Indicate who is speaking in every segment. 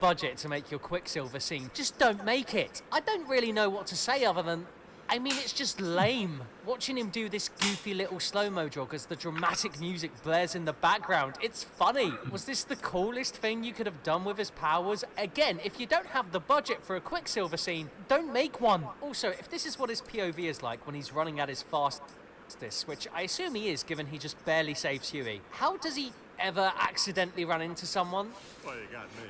Speaker 1: budget to make your Quicksilver scene, just don't make it. I don't really know what to say other than, I mean, it's just lame. Watching him do this goofy little slow-mo jog as the dramatic music blares in the background, it's funny. Was this the coolest thing you could have done with his powers? Again, if you don't have the budget for a Quicksilver scene, don't make one. Also, if this is what his POV is like when he's running at his fastest, which I assume he is given he just barely saves Huey, how does he ever accidentally run into someone?
Speaker 2: Well, you got me.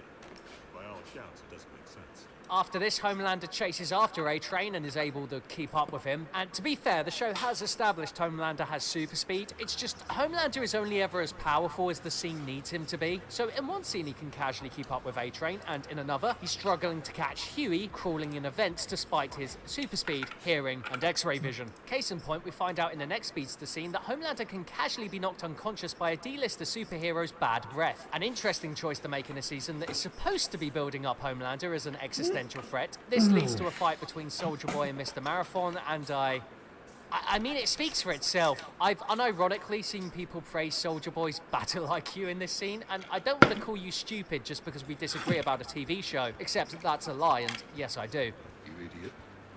Speaker 2: By all accounts, it doesn't make sense.
Speaker 1: After this, Homelander chases after A-Train and is able to keep up with him. And to be fair, the show has established Homelander has super speed. It's just Homelander is only ever as powerful as the scene needs him to be. So in one scene, he can casually keep up with A-Train, and in another, he's struggling to catch Huey crawling in events despite his super speed, hearing, and X-ray vision. Case in point, we find out in the next Speedster scene that Homelander can casually be knocked unconscious by a D-lister superhero's bad breath. An interesting choice to make in a season that is supposed to be building up Homelander as an existential threat. This leads to a fight between Soldier Boy and Mr. Marathon, and I mean, it speaks for itself. I've unironically seen people praise Soldier Boy's battle IQ in this scene, and I don't want to call you stupid just because we disagree about a TV show, except that that's a lie, and yes, I do.
Speaker 2: You idiot.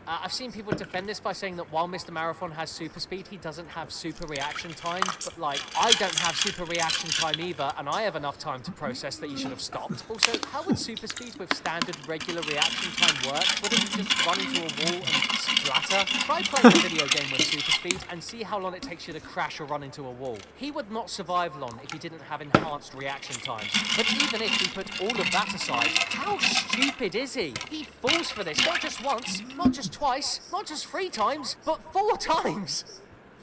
Speaker 1: I've seen people defend this by saying that while Mr. Marathon has super speed, he doesn't have super reaction time. But, like, I don't have super reaction time either, and I have enough time to process that you should have stopped. Also, how would super speed with standard regular reaction time work? Wouldn't you just run into a wall and splatter? Try playing a video game with super speed and see how long it takes you to crash or run into a wall. He would not survive long if he didn't have enhanced reaction times. But even if we put all of that aside, how stupid is he? He falls for this not just once, not just twice, not just 3 times, but 4 times!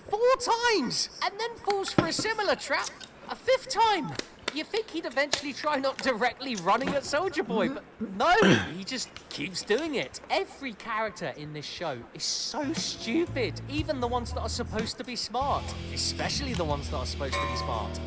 Speaker 1: 4 times! And then falls for a similar trap a 5th time! You think he'd eventually try not directly running at Soldier Boy, but no, he just keeps doing it. Every character in this show is so stupid, even the ones that are supposed to be smart, especially the ones that are supposed to be smart.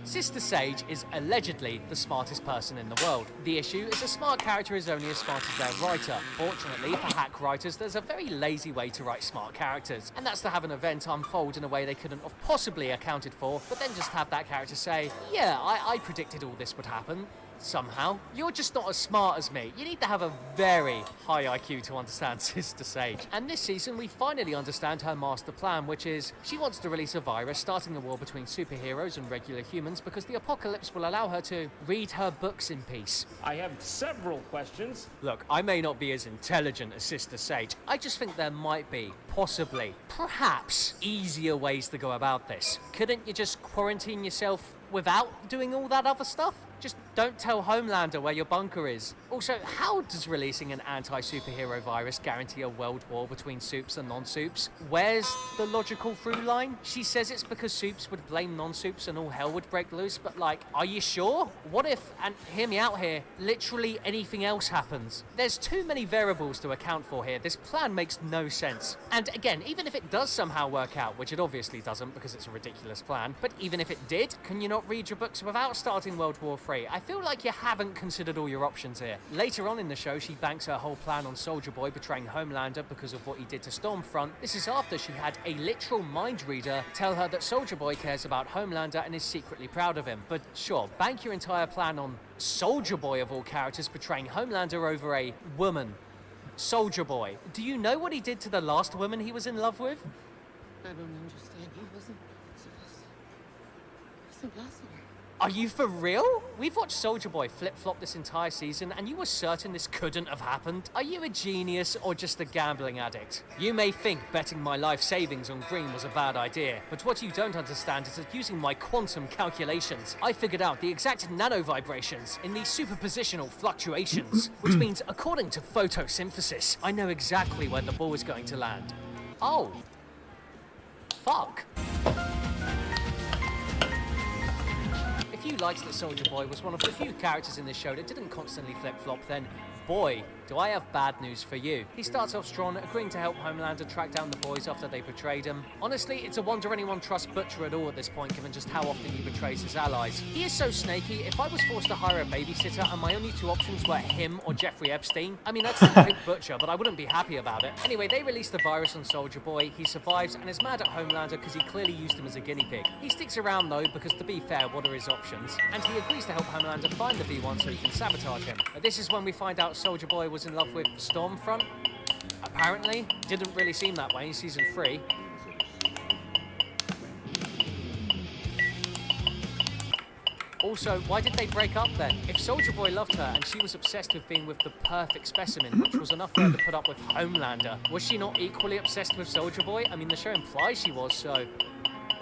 Speaker 1: Sister Sage is allegedly the smartest person in the world. The issue is a smart character is only as smart as their writer. Fortunately for hack writers, there's a very lazy way to write smart characters, and that's to have an event unfold in a way they couldn't have possibly accounted for, but then just have that character say, yeah, I predicted all this would happen. Somehow. You're just not as smart as me. You need to have a very high IQ to understand Sister Sage. And this season, we finally understand her master plan, which is she wants to release a virus, starting a war between superheroes and regular humans because the apocalypse will allow her to read her books in peace.
Speaker 3: I have several questions.
Speaker 1: Look, I may not be as intelligent as Sister Sage. I just think there might be, possibly, perhaps, easier ways to go about this. Couldn't you just quarantine yourself without doing all that other stuff? Just don't tell Homelander where your bunker is. Also, how does releasing an anti-superhero virus guarantee a world war between supes and non-supes? Where's the logical through line? She says it's because supes would blame non-supes and all hell would break loose, but like, are you sure? What if, and hear me out here, literally anything else happens? There's too many variables to account for here. This plan makes no sense. And again, even if it does somehow work out, which it obviously doesn't because it's a ridiculous plan, but even if it did, can you not read your books without starting World War III? I feel like you haven't considered all your options here. Later on in the show, she banks her whole plan on Soldier Boy betraying Homelander because of what he did to Stormfront. This is after she had a literal mind reader tell her that Soldier Boy cares about Homelander and is secretly proud of him. But sure, bank your entire plan on Soldier Boy of all characters betraying Homelander over a woman. Soldier Boy. Do you know what he did to the last woman he was in love with?
Speaker 4: I don't understand. He wasn't supposed to. It's impossible.
Speaker 1: Are you for real? We've watched Soldier Boy flip-flop this entire season, and you were certain this couldn't have happened? Are you a genius or just a gambling addict? You may think betting my life savings on green was a bad idea, but what you don't understand is that using my quantum calculations, I figured out the exact nano-vibrations in these superpositional fluctuations, which means, according to photosynthesis, I know exactly where the ball is going to land. Oh. Fuck. If you liked that Soldier Boy was one of the few characters in this show that didn't constantly flip-flop, then boy, do I have bad news for you. He starts off strong, agreeing to help Homelander track down the boys after they betrayed him. Honestly, it's a wonder anyone trusts Butcher at all at this point, given just how often he betrays his allies. He is so snaky. If I was forced to hire a babysitter and my only two options were him or Jeffrey Epstein, I mean, that's a big Butcher, but I wouldn't be happy about it. Anyway, they release the virus on Soldier Boy. He survives and is mad at Homelander because he clearly used him as a guinea pig. He sticks around though, because to be fair, what are his options? And he agrees to help Homelander find the V1 so he can sabotage him. But this is when we find out Soldier Boy was in love with Stormfront. Apparently, didn't really seem that way in season 3. Also, why did they break up then? If Soldier Boy loved her and she was obsessed with being with the perfect specimen, which was enough for her to put up with Homelander, was she not equally obsessed with Soldier Boy? I mean, the show implies she was, so...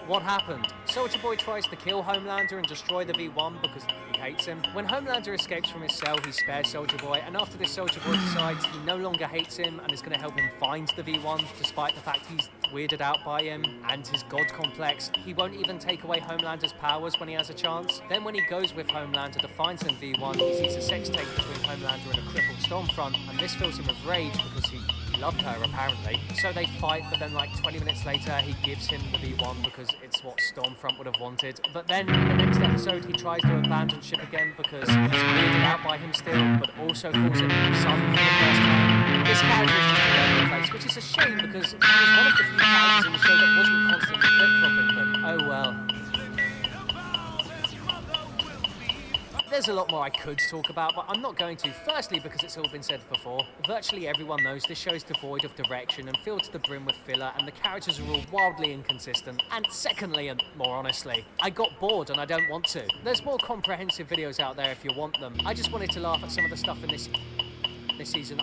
Speaker 1: What happened? Soldier Boy tries to kill Homelander and destroy the V1 because he hates him. When Homelander escapes from his cell, he spares Soldier Boy, and after this, Soldier Boy decides he no longer hates him and is going to help him find the V1, despite the fact he's weirded out by him and his god complex. He won't even take away Homelander's powers when he has a chance. Then when he goes with Homelander to find some V1, he sees a sex tape between Homelander and a crippled Stormfront, and this fills him with rage because he loved her, apparently. So they fight, but then like 20 minutes later, he gives him the V1 because it's what Stormfront would have wanted. But then in the next episode, he tries to abandon ship again because he's weirded out by him still, but also calls him son for the first time. This character is just all over the place, which is a shame because he was one of the few characters in the show that wasn't constantly flip-flopping, but oh well. There's a lot more I could talk about, but I'm not going to. Firstly, because it's all been said before. Virtually everyone knows this show is devoid of direction and filled to the brim with filler, and the characters are all wildly inconsistent. And secondly, and more honestly, I got bored and I don't want to. There's more comprehensive videos out there if you want them. I just wanted to laugh at some of the stuff in this season.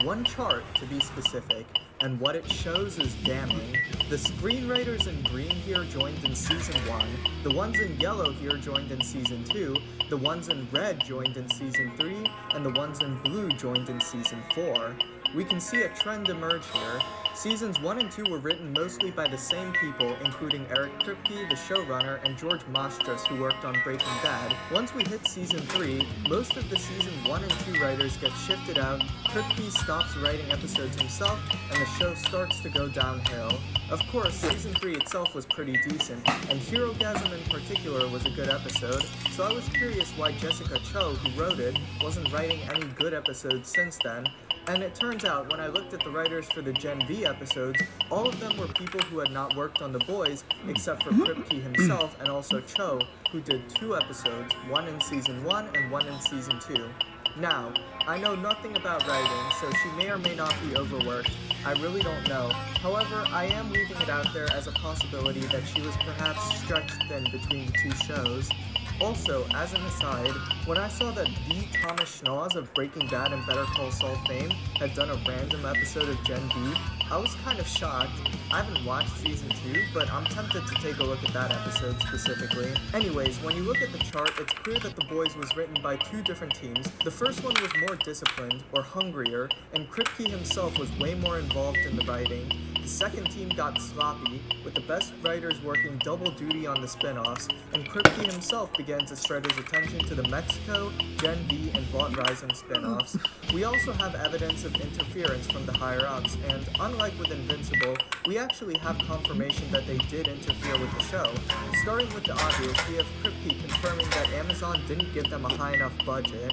Speaker 5: One chart, to be specific, and what it shows is damning. The screenwriters in green here joined in season 1, the ones in yellow here joined in season 2, the ones in red joined in season 3, and the ones in blue joined in season 4. We can see a trend emerge here. Seasons 1 and 2 were written mostly by the same people, including Eric Kripke, the showrunner, and George Mastras, who worked on Breaking Bad. Once we hit season 3, most of the season 1 and 2 writers get shifted out, Kripke stops writing episodes himself, and the show starts to go downhill. Of course, season 3 itself was pretty decent, and Herogasm in particular was a good episode, so I was curious why Jessica Cho, who wrote it, wasn't writing any good episodes since then. And it turns out, when I looked at the writers for the Gen V episodes, all of them were people who had not worked on The Boys, except for Kripke himself and also Cho, who did 2 episodes, one in season 1 and one in season 2. Now, I know nothing about writing, so she may or may not be overworked. I really don't know. However, I am leaving it out there as a possibility that she was perhaps stretched thin between the 2 shows. Also, as an aside, when I saw that the Thomas Schnoz of Breaking Bad and Better Call Saul fame had done a random episode of Gen V, I was kind of shocked. I haven't watched season 2, but I'm tempted to take a look at that episode specifically. Anyways, when you look at the chart, it's clear that The Boys was written by 2 different teams. The first one was more disciplined, or hungrier, and Kripke himself was way more involved in the writing. The second team got sloppy, with the best writers working double duty on the spin-offs, and Kripke himself began to spread his attention to the Mexico, Gen V, and Vought Rising spin-offs. We also have evidence of interference from the higher-ups, and unlike with Invincible, we actually have confirmation that they did interfere with the show. Starting with the obvious, we have Kripke confirming that Amazon didn't give them a high enough budget.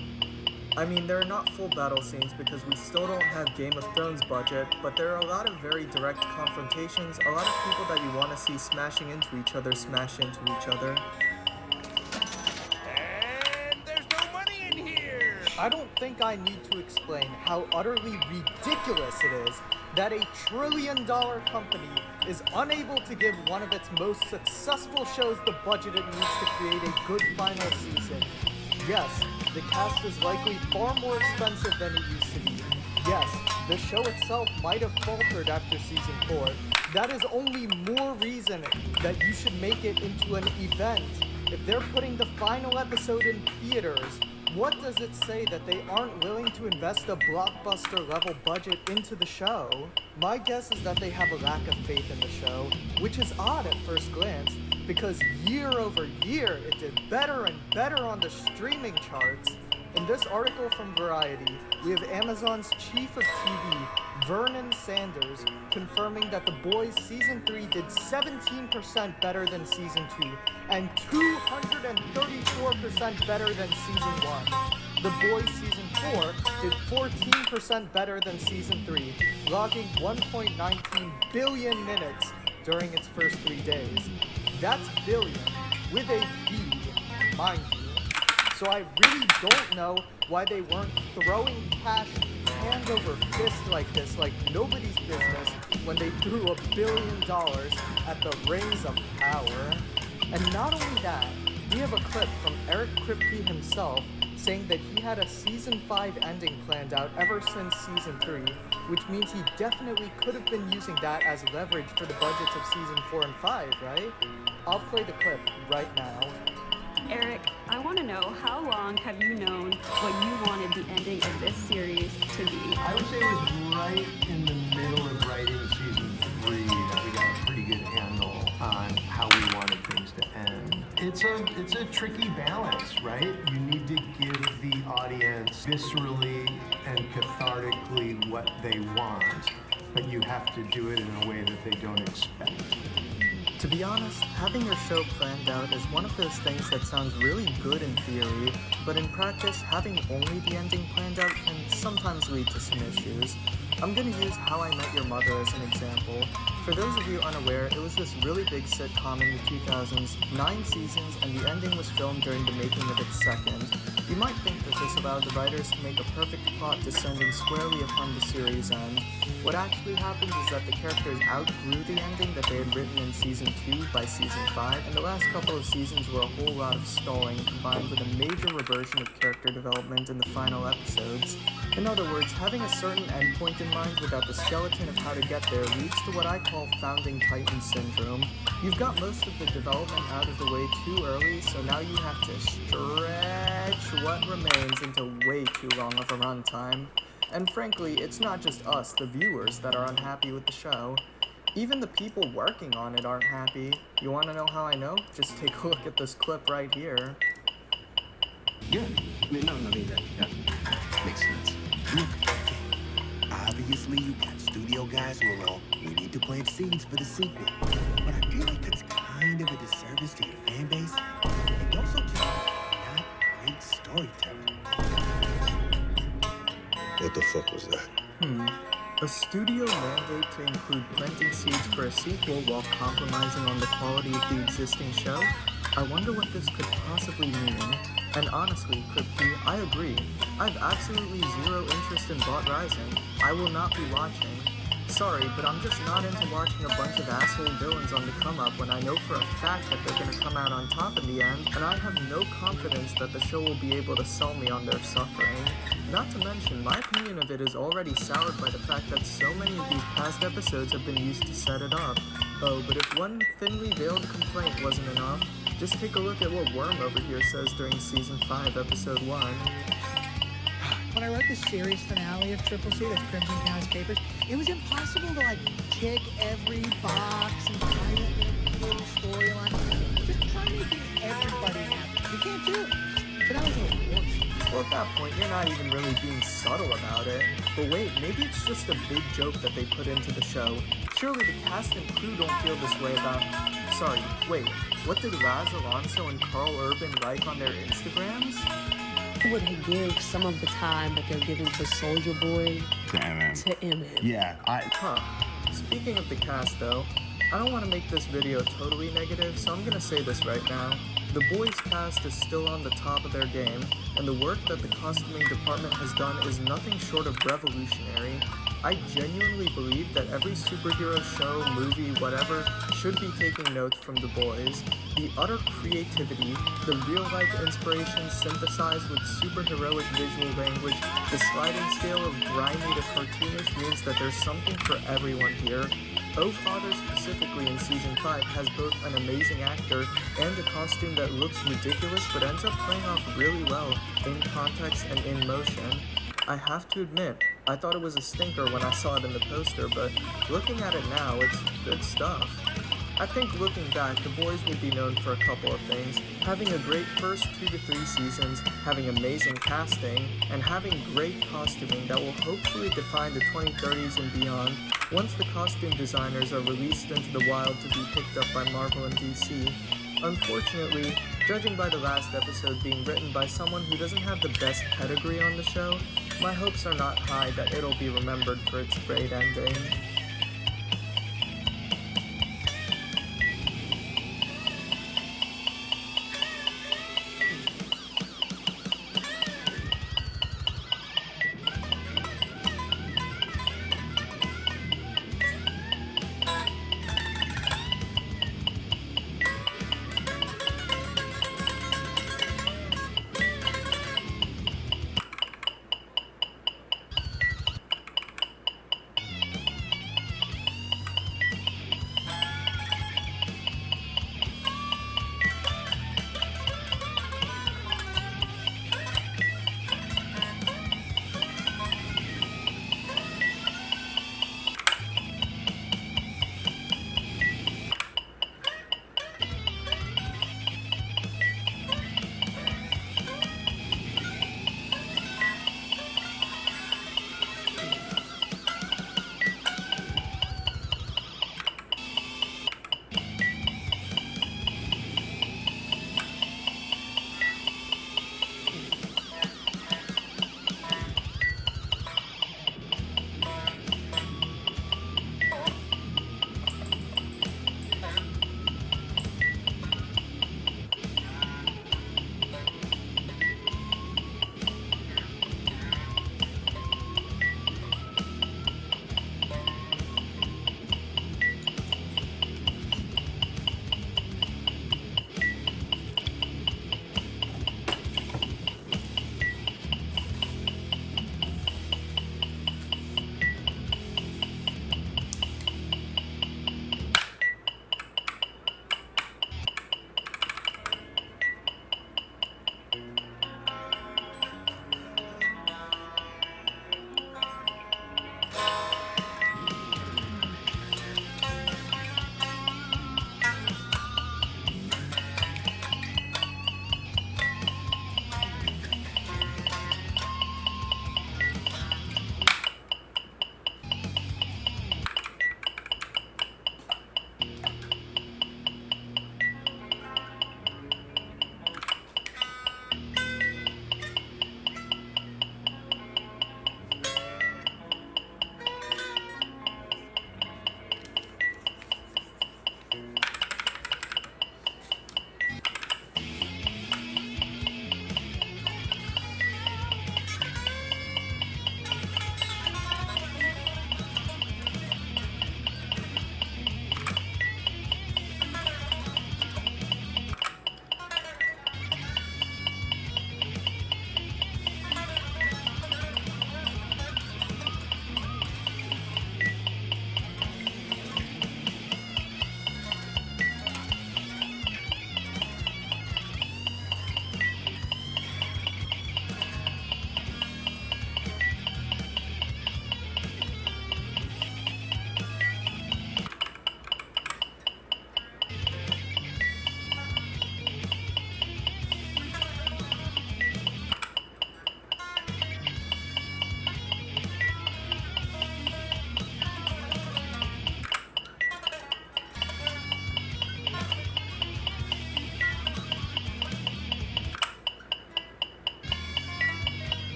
Speaker 5: I mean, there are not full battle scenes because we still don't have Game of Thrones budget, but there are a lot of very direct confrontations, a lot of people that you want to see smashing into each other smash into each other.
Speaker 6: And there's no money in here!
Speaker 7: I don't think I need to explain how utterly ridiculous it is that a trillion-dollar company is unable to give one of its most successful shows the budget it needs to create a good final season. Yes, the cast is likely far more expensive than it used to be. Yes, the show itself might have faltered after season 4. That is only more reason that you should make it into an event. If they're putting the final episode in theaters, what does it say that they aren't willing to invest a blockbuster level budget into the show? My guess is that they have a lack of faith in the show, which is odd at first glance, because year over year it did better and better on the streaming charts. In this article from Variety, we have Amazon's chief of TV, Vernon Sanders, confirming that The Boys Season 3 did 17% better than Season 2 and 234% better than Season 1. The Boys Season 4 did 14% better than Season 3, logging 1.19 billion minutes during its first 3 days. That's billion, with a B, mind you. So I really don't know why they weren't throwing cash hand over fist like this, like nobody's business, when they threw $1 billion at the Rings of Power. And not only that, we have a clip from Eric Kripke himself saying that he had a Season 5 ending planned out ever since Season 3, which means he definitely could have been using that as leverage for the budgets of Season 4 and 5, right? I'll play the clip right now.
Speaker 8: Eric, I want to know, how long have you known what you wanted the ending of this series to be?
Speaker 9: I would say it was right in the middle of writing Season 3 that we got a pretty good handle on how we wanted things to end. It's a tricky balance, right? You need to give the audience viscerally and cathartically what they want, but you have to do it in a way that they don't expect.
Speaker 5: To be honest, having your show planned out is one of those things that sounds really good in theory, but in practice, having only the ending planned out can sometimes lead to some issues. I'm gonna use How I Met Your Mother as an example. For those of you unaware, it was this really big sitcom in the 2000s, 9 seasons, and the ending was filmed during the making of its second. You might think that this allowed the writers to make a perfect plot descending squarely upon the series end. What actually happened is that the characters outgrew the ending that they had written in Season 2 by Season 5, and the last couple of seasons were a whole lot of stalling combined with a major reversion of character development in the final episodes. In other words, having a certain endpoint in mind without the skeleton of how to get there leads to what I call founding titan syndrome. You've got most of the development out of the way too early, so now you have to stretch what remains into way too long of a runtime. And frankly, it's not just us, the viewers, that are unhappy with the show. Even the people working on it aren't happy. You want to know how I know? Just take a look at this clip right here.
Speaker 6: Yeah. No, that makes sense. Look, obviously you got studio guys who are all, we need to plant seeds for the sequel. But I feel like that's kind of a disservice to your fan base. And also just not great storytelling. What the fuck was that?
Speaker 5: A studio mandate to include planting seeds for a sequel while compromising on the quality of the existing show? I wonder what this could possibly mean. And honestly, Kripke, I agree. I've absolutely zero interest in Bot Rising. I will not be watching. Sorry, but I'm just not into watching a bunch of asshole villains on the come up when I know for a fact that they're gonna come out on top in the end, and I have no confidence that the show will be able to sell me on their suffering. Not to mention, my opinion of it is already soured by the fact that so many of these past episodes have been used to set it up. Oh, but if one thinly veiled complaint wasn't enough, just take a look at what Worm over here says during Season 5, Episode 1.
Speaker 10: When I wrote the series finale of Triple C, that's Crimson County's Papers, it was impossible to tick every box and find that little storyline. Just try making everybody happy. You can't do it. So that was a little worse.
Speaker 5: Well, at that point, you're not even really being subtle about it. But wait, maybe it's just a big joke that they put into the show. Surely the cast and crew don't feel this way about... Sorry, wait, what did Laz Alonso and Carl Urban like on their Instagrams?
Speaker 4: Would he give some of the time that they're giving to Soulja Boy
Speaker 6: to MM? Yeah,
Speaker 5: Speaking of the cast, though, I don't want to make this video totally negative, so I'm gonna say this right now. The Boys cast is still on the top of their game, and the work that the costuming department has done is nothing short of revolutionary. I genuinely believe that every superhero show, movie, whatever, should be taking notes from The Boys. The utter creativity, the real-life inspiration synthesized with superheroic visual language, the sliding scale of grimy to cartoonish means that there's something for everyone here. Oh Father specifically in Season 5 has both an amazing actor and a costume that looks ridiculous but ends up playing off really well in context and in motion. I have to admit, I thought it was a stinker when I saw it in the poster, but looking at it now, it's good stuff. I think looking back, the boys will be known for a couple of things: having a great first 2 to 3 seasons, having amazing casting, and having great costuming that will hopefully define the 2030s and beyond once the costume designers are released into the wild to be picked up by Marvel and DC. Unfortunately, judging by the last episode being written by someone who doesn't have the best pedigree on the show, my hopes are not high that it'll be remembered for its great ending.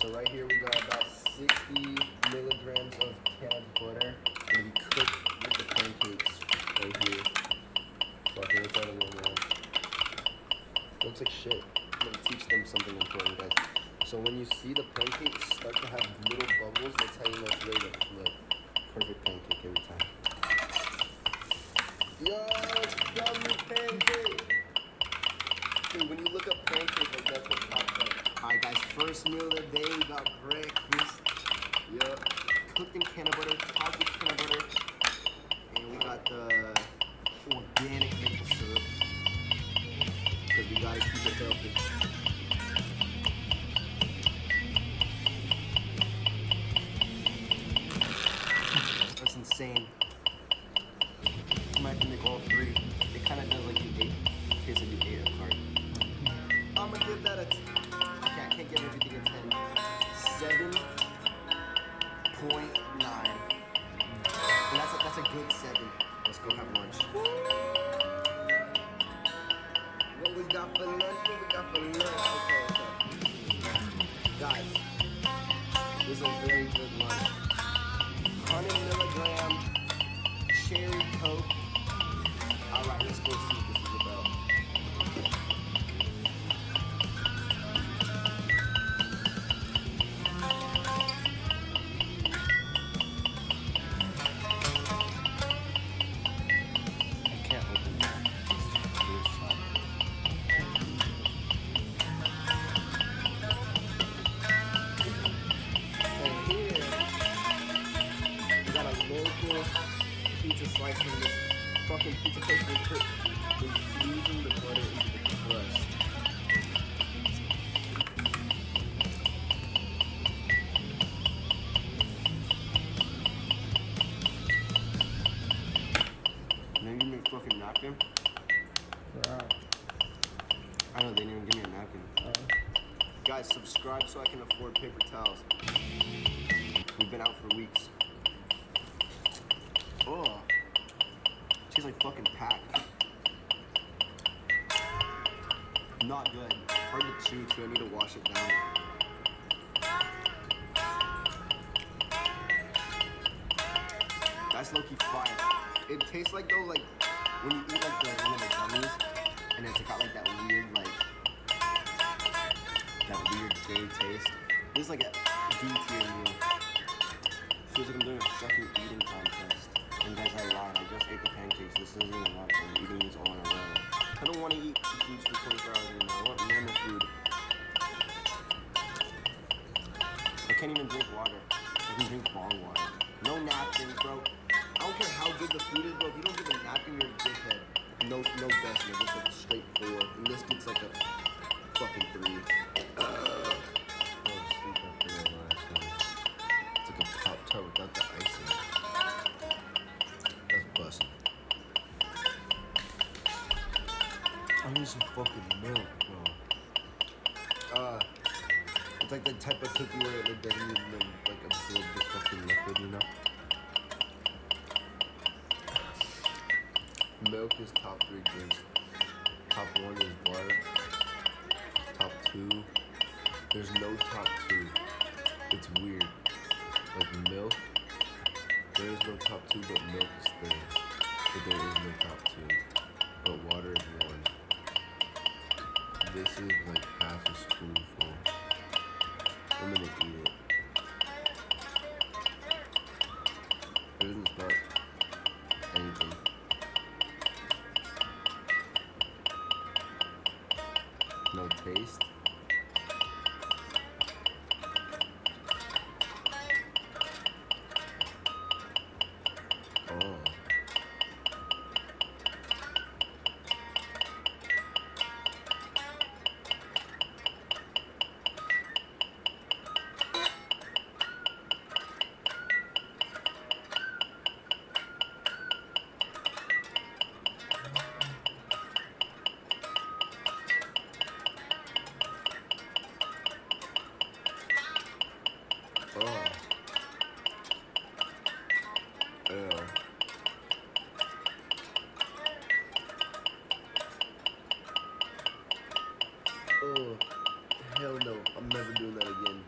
Speaker 11: So right here we got about 60 milligrams of canned butter. Gonna be cooked with the pancakes right here. Fucking look at it, man. Looks like shit. I'm gonna teach them something important, guys. So when you see the pancakes start to have little bubbles, that's how you know it's ready to flip. Perfect pancake every time. Yo, dummy pancake! Dude, when you look up pancake, like that's what pops up. Alright guys, first meal of the day, we got breakfast. Yup. Cooked in canna butter, topped with canna butter. And we got the organic maple syrup. Because we gotta keep it healthy. That's insane. I might have to make all three. It kind of does like you ate. Tastes like you ate a cart. I'm gonna give that a. Okay, I can't give everything a 10. 7.9. And that's a good 7. Let's go have lunch. What we got for lunch? What we got for lunch? Okay. Guys, this is a very good lunch. 100 milligram cherry Coke. Alright, let's go see what this is about. I can't open that. Let's try. And here, we got a local pizza slice from this fucking pizza place we put infusing the butter into the crust. And then give me a fucking napkin.
Speaker 7: Wow.
Speaker 11: I know they didn't even give me a napkin. Guys, subscribe so I can afford paper towels. We've been out for weeks. Oh. Tastes like fucking pack. Not good. Hard to chew too. I need to wash it down. That's low-key fire. It tastes like though, like when you eat like one of the gummies, and it's got like that weird gay taste. This is like a D-tier meal. Feels like I'm doing a fucking eating contest. And guys, I lied. I just ate the pancakes. This isn't even a lot. I'm eating these all in a row. I don't want to eat foods for 24 hours anymore. I want normal food. I can't even drink water. I can drink bong water. No napkins, bro. I don't care how good the food is, bro. If you don't give a napkin, you're a dickhead. No decimal. Just like a straight 4. And this gets like a fucking 3. Sleep after that last one. It's like a Pop-Tart without the icing. That's busting. I need some fucking milk, bro. It's like the type of cookie where it doesn't even like absorb the fucking liquid, you know? Milk is top 3 drinks. Top 1 is water. Top 2. There's no top 2. It's weird. Like milk. There is no top 2, but milk is 3rd. But there is no top 2. But water is 1. This is like half a spoonful. I'm gonna eat it. It doesn't smell anything. No taste. Oh. Ew. Oh, hell no. I'm never doing that again.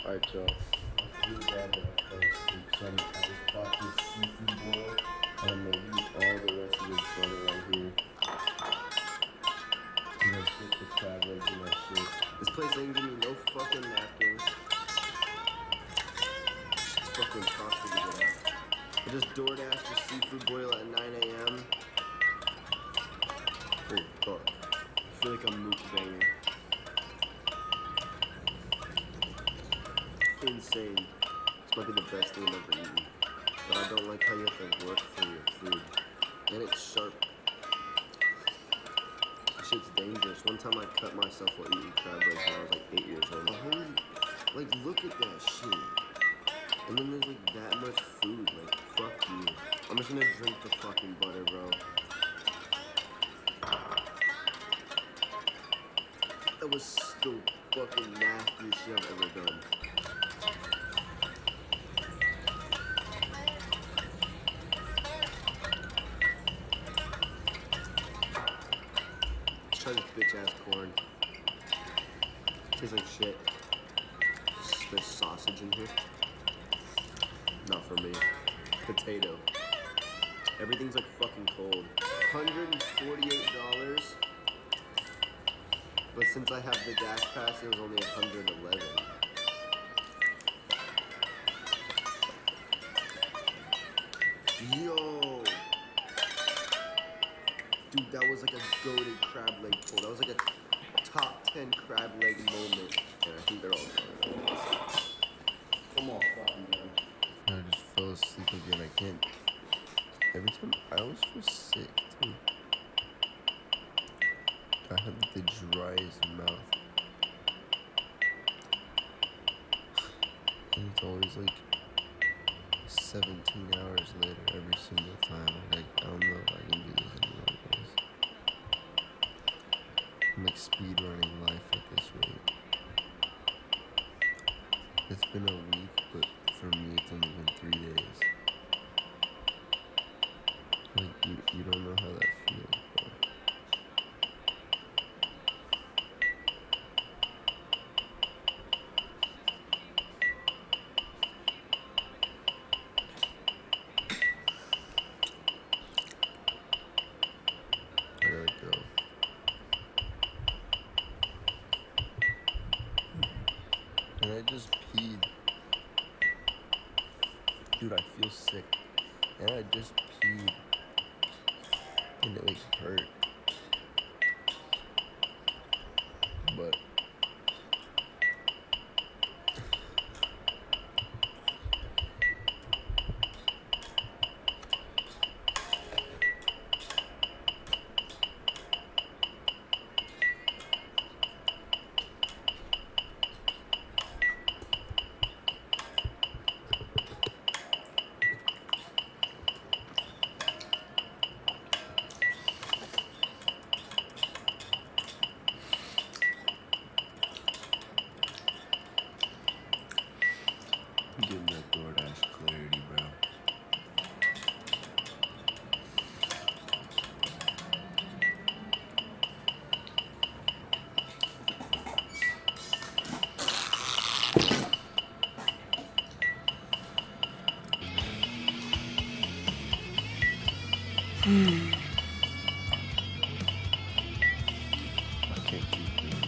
Speaker 11: Alright, Joe. I feel bad that I fell asleep, so I just bought this seafood boil, and I'm gonna use all the rest of this butter right here. I'm gonna dip the crab legs in that shit. This place ain't giving me no fucking napkins. It's fucking costly to get out. I just DoorDashed the seafood boil at 9 a.m. Oh, fuck. I feel like I'm mukbanging. Insane. This might be the best thing I've ever eaten. But I don't like how you have to work for your food. And it's sharp. This shit's dangerous. One time I cut myself while eating crab legs when I was like 8 years old. Like, look at that shit. And then there's like that much food. Like, fuck you. I'm just gonna drink the fucking butter, bro. That was the fucking nastiest shit I've ever done. Let's try this bitch ass corn. Tastes like shit. There's sausage in here. Not for me. Potato. Everything's like fucking cold. $148. But since I have the gas pass, it was only $111. Yo! Dude, that was like a goated crab leg pull. That was like a top 10 crab leg moment. And I think they're all done. Come on, fucking man. I just fell asleep again. I can't. Every time I always feel sick too. I have the driest mouth. And it's always like 17 hours later every single time. Like, I don't know if I can do this anymore, guys. I'm like speed running life at this rate. It's been a week, but for me it's only been 3 days. Like, you don't know how that feels, bro. I gotta go. And I just peed. Dude, I feel sick. And I just peed. And it like hurt. But I'm getting that DoorDash clarity, bro. I can't keep doing it.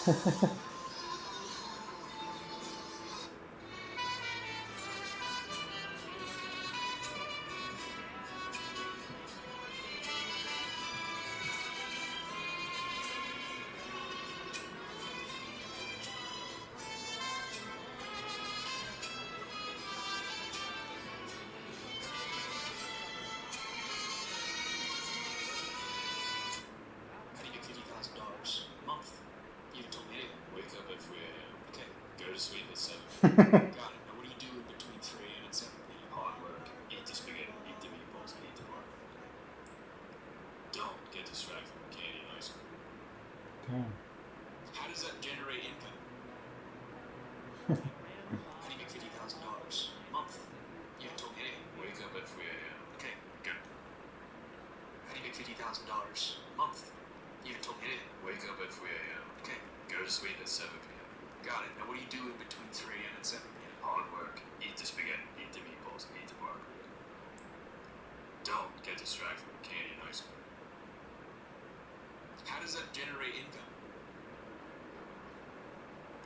Speaker 12: How do you get $50,000 a month? You haven't told me anything. Wake up at 3 a.m. Okay. Go to sleep at 7 p.m. Got it. Now what do you do in between 3 a.m. and 7 p.m.? Hard work. Eat the spaghetti. Eat the meatballs. Eat the burger. Don't get distracted with candy and ice cream.
Speaker 13: Damn.
Speaker 12: How does that generate income? How do you make $50,000 a month? You haven't told me anything. Wake up at 3 a.m. Okay. Good. How do you make $50,000 a month? You haven't told me anything. Wake up at 3 a.m. Okay. Go to sleep at 7 p.m. Got it. Now what do you do in between 3 a.m. and 7 p.m.? Hard work. Eat the spaghetti. Eat the meatballs. Eat the burger. Don't get distracted with candy and ice cream. How does that generate income?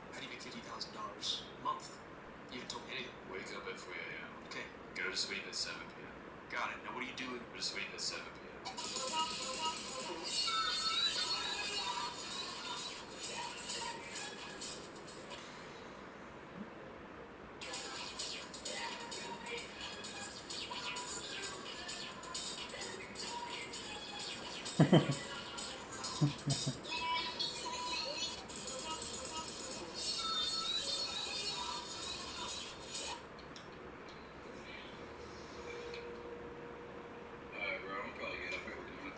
Speaker 12: How do you make $50,000 a month? You haven't told me anything. Wake up at 3 a.m. Okay. Go to sleep at 7 p.m. Got it. Now what do you do in go to sleep at 7 p.m.? Alright, bro, I'm probably get up at work in the morning.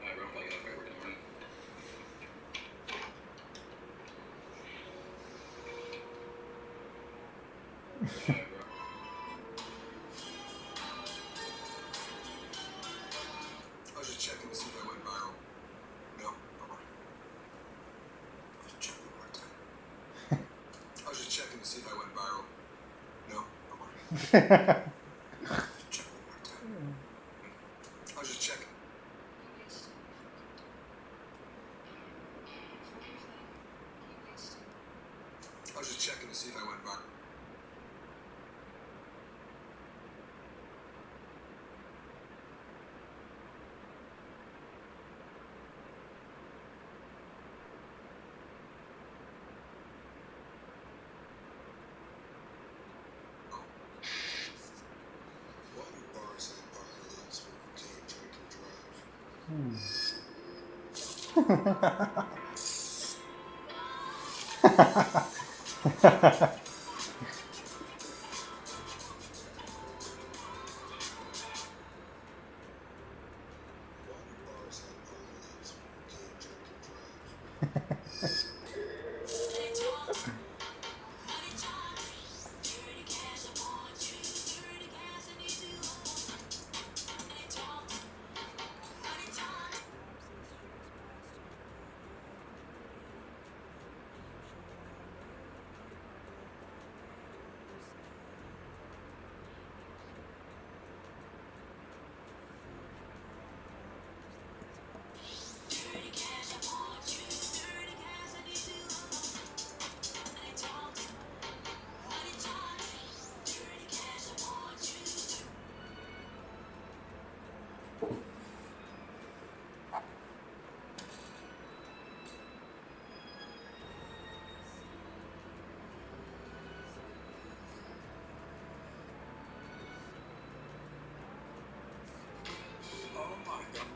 Speaker 12: Alright, bro, I'm probably get up at work in the morning. Alright, bro. I was just checking to see if I went viral. No, okay. I was checking one more time. I was just checking to see if I went viral. No, okay. Check one more time. I was just checking. I was just checking to see if I went viral. Why do bars have parking lots where you can't drink and drive? Why do bars have parking lots where you can't drink and drive? Oh my god.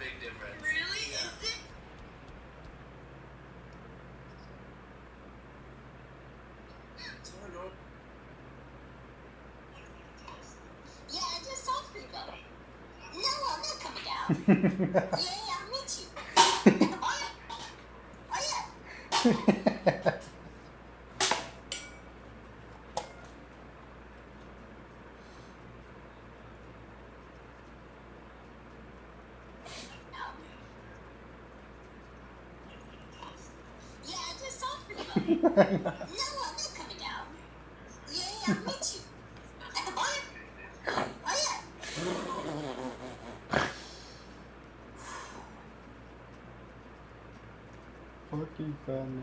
Speaker 12: big difference.
Speaker 10: Really?
Speaker 12: Yeah.
Speaker 10: Is it?
Speaker 12: Sorry, no.
Speaker 10: Yeah, I just saw Frigo. No, I'm not coming down. Yeah, I'll meet you. Oh, yeah. Oh, yeah. Yeah, I just saw Frigo. No, I'm not coming down. Yeah, I'll meet you. Oh, yeah. Oh, yeah.
Speaker 13: Fucking family.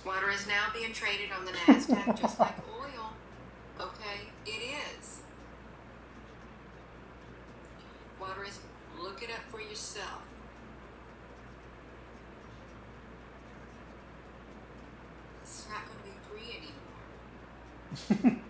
Speaker 10: Water is now being traded on the NASDAQ just like oil. Okay, it is. Water is, look it up for yourself. It's not going to be free anymore.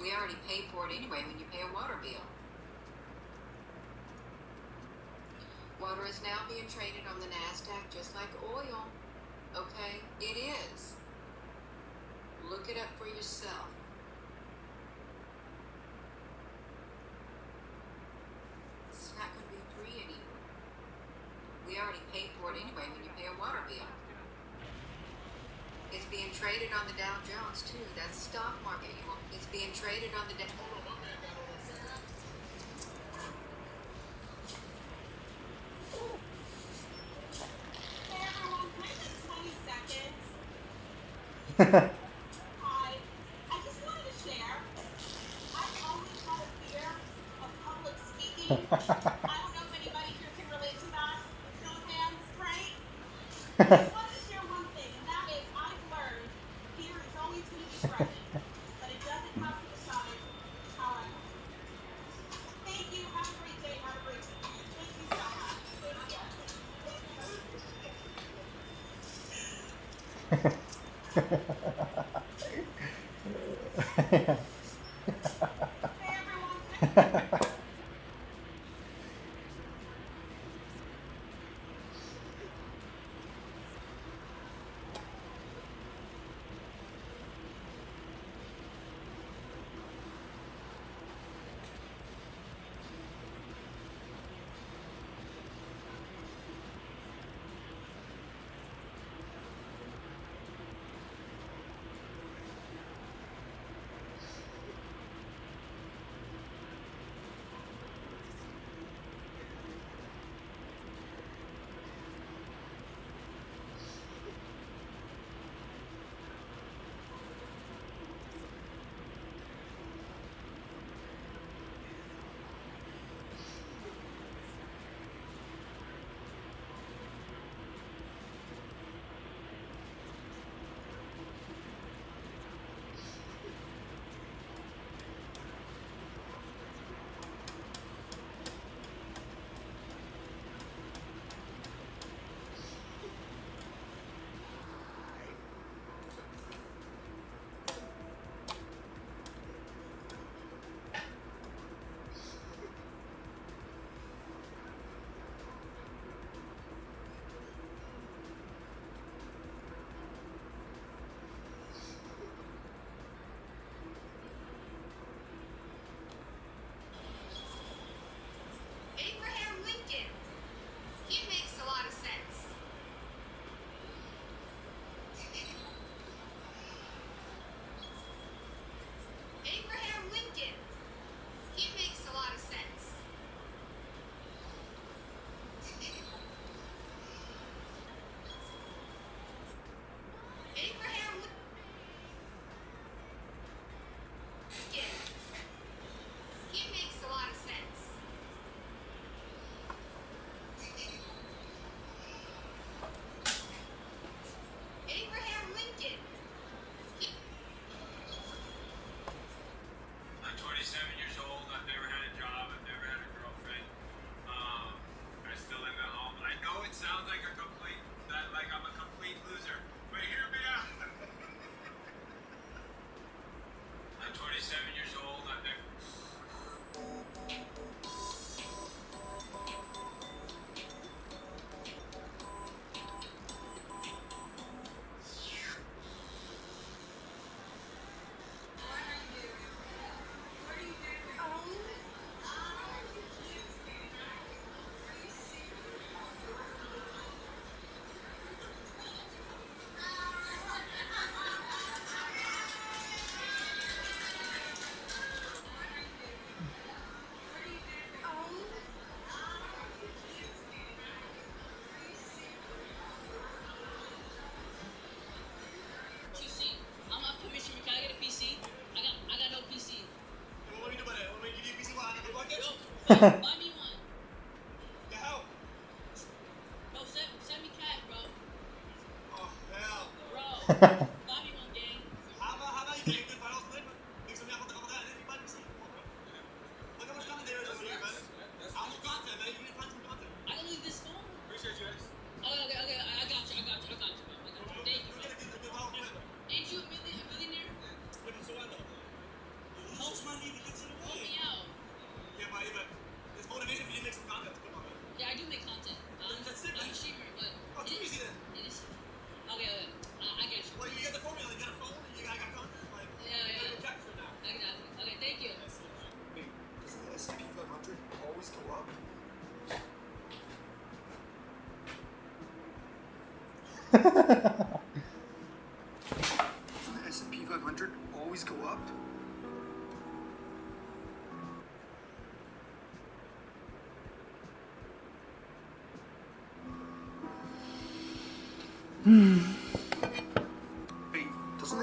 Speaker 10: We already paid for it anyway when you pay a water bill. Water is now being traded on the NASDAQ just like oil. Okay, it is. Look it up for yourself. It's not going to be free anymore. We already paid for it anyway when you pay a water bill. It's being traded on the Dow Jones too. That's the stock market. It's being traded on the Dow. Hey everyone, can I take 20 seconds? Hi, I just wanted to share. I've always had a fear of public speaking. I don't know if anybody here can relate to that. Show of hands, right? I just wanted to share one thing, and that is I've learned fear is always going to be present, but it doesn't have to decide how I act. Thank you. Have a great day. Have a great week. Thank you so much. Thank you. Hey everyone.
Speaker 12: 7 years old. I've never.
Speaker 14: PC. I'm a commissioner. Can I get a PC? I got no PC.
Speaker 12: What do you do about it? What do you do? PC? What?
Speaker 14: Yo, buy me one.
Speaker 12: The hell?
Speaker 14: No, send me cash, bro.
Speaker 12: Oh, hell.
Speaker 14: Bro, buy me one, gang.
Speaker 12: How about you get a good finals play? Make some yapple talk about that and then you buy PC. Come on, bro. Look how much content there is over here, man. How much content, man? You need to find some content.
Speaker 14: I can leave this phone.
Speaker 12: Appreciate you, X.
Speaker 14: Okay. I got you, bro. I got you. Thank you, bro.
Speaker 12: Get a good final play, bro.
Speaker 14: Ain't you a millionaire?
Speaker 12: Yeah, but so what, though? You lose some money to get to the
Speaker 14: Help
Speaker 12: win.
Speaker 14: me out.
Speaker 12: Yeah, but it's motivation for you to make some content. Come on, man.
Speaker 14: Yeah, I do make content.
Speaker 12: That's it,
Speaker 14: I'm
Speaker 12: man.
Speaker 14: a streamer, but
Speaker 12: Oh, too easy then.
Speaker 14: it is. Okay. I get you.
Speaker 12: Well, you got the formula. You got a phone. You got content. Like,
Speaker 14: Yeah.
Speaker 12: you gotta go capture it now.
Speaker 14: Exactly. Okay, thank you.
Speaker 6: Wait, doesn't the S&P 500 always go up? Doesn't the S&P 500 always go up? Wait, doesn't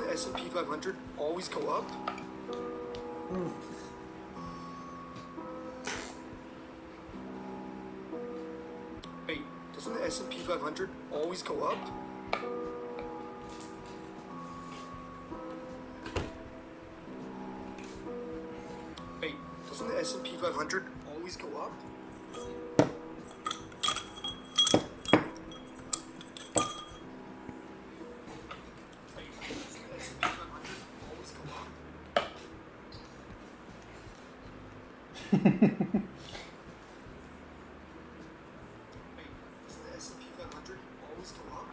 Speaker 6: the S&P 500 always go up? Wait, doesn't the S&P 500 always go up? Wait, doesn't the S&P 500 always go up? Wait, doesn't the S&P 500 always go up? Doesn't the S&P 500 always go up?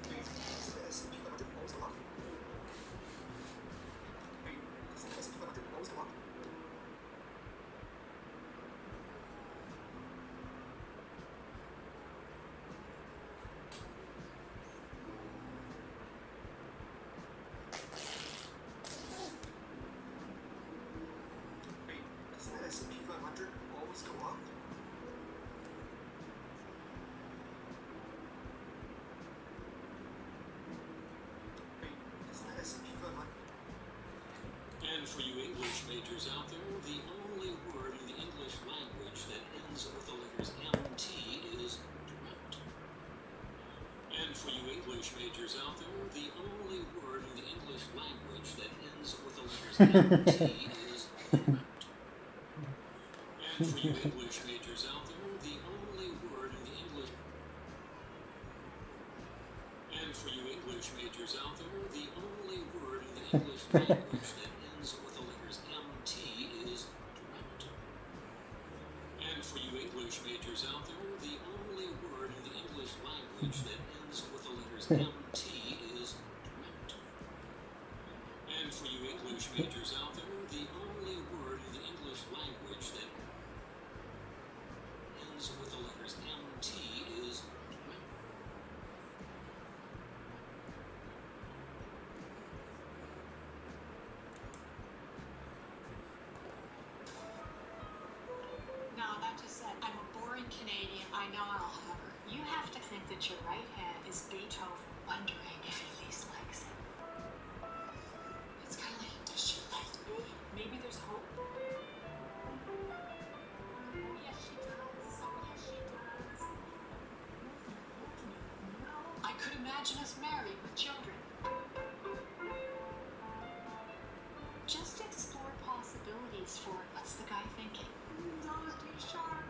Speaker 6: Wait, doesn't the S&P 500 always go up? Wait, doesn't the S&P 500 always go up? Wait, doesn't the S&P 500 always go up? Wait, doesn't the S&P 500...
Speaker 15: And for you English majors out there, the only word in the English language that ends with the letters MT is direct. And for you English majors out there, the only word in the English language that ends with the letters MT is direct. And for you English majors out there, the only word in the English... And for you English majors out there, the only word in the English language that ends with the letters MT is direct. And for you English majors out there, the only word in the English language that ends with the letters MT is direct. And for you English majors out there, the only word in the English language that ends with the letters MT is direct.
Speaker 16: No, that just said, I'm a boring Canadian. I know I'll have her. You have to think that your right hand is Beethoven wondering if he least likes it. It's kind of like, does she like me? Maybe there's hope. Yes, she does. Oh, yes, she does. No, I could imagine us married with children. Just explore possibilities for what's the guy thinking? Those too sharp.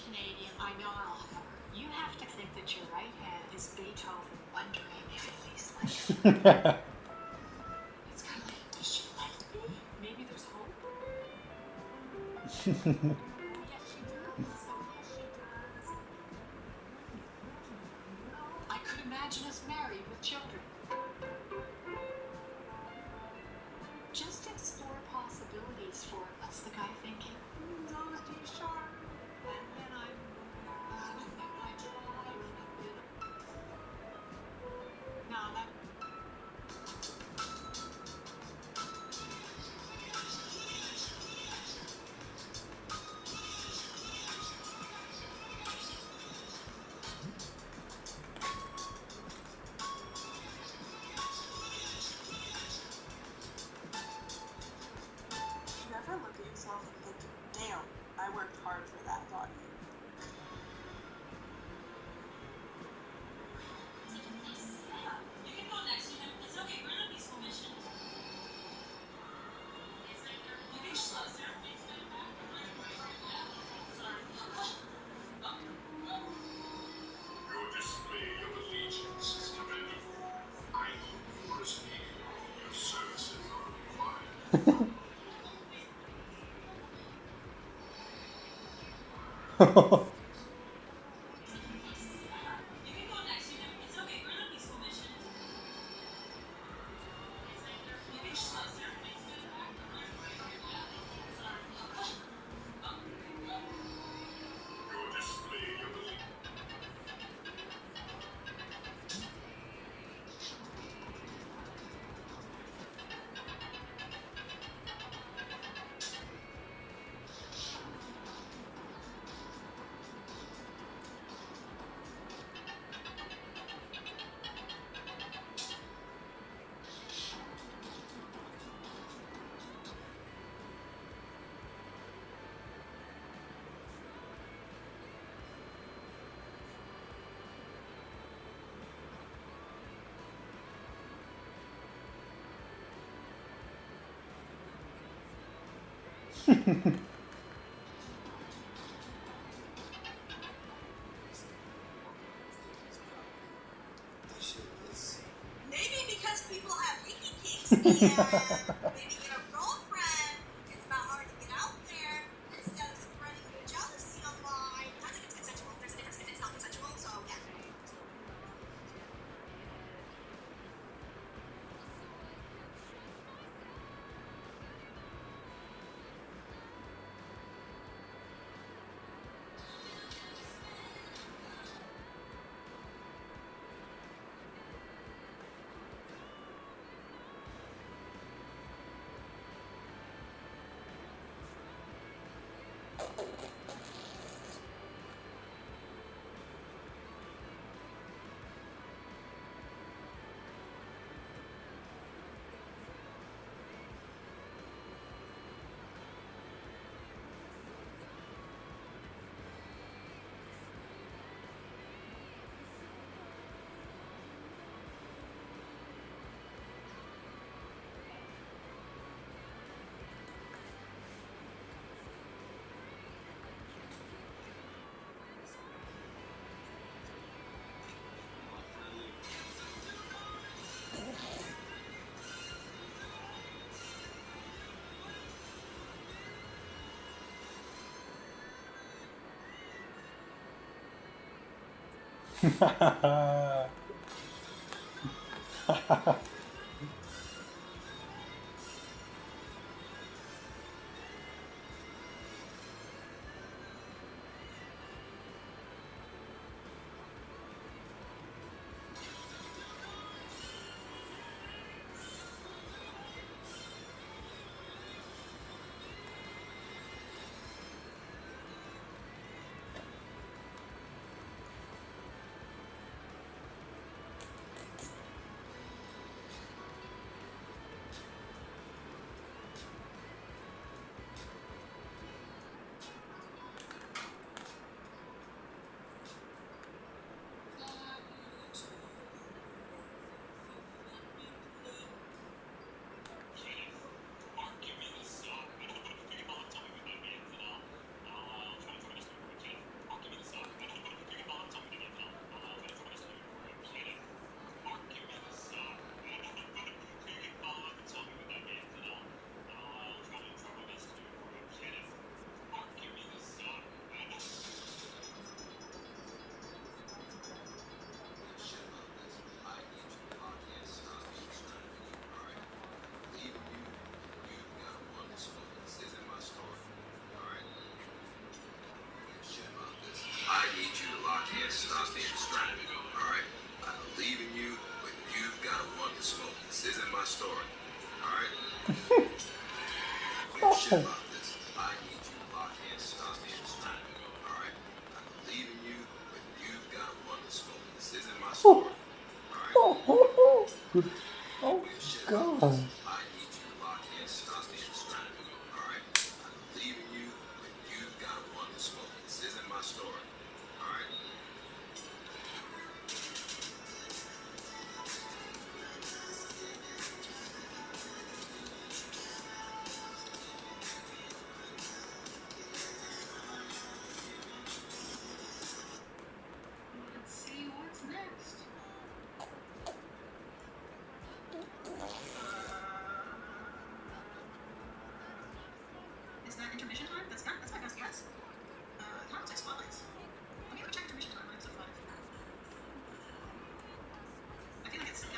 Speaker 16: Canadian. I know I'll have her. You have to think that your right hand is Beethoven wondering if he least likes it. It's kind of like, does she like me? Maybe there's hope? Yes, she does. So yes, she does. I could imagine us married with children. Just explore possibilities for what's the guy thinking? Those be sharp. And then I try. No, that.
Speaker 17: You ever look at yourself and think, damn, I worked hard for that body?
Speaker 14: You can go next to him. It's okay. We're on a peaceful mission. You can slow, sir.
Speaker 15: Your display of allegiance is commendable. I hope you understand your services are required.
Speaker 14: You can go next to him. It's okay. We're on a peaceful mission. You can slow, sir.
Speaker 15: Your display of allegiance.
Speaker 17: Maybe because people have leaky kinks and maybe get a girlfriend, it's not hard to get out there instead of spreading your jealousy online. That's if it's consensual. There's a difference if it's not consensual, so yeah.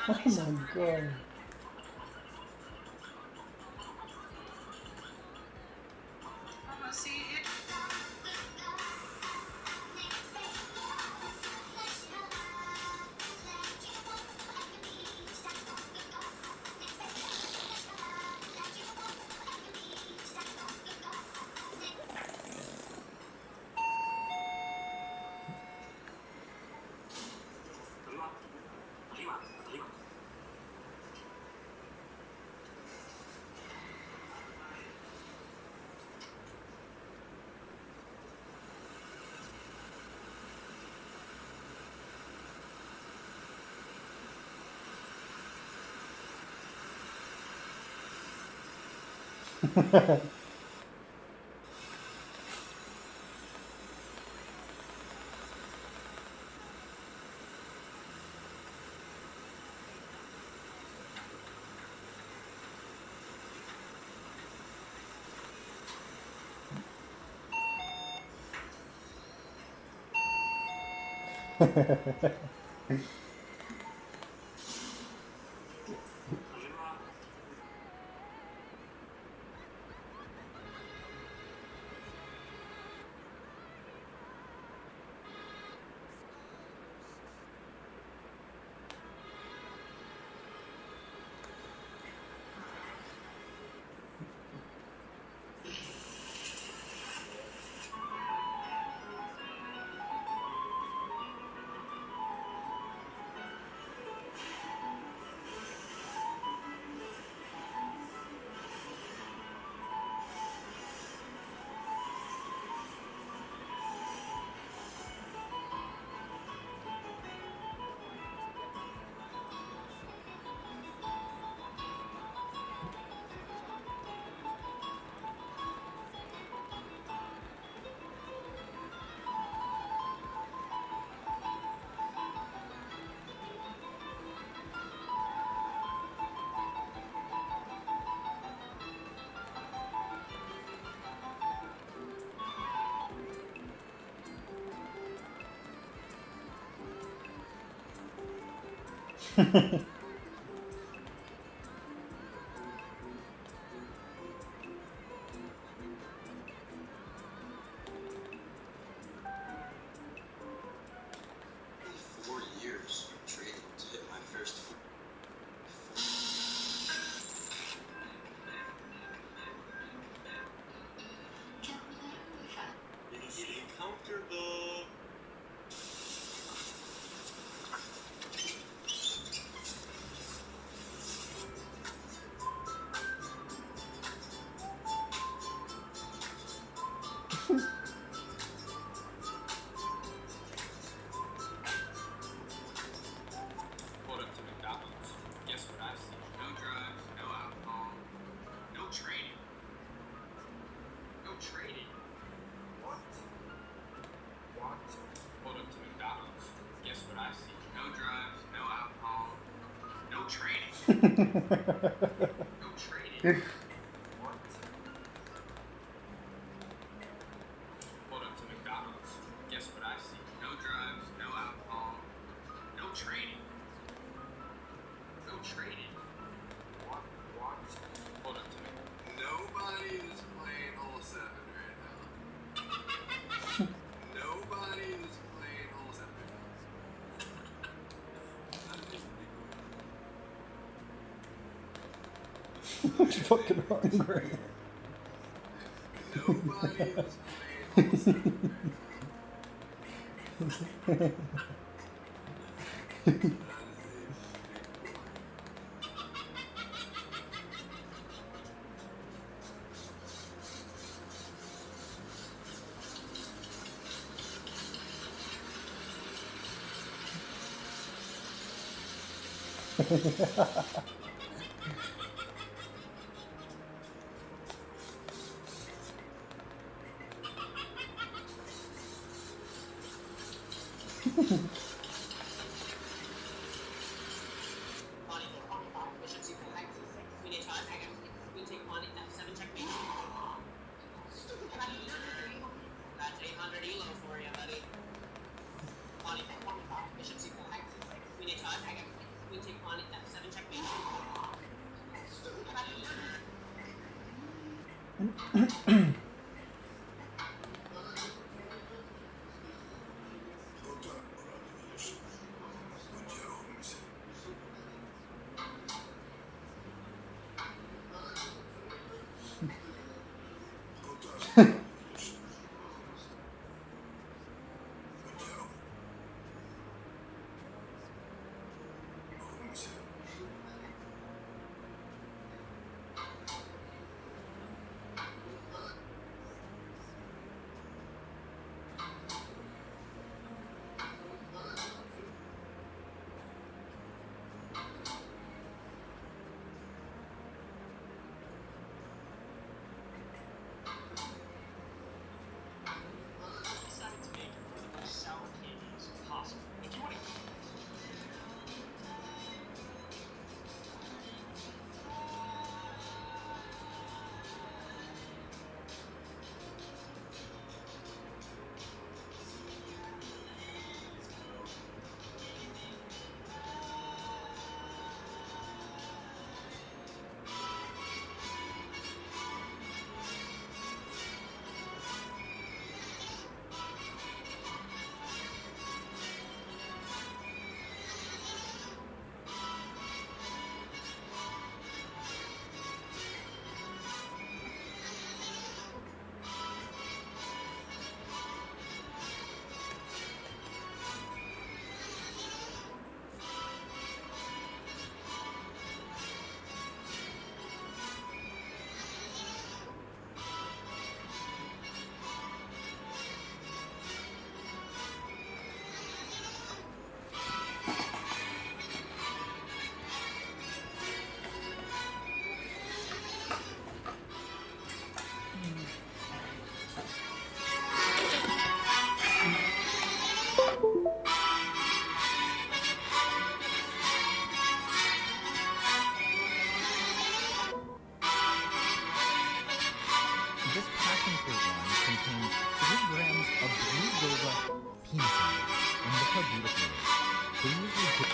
Speaker 13: Oh my god.
Speaker 12: Pulled up to McDonald's. Guess what I see? No drugs, no alcohol, no trading. No trading. What? What? Pulled up to McDonald's. Guess what I see? No drugs, no alcohol, no trading. No trading. What? Pulled up to McDonald's. Guess what I see? No drugs, no alcohol, no trading. No trading. What? What? Pulled up to me. Nobody is playing hole 7 right now. Nobody is playing hole 7 right now.
Speaker 13: I'm fucking hungry.
Speaker 12: Nobody is playing hole 7 right now.
Speaker 14: We take on it that 7 check beat. Decided to make one of the most sour candies possible. If you want to
Speaker 18: This passion fruit wine contains 3 grams of blue guava peanut butter. And look how beautiful it is. They usually put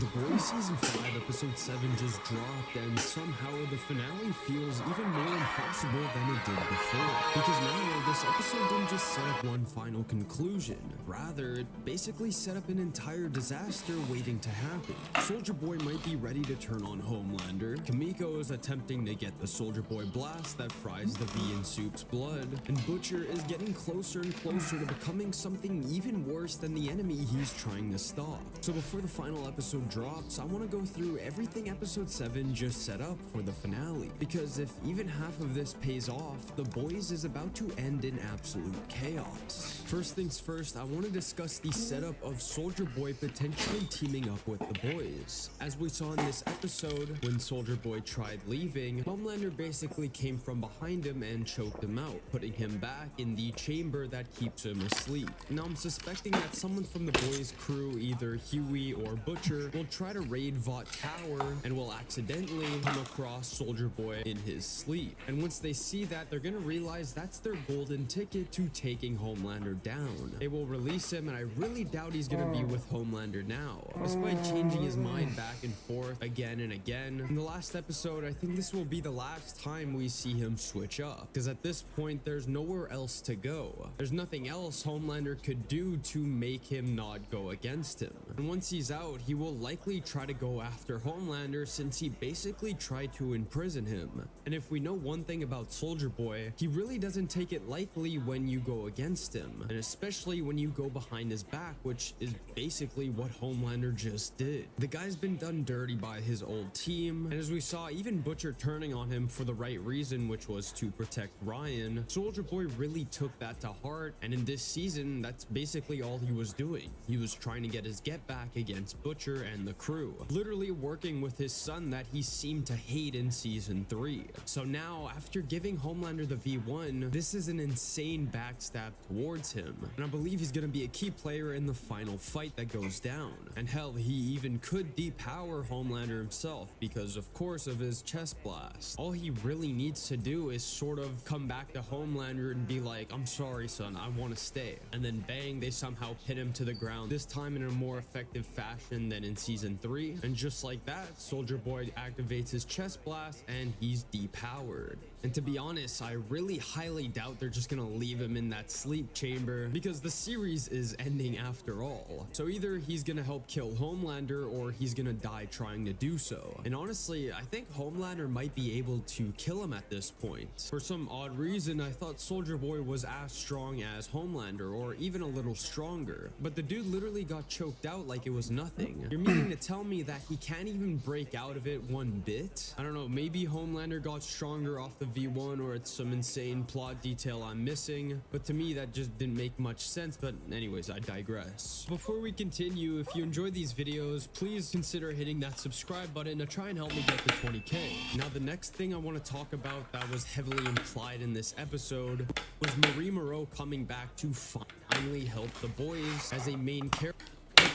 Speaker 19: The Boys Season 5 Episode 7 just dropped, and somehow the finale feels even more impossible than it did before. Because now, this episode didn't just set up one final conclusion. Rather, it basically set up an entire disaster waiting to happen. Soldier Boy might be ready to turn on Homelander. Kimiko is attempting to get the Soldier Boy blast that fries the V in Soup's blood. And Butcher is getting closer and closer to becoming something even worse than the enemy he's trying to stop. So before the final episode drops, I want to go through everything episode 7 just set up for the finale, because if even half of this pays off, The Boys is about to end in absolute chaos. First things first, I want to discuss the setup of Soldier Boy potentially teaming up with the Boys. As we saw in this episode, when Soldier Boy tried leaving, Homelander basically came from behind him and choked him out, putting him back in the chamber that keeps him asleep. Now I'm suspecting that someone from the Boys crew, either Huey or Butcher, will try to raid Vought Tower and will accidentally come across Soldier Boy in his sleep. And once they see that, they're gonna realize that's their golden ticket to taking Homelander down. They will release him, and I really doubt he's gonna be with Homelander now, despite changing his mind back and forth again and again. In the last episode, I think this will be the last time we see him switch up, because at this point, there's nowhere else to go. There's nothing else Homelander could do to make him not go against him. And once he's out, he will likely try to go after Homelander, since he basically tried to imprison him. And if we know one thing about Soldier Boy, he really doesn't take it lightly when you go against him, and especially when you go behind his back, which is basically what Homelander just did. The guy's been done dirty by his old team, and as we saw, even Butcher turning on him for the right reason, which was to protect Ryan, Soldier Boy really took that to heart, and in this season, that's basically all he was doing. He was trying to get his get back against Butcher and the crew, literally working with his son that he seemed to hate in season 3. So now, after giving Homelander the V1, this is an insane backstab towards him. And I believe he's gonna be a key player in the final fight that goes down. And hell, he even could depower Homelander himself because of course of his chest blast. All he really needs to do is sort of come back to Homelander and be like, I'm sorry son, I want to stay. And then bang, they somehow pin him to the ground, this time in a more effective fashion than in season 3. And just like that, Soldier Boy activates his chest blast and he's depowered. And to be honest, I really highly doubt they're just gonna leave him in that sleep chamber because the series is ending after all. So either he's gonna help kill Homelander or he's gonna die trying to do so. And honestly, I think Homelander might be able to kill him at this point. For some odd reason, I thought Soldier Boy was as strong as Homelander or even a little stronger. But the dude literally got choked out like it was nothing. You're meaning to tell me that he can't even break out of it one bit? I don't know, maybe Homelander got stronger off the V1 or it's some insane plot detail I'm missing, but to me that just didn't make much sense. But anyways, I digress. Before we continue, if you enjoy these videos, please consider hitting that subscribe button to try and help me get to 20k. Now the next thing I want to talk about that was heavily implied in this episode was Marie Moreau coming back to finally help the boys as a main character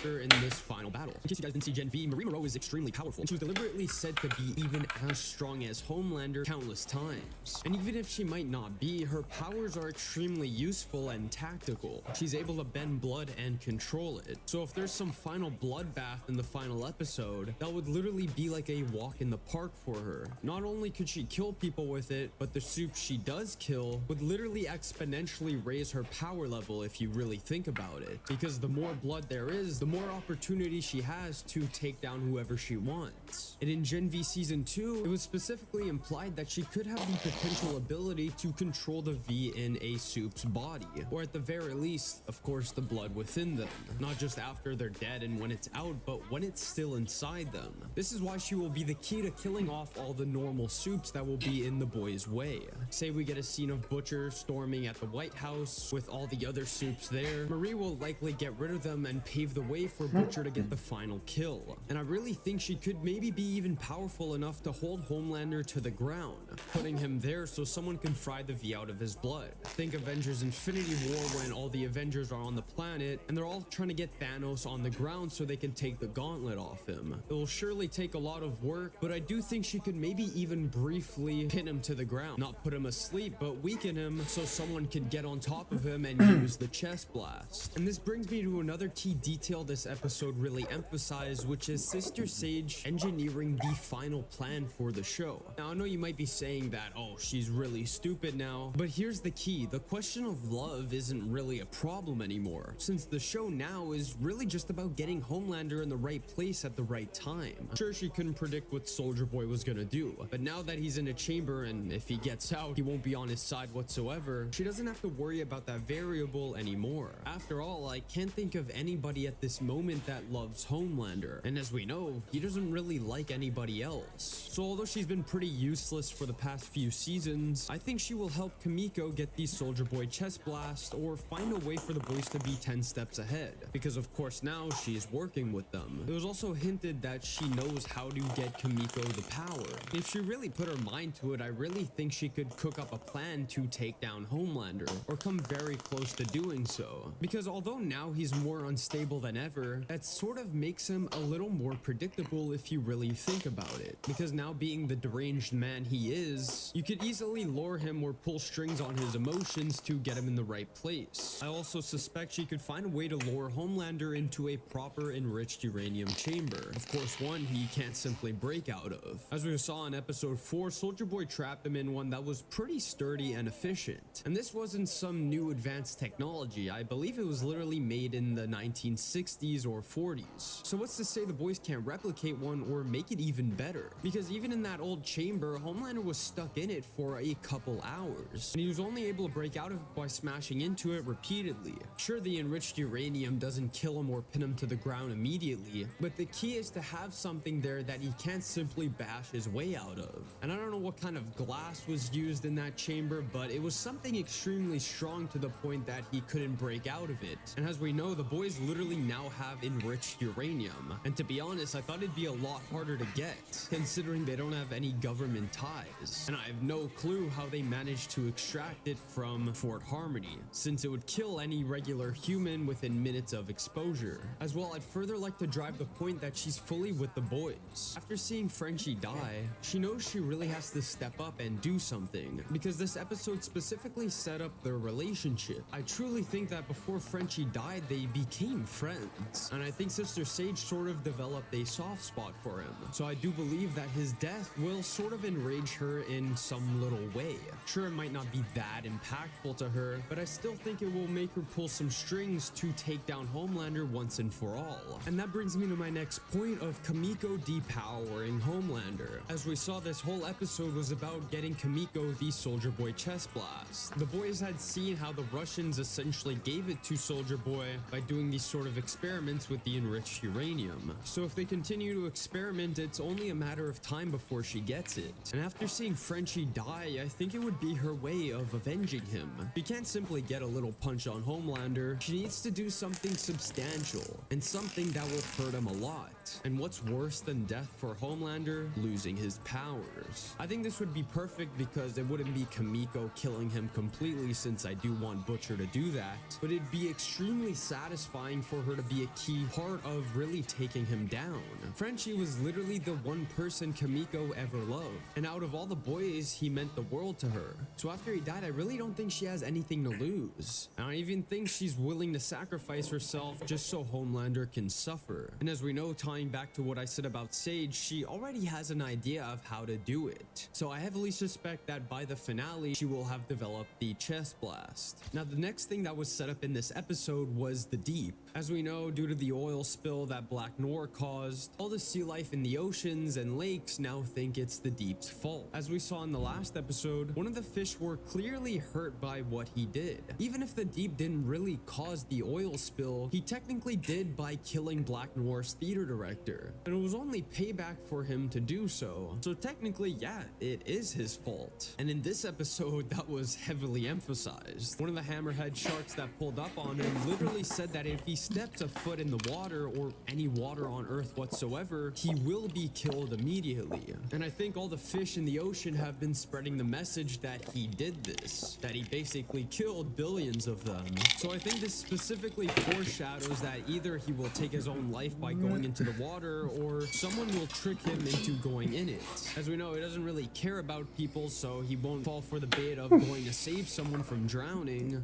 Speaker 19: in this final battle. In case you guys didn't see Gen V, Marie Moreau is extremely powerful, and she was deliberately said to be even as strong as Homelander countless times. And even if she might not be, her powers are extremely useful and tactical. She's able to bend blood and control it. So if there's some final bloodbath in the final episode, that would literally be like a walk in the park for her. Not only could she kill people with it, but the soup she does kill would literally exponentially raise her power level if you really think about it. Because the more blood there is, the more opportunity she has to take down whoever she wants. And in Gen V Season 2, it was specifically implied that she could have the potential ability to control the V in a soup's body, or at the very least, of course, the blood within them. Not just after they're dead and when it's out, but when it's still inside them. This is why she will be the key to killing off all the normal soups that will be in the boys' way. Say we get a scene of Butcher storming at the White House with all the other soups there, Marie will likely get rid of them and pave the way for Butcher to get the final kill. And I really think she could maybe be even powerful enough to hold Homelander to the ground, putting him there so someone can fry the V out of his blood. Think Avengers Infinity War when all the Avengers are on the planet and they're all trying to get Thanos on the ground so they can take the gauntlet off him. It will surely take a lot of work, but I do think she could maybe even briefly pin him to the ground. Not put him asleep, but weaken him so someone could get on top of him and use the chest blast. And this brings me to another key detail this episode really emphasized, which is Sister Sage engineering the final plan for the show. Now I know you might be saying that, oh, she's really stupid now, but here's the key. The question of love isn't really a problem anymore, since the show now is really just about getting Homelander in the right place at the right time. Sure, she couldn't predict what Soldier Boy was gonna do, but now that he's in a chamber and if he gets out, he won't be on his side whatsoever, she doesn't have to worry about that variable anymore. After all, I can't think of anybody at this moment that loves Homelander, and as we know, he doesn't really like anybody else. So although she's been pretty useless for the past few seasons, I think she will help Kimiko get the Soldier Boy chest blast or find a way for the boys to be 10 steps ahead, because of course now she's working with them. It was also hinted that she knows how to get Kimiko the power. If she really put her mind to it, I really think she could cook up a plan to take down Homelander, or come very close to doing so. Because although now he's more unstable than ever, that sort of makes him a little more predictable if you really think about it. Because now being the deranged man he is, you could easily lure him or pull strings on his emotions to get him in the right place. I also suspect she could find a way to lure Homelander into a proper enriched uranium chamber. Of course, one he can't simply break out of. As we saw in episode 4, Soldier Boy trapped him in one that was pretty sturdy and efficient. And this wasn't some new advanced technology. I believe it was literally made in the 1960s or 40s. So what's to say the boys can't replicate one or make it even better? Because even in that old chamber, Homelander was stuck in it for a couple hours, and he was only able to break out of it by smashing into it repeatedly. Sure, the enriched uranium doesn't kill him or pin him to the ground immediately, but the key is to have something there that he can't simply bash his way out of. And I don't know what kind of glass was used in that chamber, but it was something extremely strong to the point that he couldn't break out of it. And as we know, the boys literally now have enriched uranium. And to be honest, I thought it'd be a lot harder to get, considering they don't have any government ties. And I have no clue how they managed to extract it from Fort Harmony, since it would kill any regular human within minutes of exposure. As well, I'd further like to drive the point that she's fully with the boys. After seeing Frenchie die, she knows she really has to step up and do something, because this episode specifically set up their relationship. I truly think that before Frenchie died, they became friends, and I think Sister Sage sort of developed a soft spot for him. So I do believe that his death will sort of enrage her in some little way. Sure, it might not be that impactful to her, but I still think it will make her pull some strings to take down Homelander once and for all. And that brings me to my next point of Kimiko depowering Homelander. As we saw, this whole episode was about getting Kimiko the Soldier Boy chest blast. The boys had seen how the Russians essentially gave it to Soldier Boy by doing these sort of experiments with the enriched uranium. So if they continue to experiment, it's only a matter of time before she gets it. And after seeing Frenchie die, I think it would be her way of avenging him. She can't simply get a little punch on Homelander. She needs to do something substantial and something that will hurt him a lot. And what's worse than death for Homelander? Losing his powers. I think this would be perfect because it wouldn't be Kimiko killing him completely, since I do want Butcher to do that, but it'd be extremely satisfying for her to be a key part of really taking him down. Frenchie was literally the one person Kimiko ever loved, and out of all the boys, he meant the world to her. So after he died, I really don't think she has anything to lose. I don't even think she's willing to sacrifice herself just so Homelander can suffer. And as we know, tying back to what I said about Sage, she already has an idea of how to do it. So I heavily suspect that by the finale, she will have developed the chest blast. Now, the next thing that was set up in this episode was the deep. As we know, due to the oil spill that Black Noir caused, all the sea life in the oceans and lakes now think it's the deep's fault. As we saw in the last episode, one of the fish were clearly hurt by what he did. Even if the deep didn't really cause the oil spill, he technically did by killing Black Noir's theater director. And it was only payback for him to do so. So technically, yeah, it is his fault. And in this episode, that was heavily emphasized. One of the hammerhead sharks that pulled up on him literally said that if he steps a foot in the water or any water on Earth whatsoever, he will be killed immediately. And I think all the fish in the ocean have been spreading the message that he did this, that he basically killed billions of them. So I think this specifically foreshadows that either he will take his own life by going into the water, or someone will trick him into going in it. As we know, he doesn't really care about people, so he won't fall for the bait of going to save someone from drowning.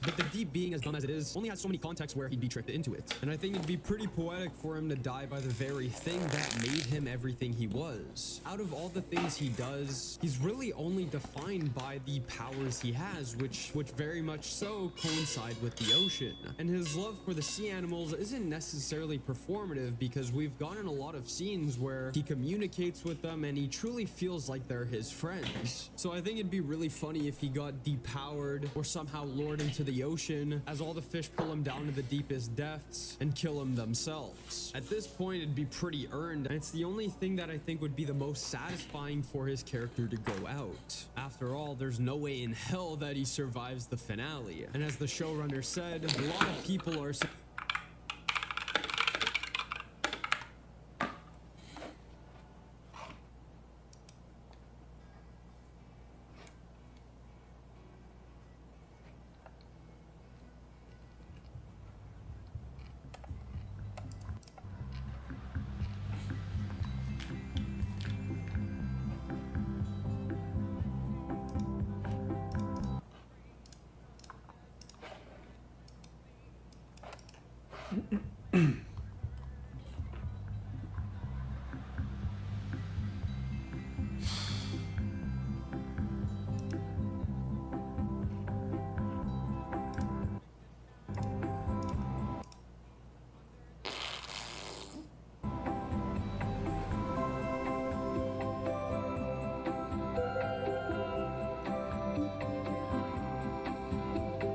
Speaker 19: But the deep, being as dumb as it is, only has so many contexts where he'd be tricked into it. And I think it'd be pretty poetic for him to die by the very thing that made him everything he was. Out of all the things he does, he's really only defined by the powers he has, which very much so coincide with the ocean. And his love for the sea animals isn't necessarily performative, because we've gotten a lot of scenes where he communicates with them and he truly feels like they're his friends. So I think it'd be really funny if he got depowered or somehow lured into the ocean as all the fish pull him down to the deepest depths and kill him themselves. At this point, it'd be pretty earned, and it's the only thing that I think would be the most satisfying for his character to go out. After all, there's no way in hell that he survives the finale. And as the showrunner said, a lot of people are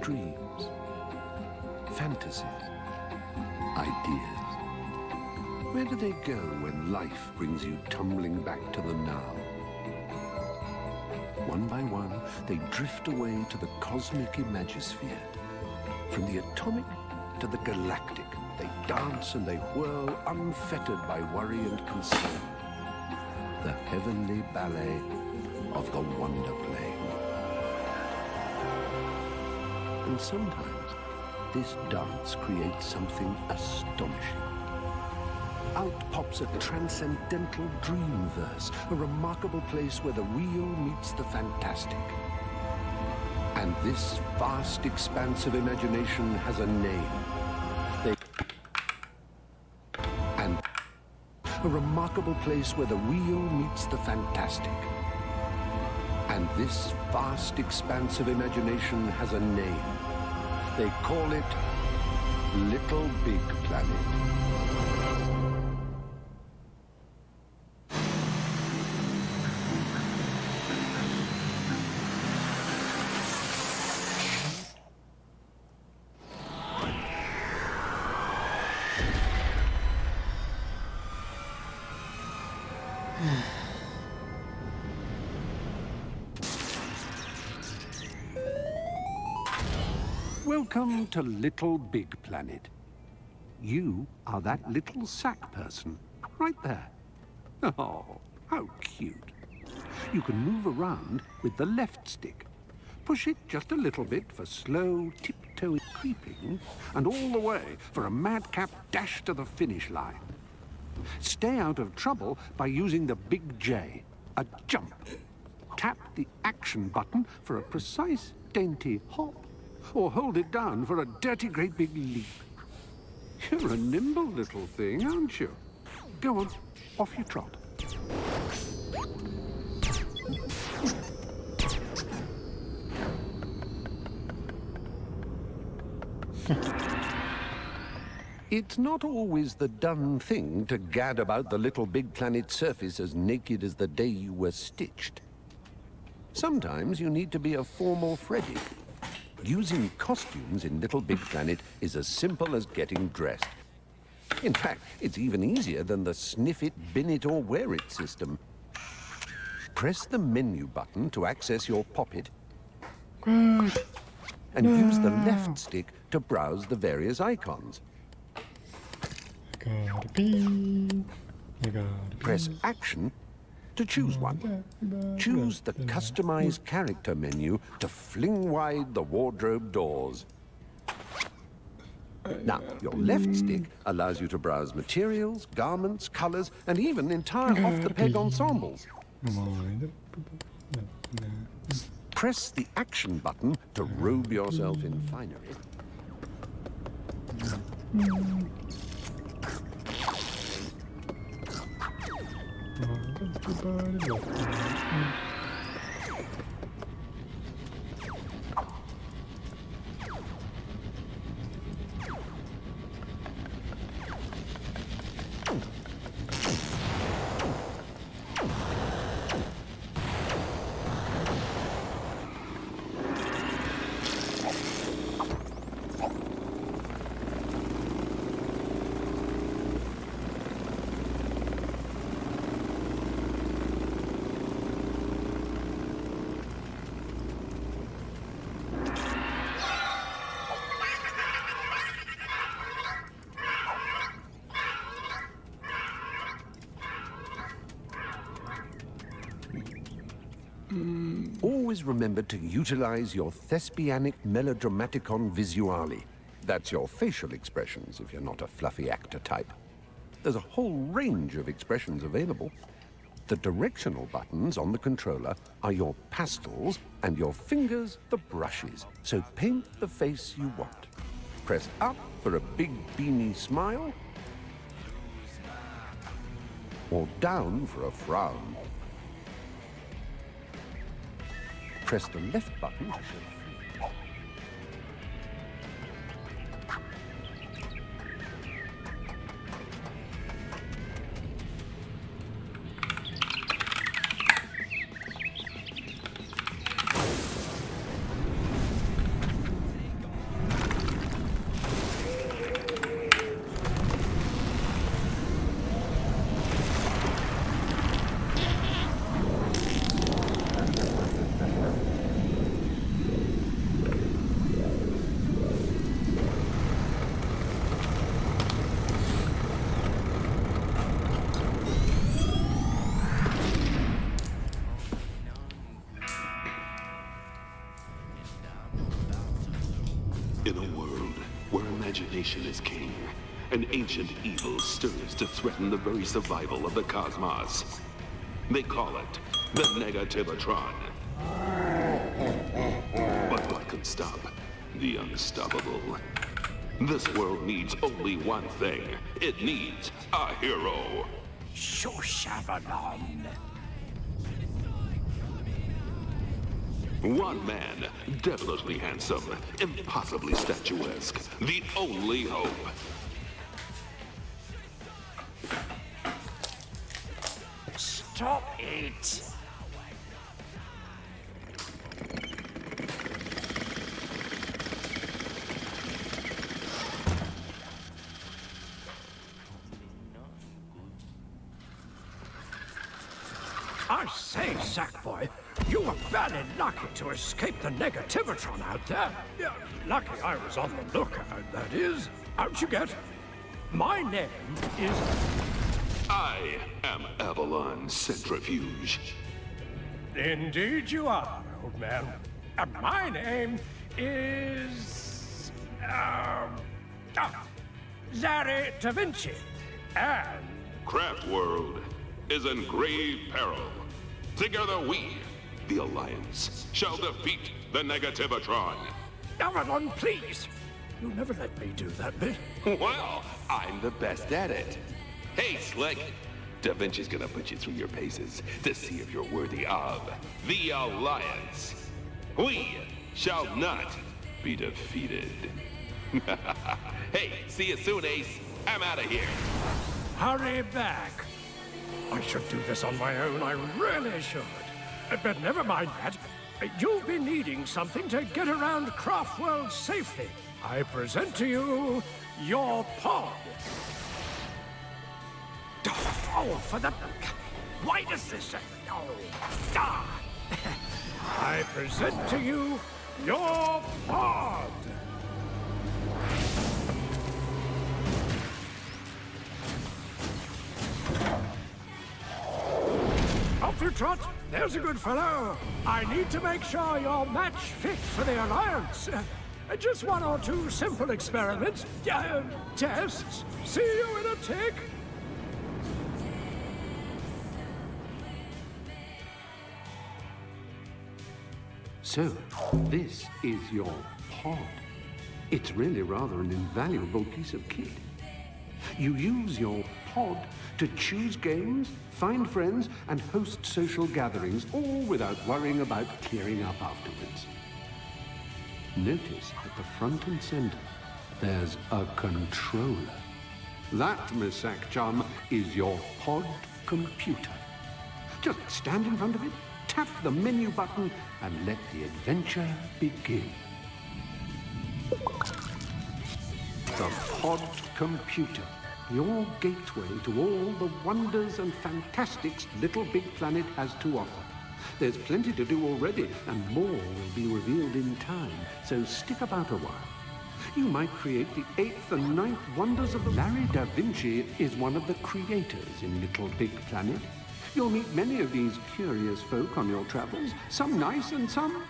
Speaker 6: dreams, fantasies, ideas. Where do they go when life brings you tumbling back to the now? One by one, they drift away to the cosmic imagisphere. From the atomic to the galactic,
Speaker 20: They dance and they whirl, unfettered by worry and concern. The heavenly ballet of the wonder plane. And sometimes this dance creates something astonishing. Out pops a transcendental dreamverse, a remarkable place where the real meets the fantastic. And this vast expanse of imagination has a name. A remarkable place where the real meets the fantastic. And this vast expanse of imagination has a name. They call it Little Big Planet. Welcome to Little Big Planet. You are that little sack person, right there. Oh, how cute. You can move around with the left stick. Push it just a little bit for slow, tiptoe creeping, and all the way for a madcap dash to the finish line. Stay out of trouble by using the big J, a jump. Tap the action button for a precise, dainty hop, or hold it down for a dirty great big leap. You're a nimble little thing, aren't you? Go on, off you trot. It's not always the done thing to gad about the Little Big Planet surface as naked as the day you were stitched. Sometimes you need to be a formal Freddy. Using costumes in Little Big Planet is as simple as getting dressed. In fact, it's even easier than the sniff it, bin it, or wear it system. Press the menu button to access your poppet, and use the left stick to browse the various icons. Press Action to choose one. Choose the Customize Character menu to fling wide the wardrobe doors. Now, your left stick allows you to browse materials, garments, colors, and even entire off-the-peg ensembles. Press the Action button to robe yourself in finery. Always remember to utilize your thespianic melodramaticon visuale. That's your facial expressions if you're not a fluffy actor type. There's a whole range of expressions available. The directional buttons on the controller are your pastels and your fingers the brushes. So paint the face you want. Press up for a big beamy smile, or down for a frown. Press the left button to show.
Speaker 21: In a world where imagination is king, an ancient evil stirs to threaten the very survival of the cosmos. They call it the Negativatron. But what can stop the unstoppable? This world needs only one thing. It needs a hero. Shoshavalon. One man, devilishly handsome, impossibly statuesque, the only hope.
Speaker 22: Stop it!
Speaker 23: I say, Sackboy, you were barely lucky to escape the Negativatron out there. Yeah, lucky I was on the lookout, that is. How'd you get? My name is...
Speaker 21: I am Avalon Centrifuge.
Speaker 23: Indeed you are, old man. And my name is... Larry Da Vinci. And...
Speaker 21: Craft World is in grave peril. Together we, the Alliance, shall defeat the Negativatron.
Speaker 23: Avalon, please! You never let me do that bit.
Speaker 21: Well, I'm the best at it. Hey, Slick! Da Vinci's gonna put you through your paces to see if you're worthy of the Alliance. We shall not be defeated. Hey, see you soon, Ace. I'm out of here.
Speaker 23: Hurry back. I should do this on my own, I really should. But never mind that. You'll be needing something to get around Craft World safely. I present to you your pod. Oh, for the... Why does this... Oh, ah. I present to you your pod. Off you trot. There's a good fellow. I need to make sure you're match fit for the Alliance. Just one or two simple experiments. Tests. See you in a tick.
Speaker 20: So, this is your pod. It's really rather an invaluable piece of kit. You use your pod to choose games, find friends, and host social gatherings, all without worrying about clearing up afterwards. Notice at the front and center, there's a controller. That, Miss Sackchum, is your pod computer. Just stand in front of it, tap the menu button, and let the adventure begin. The pod computer, your gateway to all the wonders and fantastics Little Big Planet has to offer. There's plenty to do already, and more will be revealed in time, so stick about a while. You might create the 8th and 9th wonders of the... Larry Da Vinci is one of the creators in Little Big Planet. You'll meet many of these curious folk on your travels, some nice and some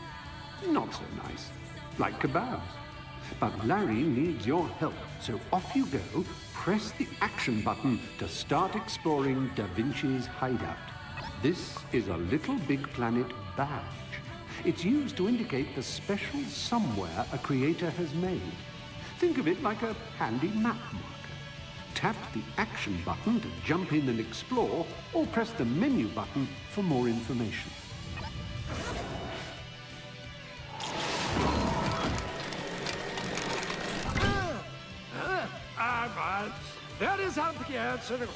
Speaker 20: not so nice, like kebabs. But Larry needs your help, so off you go, press the action button to start exploring Da Vinci's hideout. This is a Little Big Planet badge. It's used to indicate the special somewhere a creator has made. Think of it like a handy map marker. Tap the action button to jump in and explore, or press the menu button for more information.
Speaker 23: That is how the answer to go.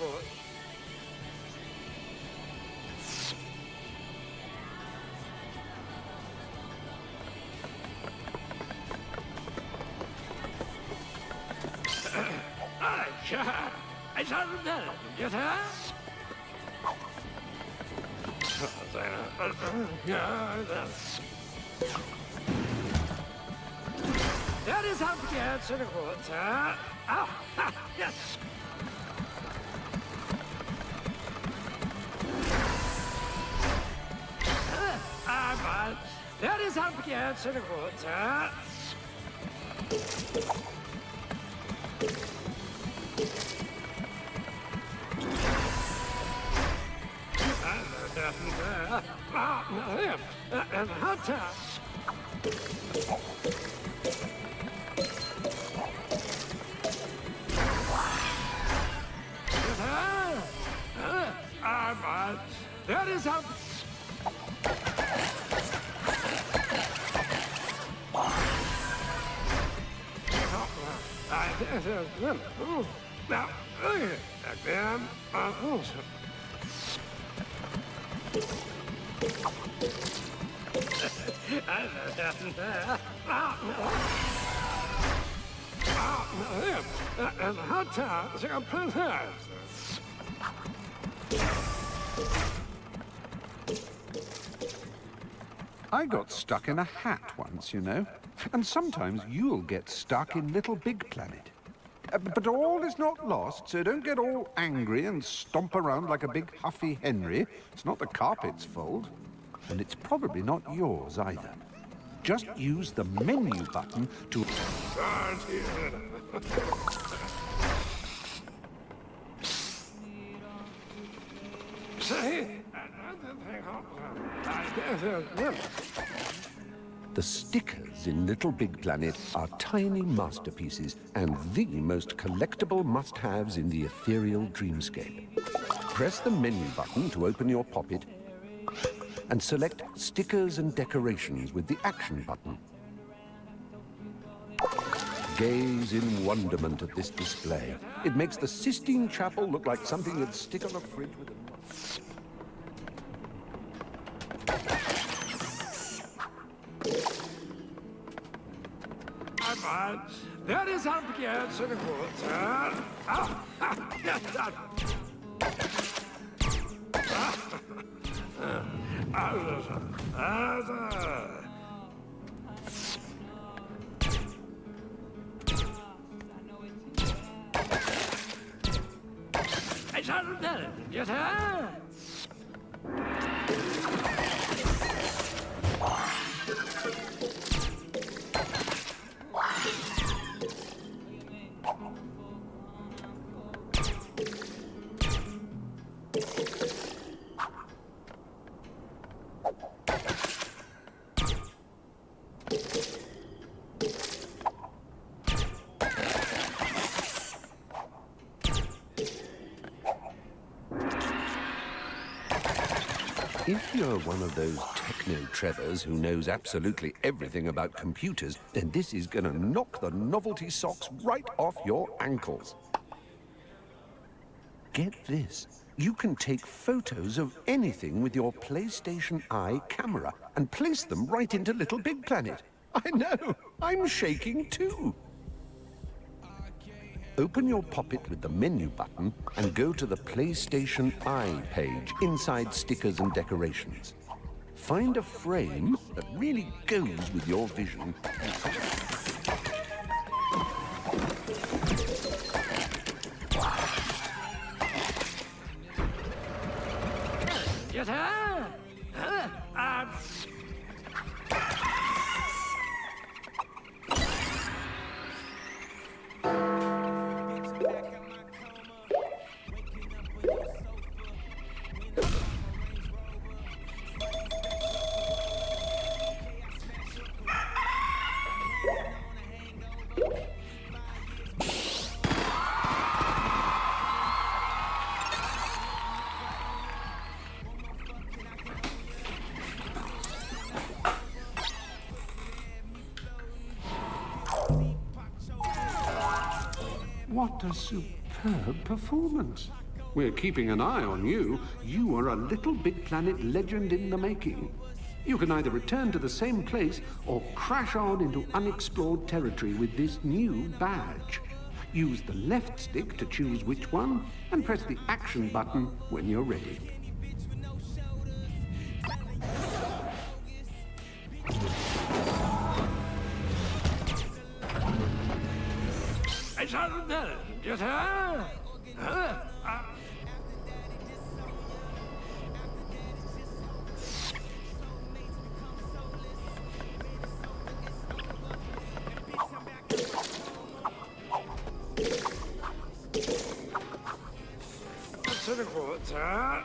Speaker 23: That is how the answer to go. Yes. That is how the answer to go. That is how. Now, again, and hot times are pleasant.
Speaker 20: I got stuck in a hat once, you know. And sometimes you'll get stuck in Little Big Planet. But all is not lost, so don't get all angry and stomp around like a big huffy Henry. It's not the carpet's fault. And it's probably not yours either. Just use the menu button to... The stickers in Little Big Planet are tiny masterpieces and the most collectible must-haves in the ethereal dreamscape. Press the menu button to open your poppet and select Stickers and Decorations with the Action button. Gaze in wonderment at this display. It makes the Sistine Chapel look like something you'd stick on a fridge with a...
Speaker 23: That is how it gets in the water.
Speaker 20: If you're one of those techno-Trevors who knows absolutely everything about computers, then this is gonna knock the novelty socks right off your ankles. Get this. You can take photos of anything with your PlayStation Eye camera and place them right into Little Big Planet. I know, I'm shaking too. Open your poppet with the menu button and go to the PlayStation Eye page inside Stickers and Decorations. Find a frame that really goes with your vision.
Speaker 23: Get her!
Speaker 20: What a superb performance. We're keeping an eye on you. You are a Little Big Planet legend in the making. You can either return to the same place or crash on into unexplored territory with this new badge. Use the left stick to choose which one and press the action button when you're ready.
Speaker 23: Get her! To the water.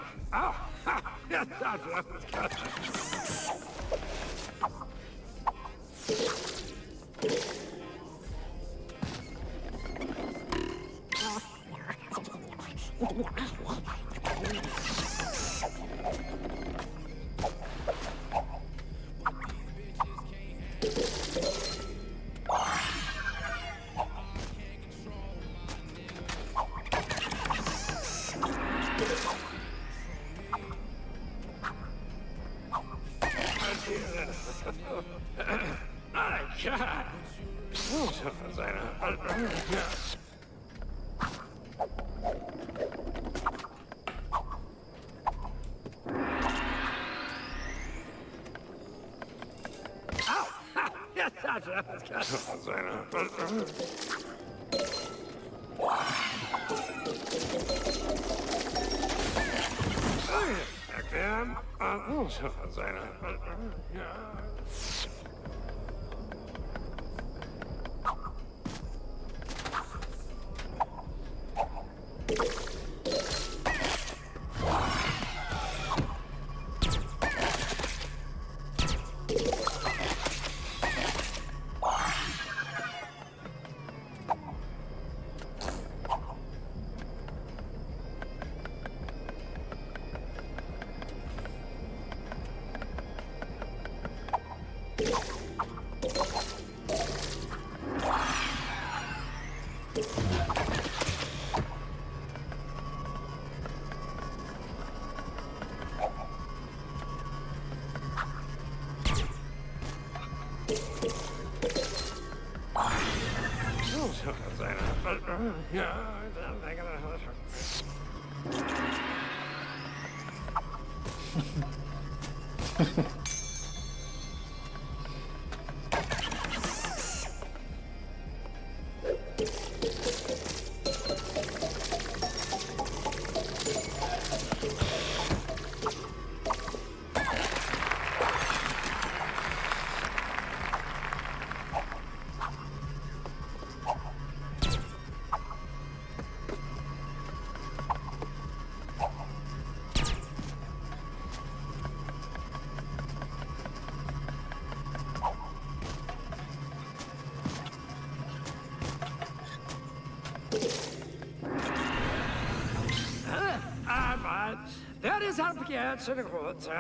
Speaker 23: Det är sant begärt, så det går inte.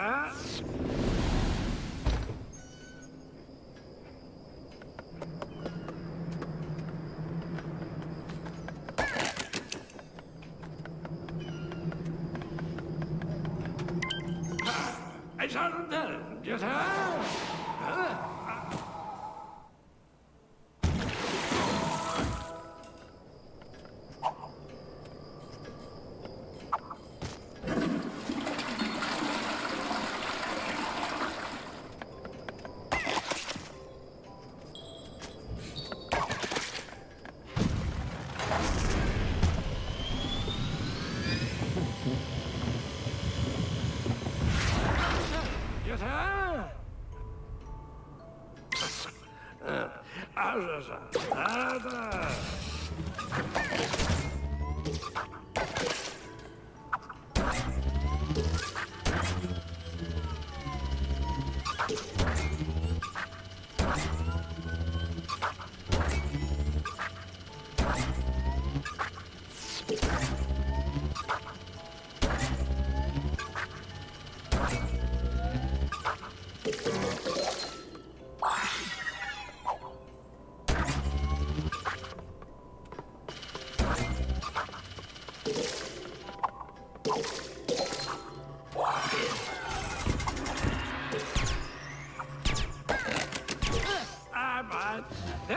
Speaker 23: Jag sa inte, jag sa.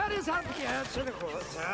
Speaker 23: Det är sant begärt, så det går inte.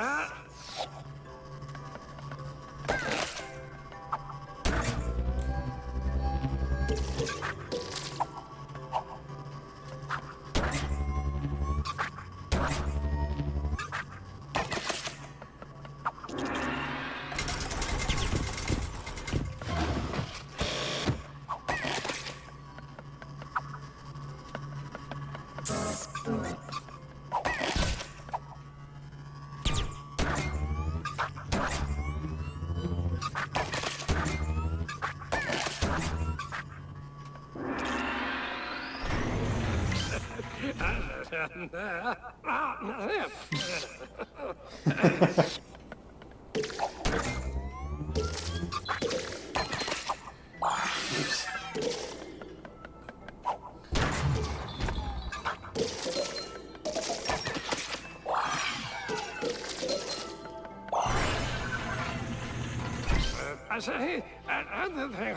Speaker 23: Alltså, anything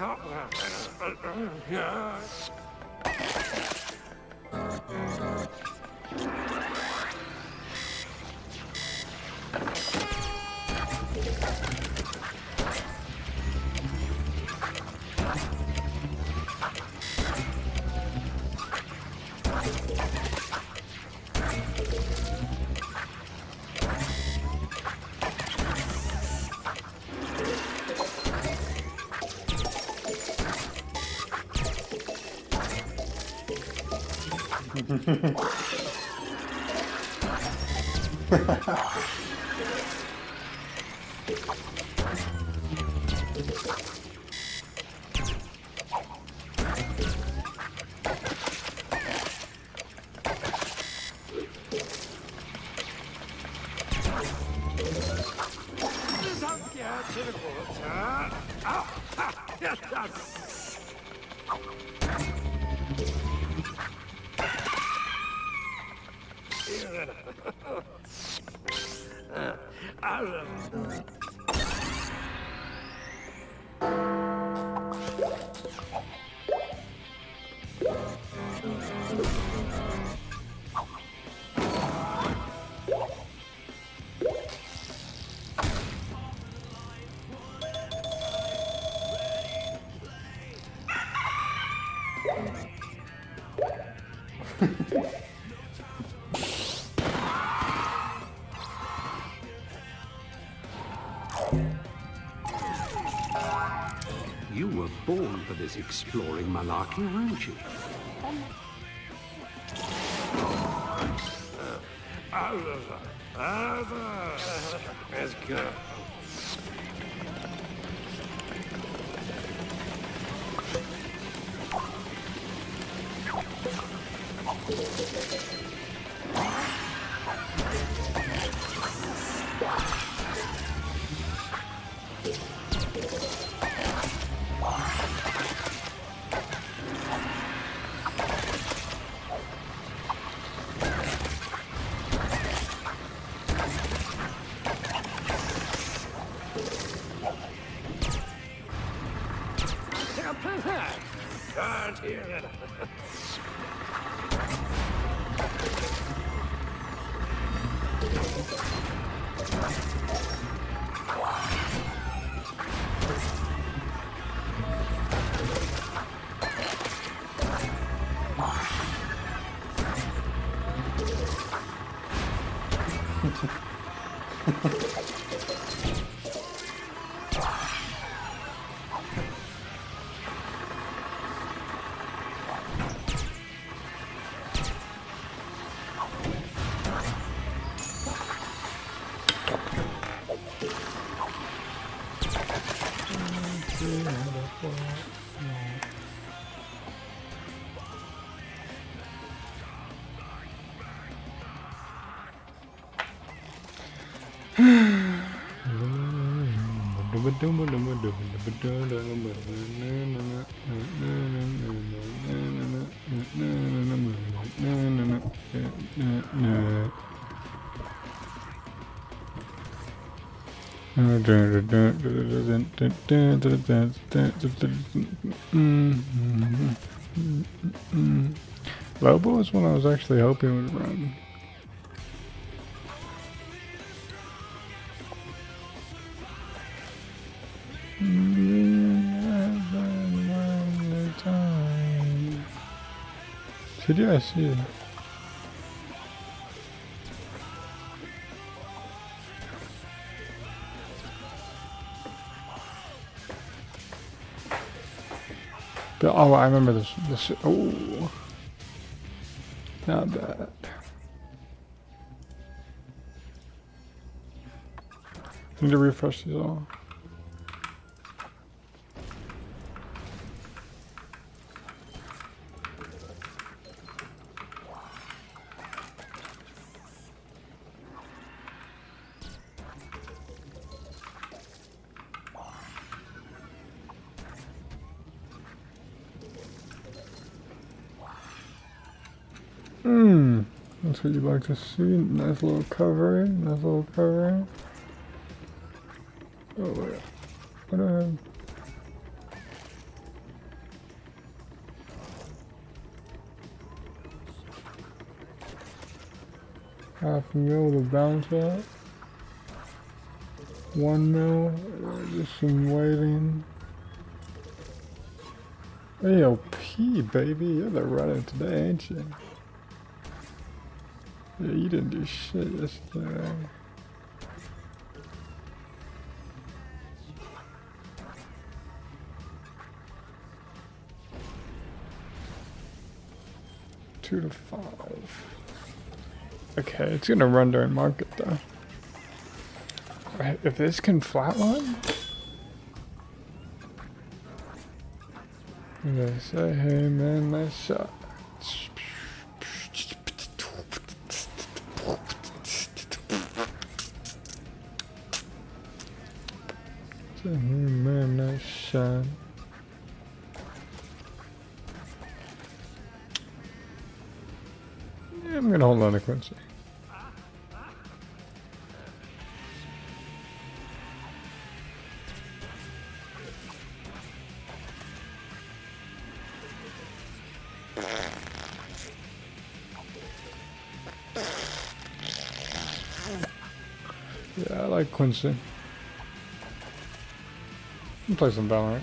Speaker 23: yeah.
Speaker 20: You were born for this exploring malarkey, weren't you?
Speaker 23: Let's go. Can't hear it.
Speaker 1: Lobo is one I was actually hoping would run. Yeah, I see it. But, oh, I remember this. Oh, not bad. I need to refresh these all. That's what you'd like to see. Nice little covering. Nice little covering. Oh, wait. What do I have? Half a mil to balance that. 1 mil, just some waiting. AOP, baby, you're the runner today, ain't you? Yeah, you didn't do shit yesterday. Two to 5. Okay, it's gonna run during market though. Right, if this can flatline, they say, hey man, nice shot. Say, hey man, nice shot. Yeah, I'm gonna hold on to Quincy. Yeah, I like Quincy. I'll play some Valorant.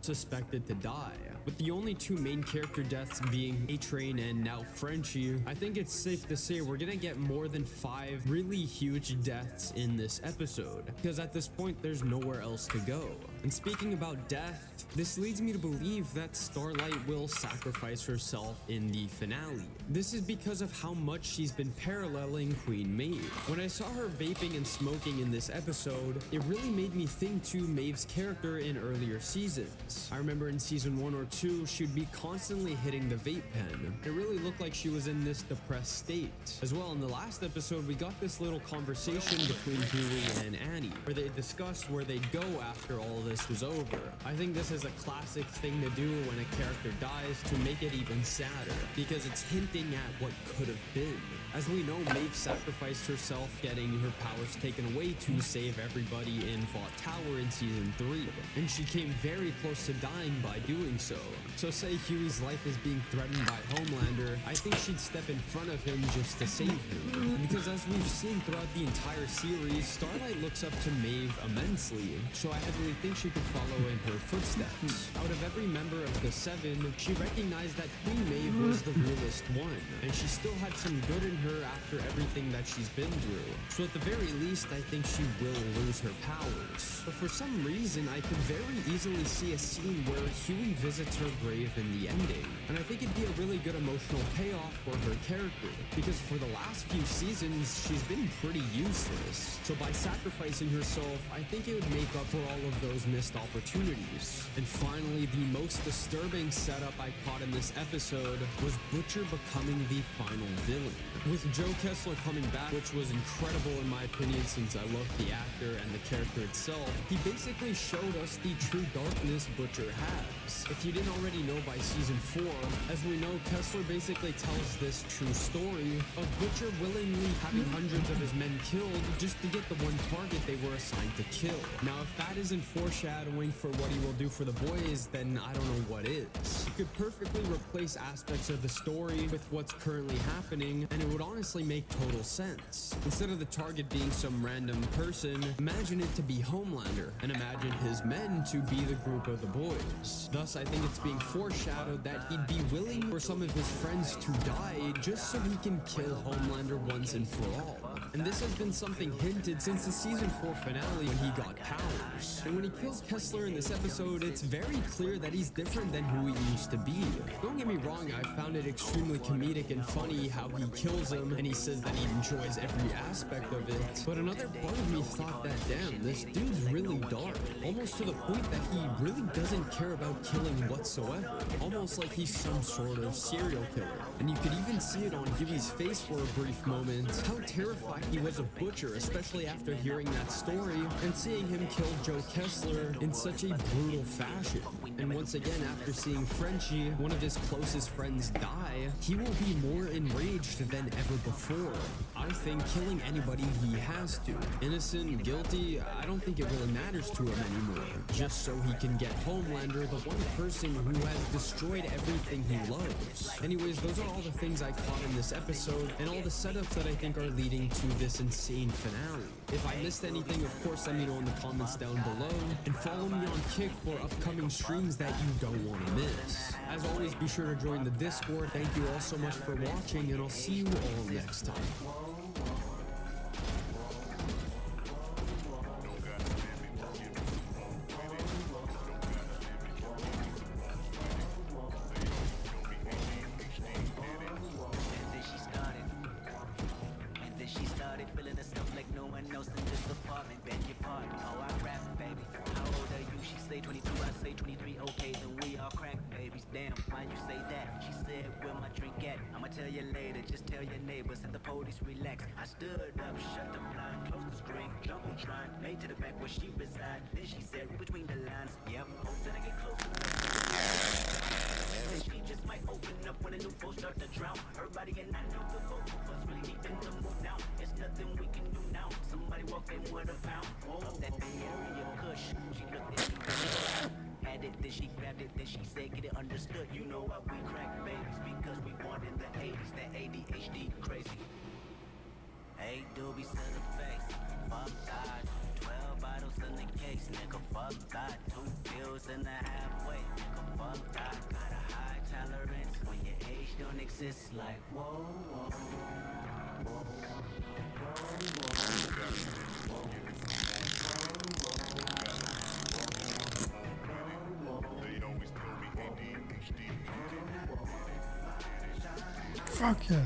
Speaker 19: Suspected to die. With the only two main character deaths being A-Train and now Frenchie, I think it's safe to say we're gonna get more than 5 really huge deaths in this episode, because at this point there's nowhere else to go. And speaking about death, this leads me to believe that Starlight will sacrifice herself in the finale. This is because of how much she's been paralleling Queen Maeve. When I saw her vaping and smoking in this episode, it really made me think to Maeve's character in earlier seasons. I remember in season 1 or 2, she'd be constantly hitting the vape pen. It really looked like she was in this depressed state. As well, in the last episode, we got this little conversation between Huey and Annie, where they discussed where they'd go after all this was over. I think this is a classic thing to do when a character dies to make it even sadder, because it's hinting at what could have been. As we know, Maeve sacrificed herself, getting her powers taken away to save everybody in Vought Tower in season 3, and she came very close to dying by doing so. So say Huey's life is being threatened by Homelander, I think she'd step in front of him just to save him. Because as we've seen throughout the entire series, Starlight looks up to Maeve immensely, so I heavily think she could follow in her footsteps. Out of every member of the 7, she recognized that Queen Maeve was the realest one, and she still had some good in her after everything that she's been through. So at the very least, I think she will lose her powers. But for some reason, I could very easily see a scene where Huey visits her grave in the ending. And I think it'd be a really good emotional payoff for her character, because for the last few seasons, she's been pretty useless. So by sacrificing herself, I think it would make up for all of those missed opportunities. And finally, the most disturbing setup I caught in this episode was Butcher becoming the final villain. With Joe Kessler coming back, which was incredible in my opinion since I love the actor and the character itself, he basically showed us the true darkness Butcher has. If you didn't already know by season 4, as we know, Kessler basically tells this true story of Butcher willingly having hundreds of his men killed just to get the one target they were assigned to kill. Now, if that isn't foreshadowing for what he will do for the boys, then I don't know what is. You could perfectly replace aspects of the story with what's currently happening, and it would honestly make total sense. Instead of the target being some random person, imagine it to be Homelander, and imagine his men to be the group of the boys. Thus, I think it's being foreshadowed that he'd be willing for some of his friends to die just so he can kill Homelander once and for all. And this has been something hinted since the season 4 finale when he got powers. And when he kills Kessler in this episode, it's very clear that he's different than who he used to be. Don't get me wrong, I found it extremely comedic and funny how he kills him and he says that he enjoys every aspect of it. But another part of me thought that, damn, this dude's really dark. Almost to the point that he really doesn't care about killing whatsoever. Almost like he's some sort of serial killer. And you could even see it on Gibby's face for a brief moment, how terrified he was of Butcher, especially after hearing that story and seeing him kill Joe Kessler in such a brutal fashion. And once again, after seeing Frenchie, one of his closest friends, die, he will be more enraged than ever before. I think killing anybody he has to. Innocent, guilty, I don't think it really matters to him anymore. Just so he can get Homelander, the one person who has destroyed everything he loves. Anyways, those are all the things I caught in this episode, and all the setups that I think are leading to this insane finale. If I missed anything, of course, let me know in the comments down below, and follow me on Kick for upcoming streams that you don't want to miss. As always, be sure to join the Discord. Thank you all so much for watching, and I'll see you all next time.
Speaker 2: Relax. I stood up, shut the blind, closed the screen, jump on shrine, made to the back where she reside. Then she said, read between the lines, yep, hope that I get close enough. She just might open up when a new foe start to drown. Everybody and I know the both of us really deep in the mood now. It's nothing we can do now. Somebody walk in with a pound. Up that Bay Area kush. She looked at me, had it, then she grabbed it, then she said, get it understood. You know why we crack babies, because we born in the 80s, that ADHD crazy. Hey, doobie to the face, fuck God. 12 bottles in the case, nigga, fuck God. 2 pills in the halfway, nigga, fuck God. Got a high tolerance when your age don't exist, like whoa, whoa, whoa,
Speaker 1: Fuck yes.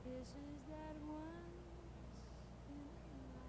Speaker 4: This is that once in a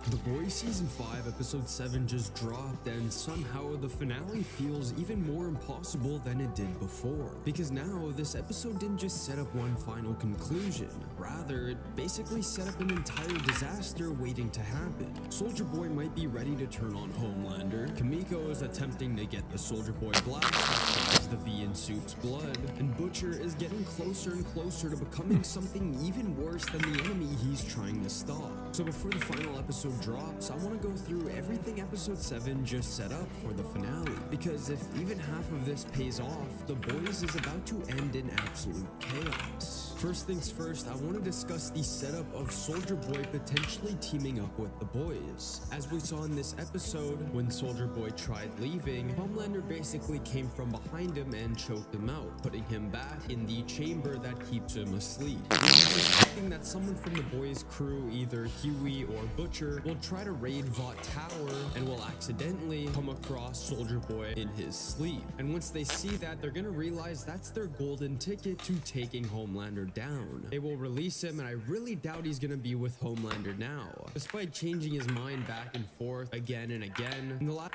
Speaker 19: The Boys Season 5 Episode 7 just dropped, and somehow the finale feels even more impossible than it did before. Because now, this episode didn't just set up one final conclusion, rather, it basically set up an entire disaster waiting to happen. Soldier Boy might be ready to turn on Homelander, Kamiko is attempting to get the Soldier Boy blast as the V in Soup's blood, and Butcher is getting closer and closer to becoming something even worse than the enemy he's trying to stop. So before the final episode drops, I want to go through everything episode 7 just set up for the finale, because if even half of this pays off, The Boys is about to end in absolute chaos. first things first, I want to discuss the setup of Soldier Boy potentially teaming up with the boys. As we saw in this episode, when Soldier Boy tried leaving, Homelander basically came from behind him and choked him out, putting him back in the chamber that keeps him asleep. He's expecting that someone from the boys' crew, either Huey or Butcher, will try to raid Vought Tower and will accidentally come across Soldier Boy in his sleep. And once they see that, they're gonna realize that's their golden ticket to taking Homelander down. They will release him, and I really doubt he's gonna be with Homelander now, despite changing his mind back and forth again and again. In the last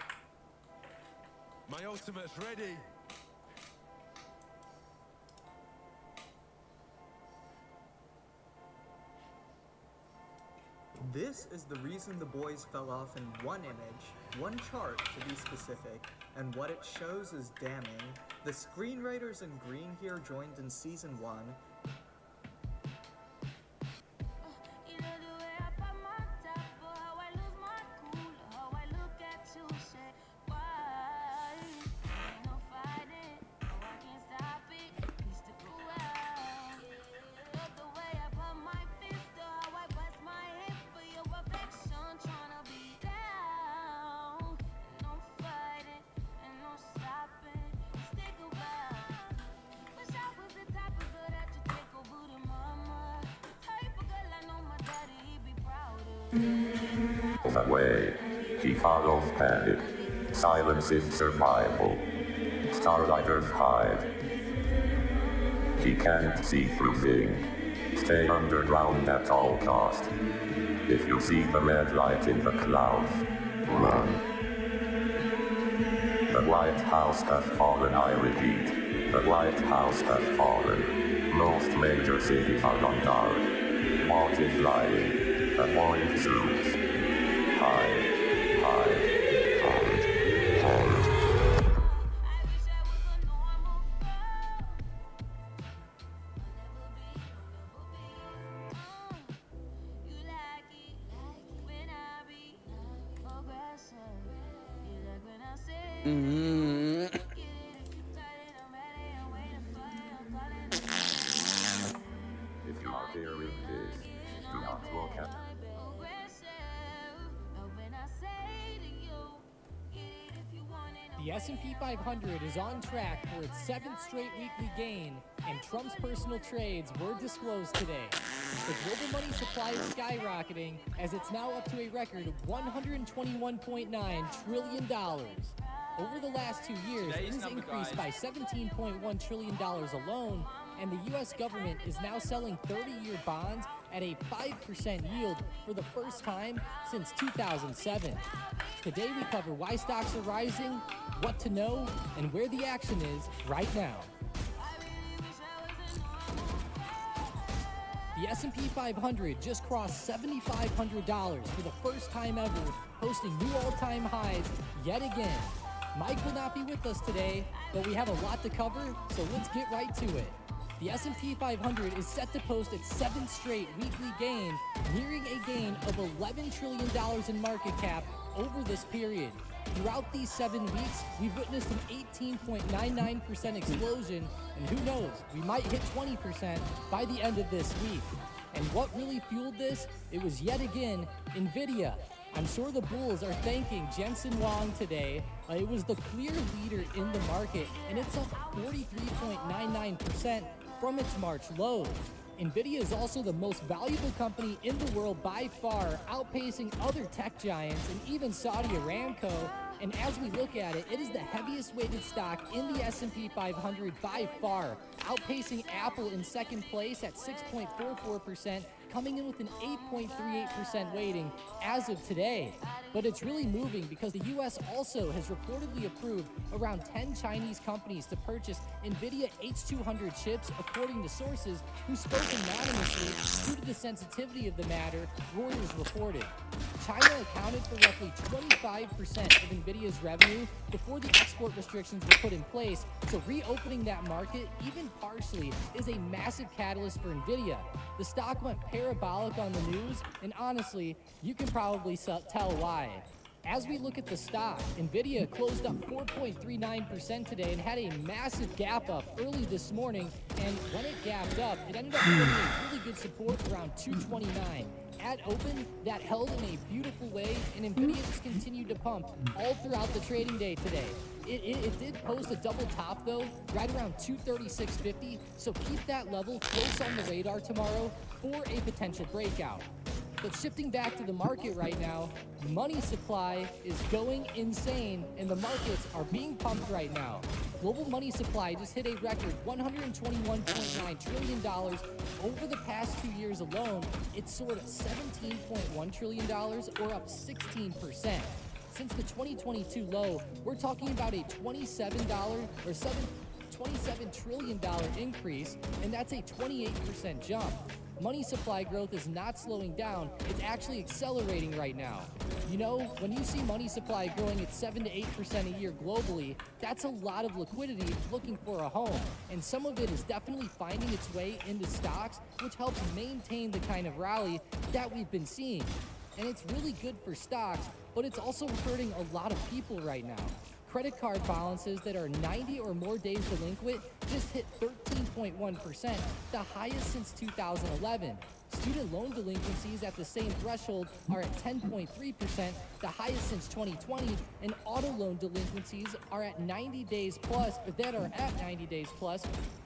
Speaker 6: My ultimate's ready.
Speaker 5: This is the reason the boys fell off in one image, one chart to be specific, and what it shows is damning. The screenwriters in green here joined in season 1.
Speaker 3: Away. He follows panic. Silence is survival. Starlighters hide. He can't see through Bing. Stay underground at all cost. If you see the red light in the clouds, run. The White House has fallen, I repeat. The White House has fallen. Most major cities are on guard. Walt is lying. Avoid zooms. Hide. If you are hearing this, do not look at
Speaker 8: The S&P 500 is on track for its 7th straight weekly gain, and Trump's personal trades were disclosed today. The global money supply is skyrocketing, as it's now up to a record of $121.9 trillion. Over the last 2 years, it has increased by $17.1 trillion alone, and the U.S. government is now selling 30-year bonds at a 5% yield for the first time since 2007. Today we cover why stocks are rising, what to know, and where the action is right now. The S&P 500 just crossed $7,500 for the first time ever, posting new all-time highs yet again. Mike will not be with us today, but we have a lot to cover, so let's get right to it. The S&P 500 is set to post its 7th straight weekly gain, nearing a gain of $11 trillion in market cap over this period. Throughout these 7 weeks, we've witnessed an 18.99% explosion, and who knows, we might hit 20% by the end of this week. And what really fueled this? It was yet again NVIDIA. I'm sure the bulls are thanking Jensen Huang today. It was the clear leader in the market, and it's up 43.99% from its March low. NVIDIA is also the most valuable company in the world by far, outpacing other tech giants and even Saudi Aramco. And as we look at it, it is the heaviest weighted stock in the S&P 500 by far, outpacing Apple in second place at 6.44%, coming in with an 8.38% weighting as of today. But it's really moving because the US also has reportedly approved around 10 Chinese companies to purchase NVIDIA H200 chips, according to sources who spoke anonymously due to the sensitivity of the matter, Reuters reported. China accounted for roughly 25% of NVIDIA's revenue before the export restrictions were put in place, so reopening that market, even partially, is a massive catalyst for NVIDIA. The stock went parabolic on the news, and honestly, you can probably tell why. As we look at the stock, Nvidia closed up 4.39% today and had a massive gap up early this morning. And when it gapped up, it ended up hitting a really good support around 229. At open, that held in a beautiful way, and Nvidia just continued to pump all throughout the trading day today. It did post a double top though, right around 236.50, so keep that level close on the radar tomorrow for a potential breakout. But shifting back to the market right now, money supply is going insane and the markets are being pumped right now. Global money supply just hit a record $121.9 trillion. Over the past 2 years alone, it's soared $17.1 trillion, or up 16%. Since the 2022 low, we're talking about a $27 trillion increase, and that's a 28% jump. Money supply growth is not slowing down, it's actually accelerating right now. You know, when you see money supply growing at 7 to 8% a year globally, that's a lot of liquidity looking for a home. And some of it is definitely finding its way into stocks, which helps maintain the kind of rally that we've been seeing. And it's really good for stocks, but it's also hurting a lot of people right now. Credit card balances that are 90 or more days delinquent just hit 13.1%, the highest since 2011. Student loan delinquencies at the same threshold are at 10.3%, the highest since 2020, and auto loan delinquencies are at 90 days plus,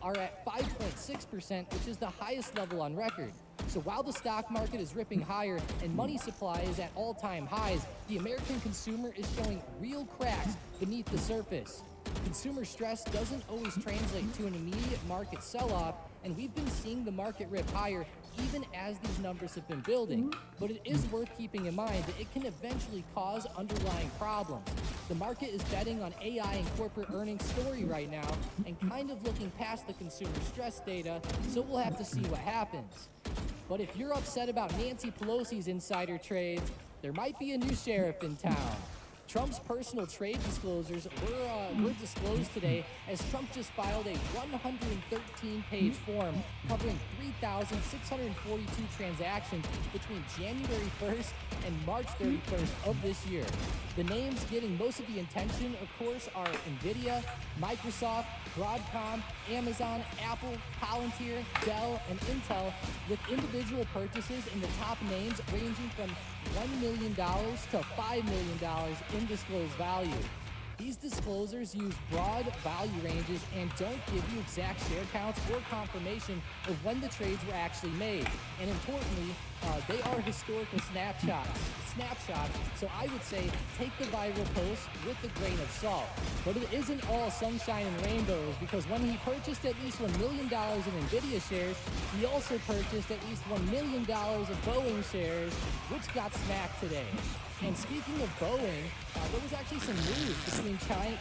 Speaker 8: are at 5.6%, which is the highest level on record. So while the stock market is ripping higher and money supply is at all-time highs, the American consumer is showing real cracks beneath the surface. Consumer stress doesn't always translate to an immediate market sell-off, and we've been seeing the market rip higher even as these numbers have been building. But it is worth keeping in mind that it can eventually cause underlying problems. The market is betting on AI and corporate earnings story right now and kind of looking past the consumer stress data, so we'll have to see what happens. But if you're upset about Nancy Pelosi's insider trades, there might be a new sheriff in town. Trump's personal trade disclosures were disclosed today as Trump just filed a 113-page form covering 3,642 transactions between January 1st and March 31st of this year. The names getting most of the attention, of course, are Nvidia, Microsoft, Broadcom, Amazon, Apple, Palantir, Dell, and Intel, with individual purchases in the top names ranging from $1 million to $5 million in disclosed value. These disclosures use broad value ranges and don't give you exact share counts or confirmation of when the trades were actually made. And importantly, they are historical snapshots. So I would say take the viral post with a grain of salt. But it isn't all sunshine and rainbows, because when he purchased at least $1 million in Nvidia shares, he also purchased at least $1 million of Boeing shares, which got smacked today. And speaking of Boeing, there was actually some news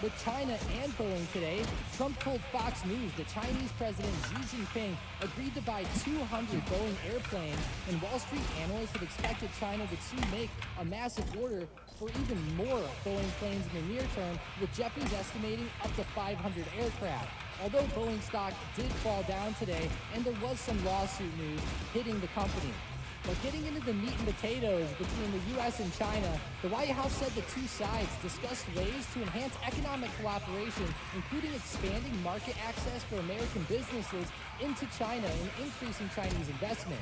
Speaker 8: with China and Boeing today. Trump told Fox News that Chinese President Xi Jinping agreed to buy 200 Boeing airplanes, and Wall Street analysts had expected China would soon make a massive order for even more Boeing planes in the near term, with Jefferies estimating up to 500 aircraft. Although Boeing stock did fall down today, and there was some lawsuit news hitting the company. But getting into the meat and potatoes between the U.S. and China, the White House said the two sides discussed ways to enhance economic cooperation, including expanding market access for American businesses into China and increasing Chinese investment.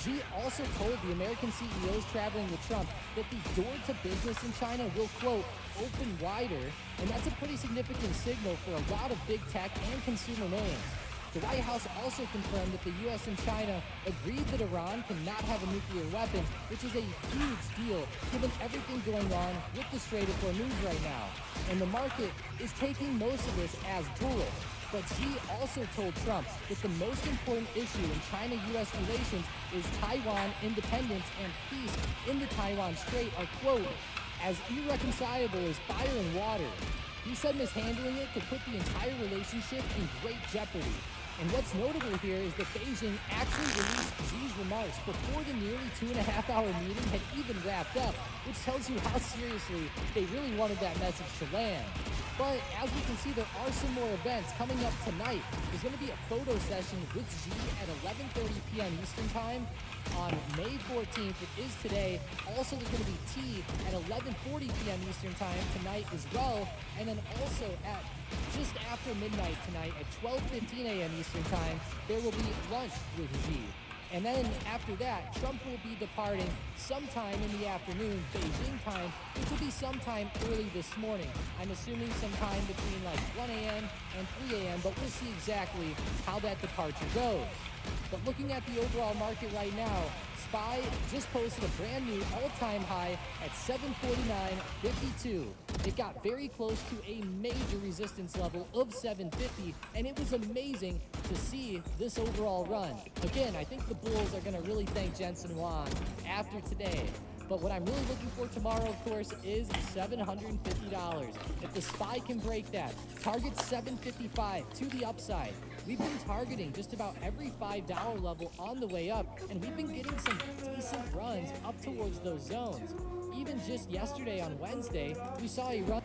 Speaker 8: Xi also told the American CEOs traveling with Trump that the door to business in China will, quote, open wider, and that's a pretty significant signal for a lot of big tech and consumer names. The White House also confirmed that the U.S. and China agreed that Iran cannot have a nuclear weapon, which is a huge deal given everything going on with the Strait of Hormuz right now. And the market is taking most of this as bullish. But Xi also told Trump that the most important issue in China-U.S. relations is Taiwan independence and peace in the Taiwan Strait are, quote, as irreconcilable as fire and water. He said mishandling it could put the entire relationship in great jeopardy. And what's notable here is that Beijing actually released Xi's remarks before the nearly 2.5-hour meeting had even wrapped up, which tells you how seriously they really wanted that message to land. But as we can see, there are some more events coming up tonight. There's going to be a photo session with Xi at 11:30 p.m. Eastern Time on May 14th. It is today. Also, there's going to be tea at 11:40 p.m. Eastern Time tonight as well. And then also at just after midnight tonight at 12:15 a.m. Eastern Time, there will be lunch with Xi. And then after that, Trump will be departing sometime in the afternoon, Beijing time, which will be sometime early this morning. I'm assuming sometime between like 1 a.m. and 3 a.m., but we'll see exactly how that departure goes. But looking at the overall market right now, SPY just posted a brand new all-time high at 749.52. It got very close to a major resistance level of 750, and it was amazing to see this overall run. Again, I think the bulls are going to really thank Jensen Huang after today. But what I'm really looking for tomorrow, of course, is $750. If the SPY can break that, target $755 to the upside. We've been targeting just about every $5 level on the way up, and we've been getting some decent runs up towards those zones. Even just yesterday on Wednesday, we saw a run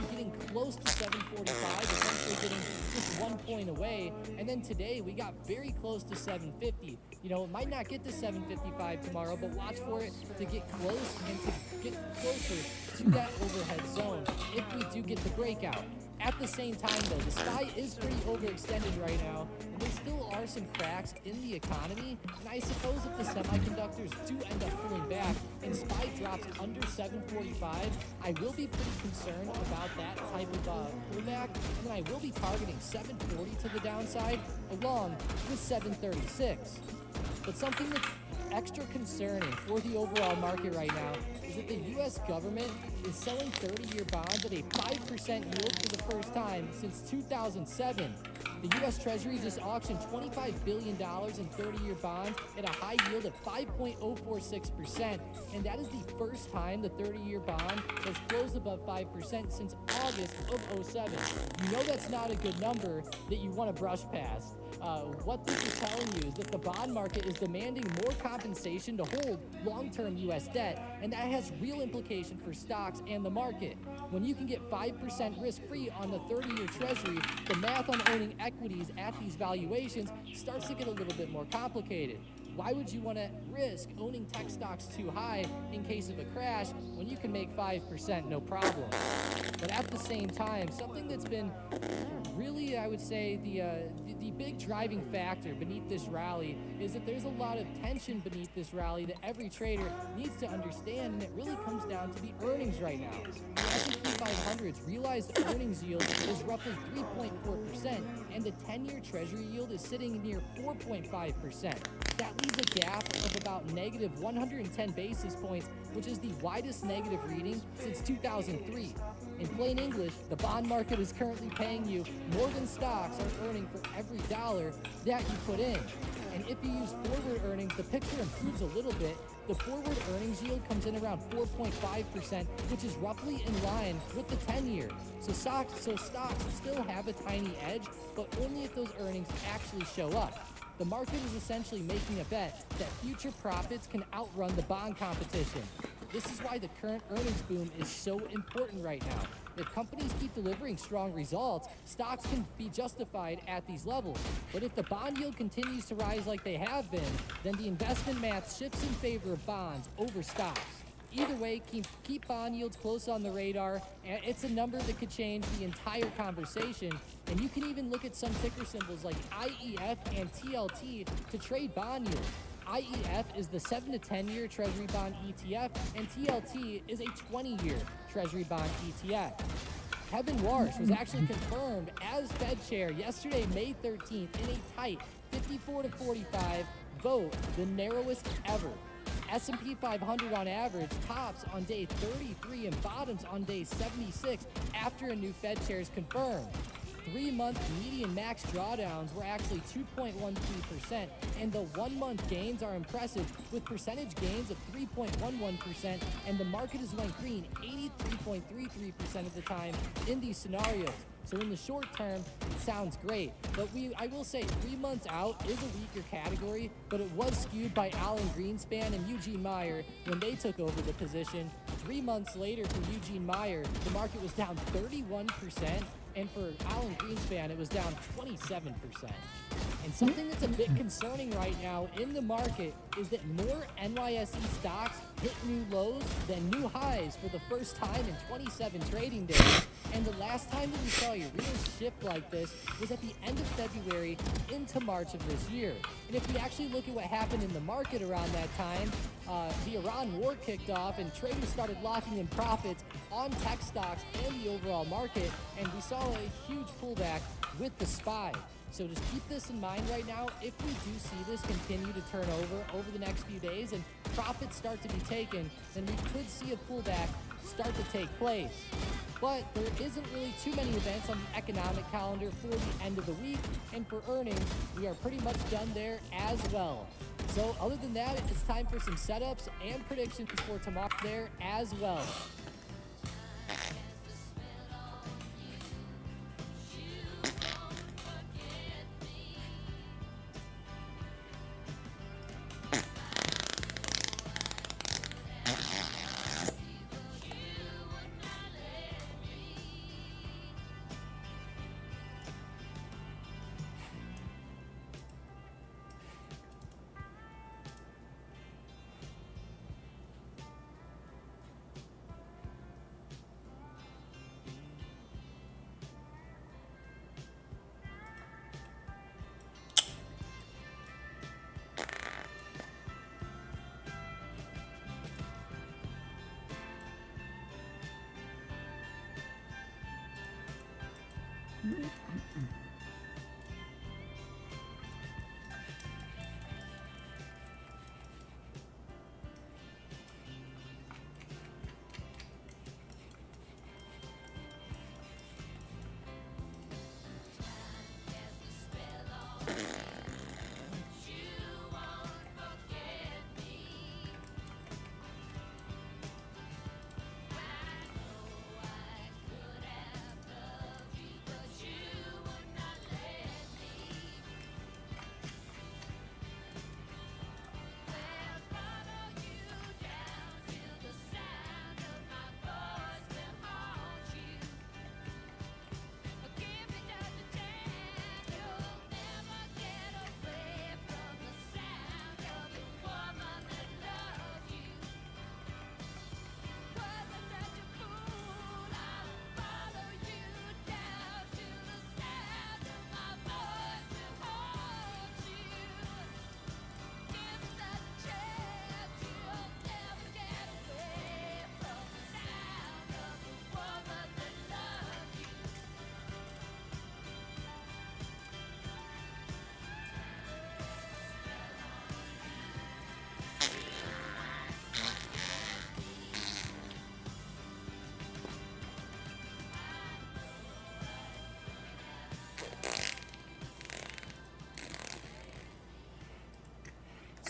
Speaker 8: getting close to 745, essentially getting just 1 point away. And then today we got very close to 750. You know, it might not get to 755 tomorrow, but watch for it to get close and to get closer to that overhead zone if we do get the breakout. At the same time, though, the SPY is pretty overextended right now, and there still are some cracks in the economy. And I suppose if the semiconductors do end up pulling back and SPY drops under 745, I will be pretty concerned about that type of pullback. And then I will be targeting 740 to the downside, along with 736. But something that's extra concerning for the overall market right now is that the U.S. government is selling 30-year bonds at a 5% yield for the first time since 2007. The U.S. Treasury just auctioned $25 billion in 30-year bonds at a high yield of 5.046%, and that is the first time the 30-year bond has closed above 5% since August of 07. You know that's not a good number that you want to brush past. What this is telling you is that the bond market is demanding more compensation to hold long-term U.S. debt, and that has real implication for stocks and the market. When you can get 5% risk-free on the 30-year Treasury, the math on owning equities at these valuations starts to get a little bit more complicated. Why would you want to risk owning tech stocks too high in case of a crash when you can make 5% no problem? But at the same time, something that's been really, I would say, the big driving factor beneath this rally is that there's a lot of tension beneath this rally that every trader needs to understand, and it really comes down to the earnings right now. The S&P 500's realized earnings yield is roughly 3.4%, and the 10-year Treasury yield is sitting near 4.5%. That leaves a gap of about negative 110 basis points, which is the widest negative reading since 2003. In plain English, the bond market is currently paying you more than stocks are earning for every dollar that you put in. And if you use forward earnings, the picture improves a little bit. The forward earnings yield comes in around 4.5%, which is roughly in line with the 10-year. So stocks still have a tiny edge, but only if those earnings actually show up. The market is essentially making a bet that future profits can outrun the bond competition. This is why the current earnings boom is so important right now. If companies keep delivering strong results, stocks can be justified at these levels. But if the bond yield continues to rise like they have been, then the investment math shifts in favor of bonds over stocks. Either way, keep bond yields close on the radar, and it's a number that could change the entire conversation. And you can even look at some ticker symbols like IEF and TLT to trade bond yields. IEF is the 7 to 10-year Treasury bond ETF, and TLT is a 20-year Treasury bond ETF. Kevin Warsh was actually confirmed as Fed chair yesterday, May 13th, in a tight 54-45 vote, the narrowest ever. S&P 500 on average tops on day 33 and bottoms on day 76 after a new Fed chair is confirmed. 3-month median max drawdowns were actually 2.13%, and the 1-month gains are impressive with percentage gains of 3.11%, and the market is went green 83.33% of the time in these scenarios. So in the short term, it sounds great. But I will say 3 months out is a weaker category, but it was skewed by Alan Greenspan and Eugene Meyer when they took over the position. 3 months later for Eugene Meyer, the market was down 31%, and for Alan Greenspan, it was down 27%. And something that's a bit concerning right now in the market is that more NYSE stocks hit new lows than new highs for the first time in 27 trading days. And the last time that we saw a real shift like this was at the end of February into March of this year. And if we actually look at what happened in the market around that time, the Iran war kicked off and traders started locking in profits on tech stocks and the overall market, and we saw a huge pullback with the SPY. So just keep this in mind right now. If we do see this continue to turn over the next few days and profits start to be taken, then we could see a pullback start to take place. But there isn't really too many events on the economic calendar for the end of the week, and for earnings, we are pretty much done there as well. So other than that, it's time for some setups and predictions for tomorrow there as well.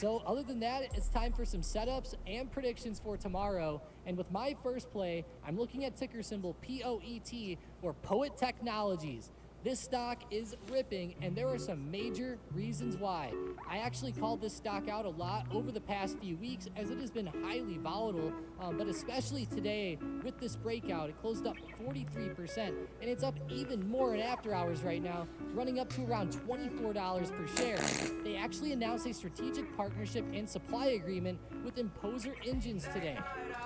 Speaker 8: So other than that, it's time for some setups and predictions for tomorrow. And with my first play, I'm looking at ticker symbol POET or Poet Technologies. This stock is ripping, and there are some major reasons why. I actually called this stock out a lot over the past few weeks as it has been highly volatile, but especially today with this breakout, it closed up 43%, and it's up even more in after hours right now, running up to around $24 per share. They actually announced a strategic partnership and supply agreement with Imposer Engines today.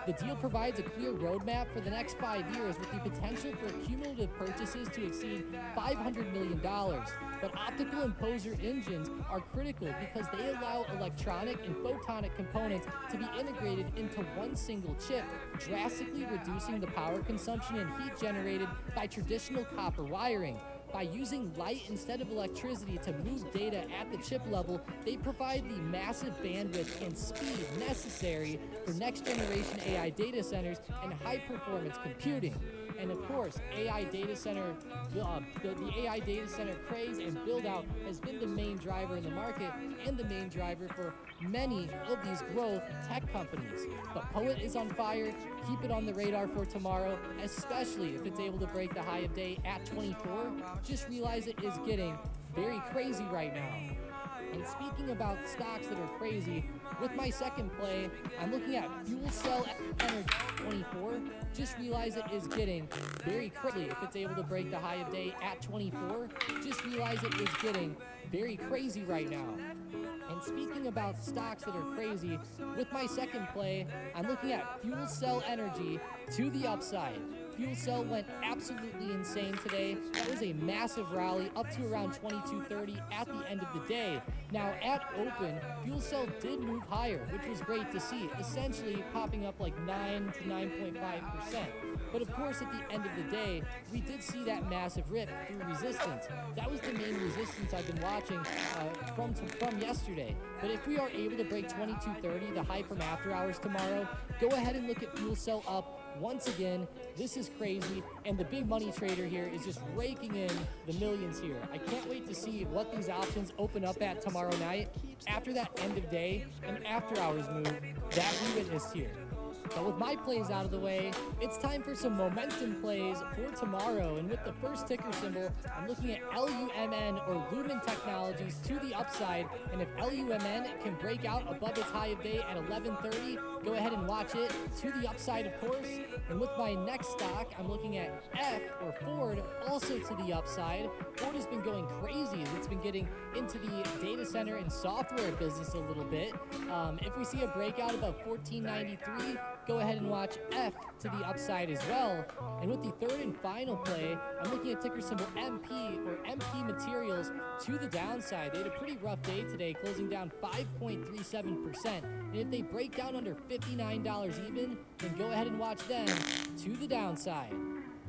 Speaker 8: The deal provides a clear roadmap for the next 5 years with the potential for cumulative purchases to exceed $500 million. But optical Imposer engines are critical because they allow electronic and photonic components to be integrated into one single chip, drastically reducing the power consumption and heat generated by traditional copper wiring. By using light instead of electricity to move data at the chip level, they provide the massive bandwidth and speed necessary for next-generation AI data centers and high-performance computing. And of course, AI data center, the AI data center craze and build out has been the main driver in the market and the main driver for many of these growth tech companies. But Poet is on fire. Keep it on the radar for tomorrow, especially if it's able to break the high of day at 24. Just realize it is getting very crazy right now. And speaking about stocks that are crazy, with my second play, I'm looking at Fuel Cell Energy 24. Just realize it is getting very crazy if it's able to break the high of day at 24. Just realize it is getting very crazy right now. And speaking about stocks that are crazy, with my second play, I'm looking at Fuel Cell Energy to the upside. Fuel Cell went absolutely insane today. That was a massive rally up to around 22.30 at the end of the day. Now at open, Fuel Cell did move higher, which was great to see, essentially popping up like 9 to 9.5%. But of course, at the end of the day, we did see that massive rip through resistance. That was the main resistance I've been watching from yesterday. But if we are able to break 22.30, the high from after hours tomorrow, go ahead and look at Fuel Cell up. Once again, this is crazy, and the big money trader here is just raking in the millions here. I can't wait to see what these options open up at tomorrow night after that end of day and after hours move that we witnessed here. But with my plays out of the way, it's time for some momentum plays for tomorrow. And with the first ticker symbol, I'm looking at LUMN or Lumen Technologies to the upside. And if LUMN can break out above its high of day at 11:30, go ahead and watch it to the upside, of course. And with my next stock, I'm looking at F or Ford, also to the upside. Ford has been going crazy as it's been getting into the data center and software business a little bit. If we see a breakout above 1493, go ahead and watch F to the upside as well. And with the third and final play, I'm looking at ticker symbol MP or MP Materials to the downside. They had a pretty rough day today, closing down 5.37%. And if they break down under $59 even, then go ahead and watch them to the downside.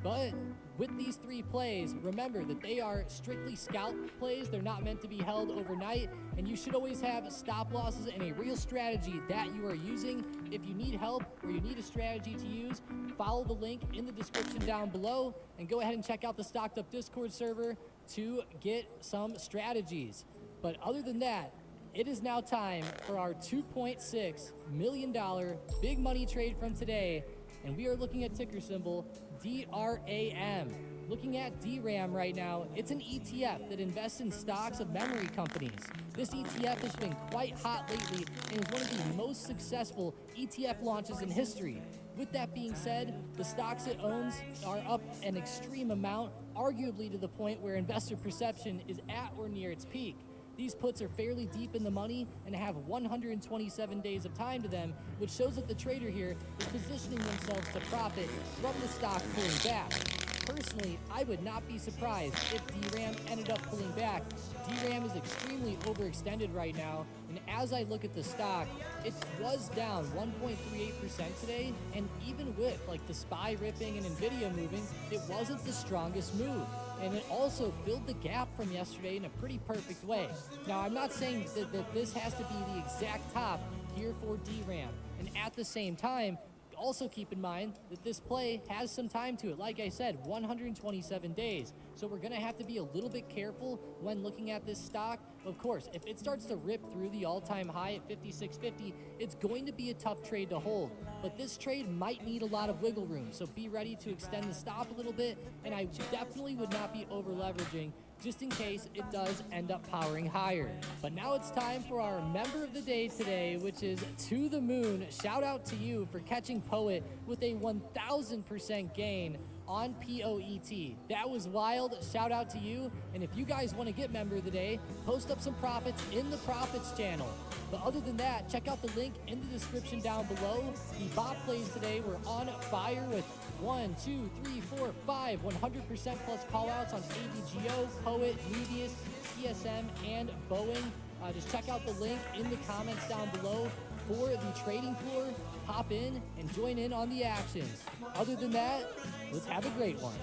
Speaker 8: But with these three plays, remember that they are strictly scalp plays. They're not meant to be held overnight, and you should always have stop losses and a real strategy that you are using. If you need help or you need a strategy to use, follow the link in the description down below and go ahead and check out the Stocked Up Discord server to get some strategies. But other than that, it is now time for our $2.6 million big money trade from today, and we are looking at ticker symbol DRAM. Looking at DRAM right now, it's an ETF that invests in stocks of memory companies. This ETF has been quite hot lately and is one of the most successful ETF launches in history. With that being said, the stocks it owns are up an extreme amount, arguably to the point where investor perception is at or near its peak. These puts are fairly deep in the money and have 127 days of time to them, which shows that the trader here is positioning themselves to profit from the stock pulling back. Personally, I would not be surprised if DRAM ended up pulling back. DRAM is extremely overextended right now, and as I look at the stock, it was down 1.38% today, and even with like the SPY ripping and Nvidia moving, it wasn't the strongest move. And it also filled the gap from yesterday in a pretty perfect way. Now, I'm not saying that this has to be the exact top here for DRAM. And at the same time, also keep in mind that this play has some time to it. Like I said, 127 days. So we're going to have to be a little bit careful when looking at this stock. Of course, if it starts to rip through the all-time high at 56.50, it's going to be a tough trade to hold. But this trade might need a lot of wiggle room. So be ready to extend the stop a little bit. And I definitely would not be over-leveraging just in case it does end up powering higher. But now it's time for our member of the day today, which is To The Moon. Shout out to you for catching Poet with a 1,000% gain on POET. That was wild. Shout out to you. And if you guys want to get member of the day, post up some profits in the profits channel. But other than that, check out the link in the description down below. The bot plays today were on fire with 1, 2, 3, 4, 5, 100% plus callouts on AVGO, Poet, Nevius, CSM, and Boeing. Just check out the link in the comments down below for the trading floor. Hop in and join in on the actions. Other than that, let's have a great one.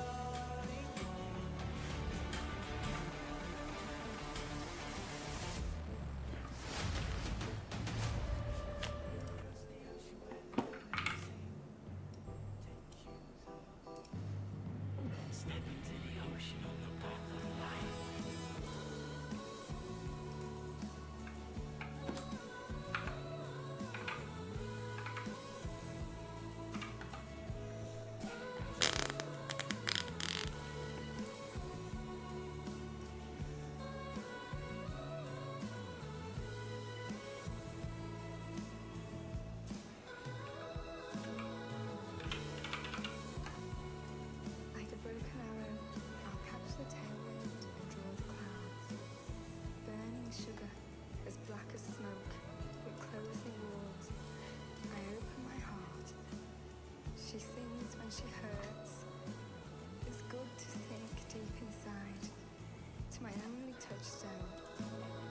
Speaker 7: touchstone.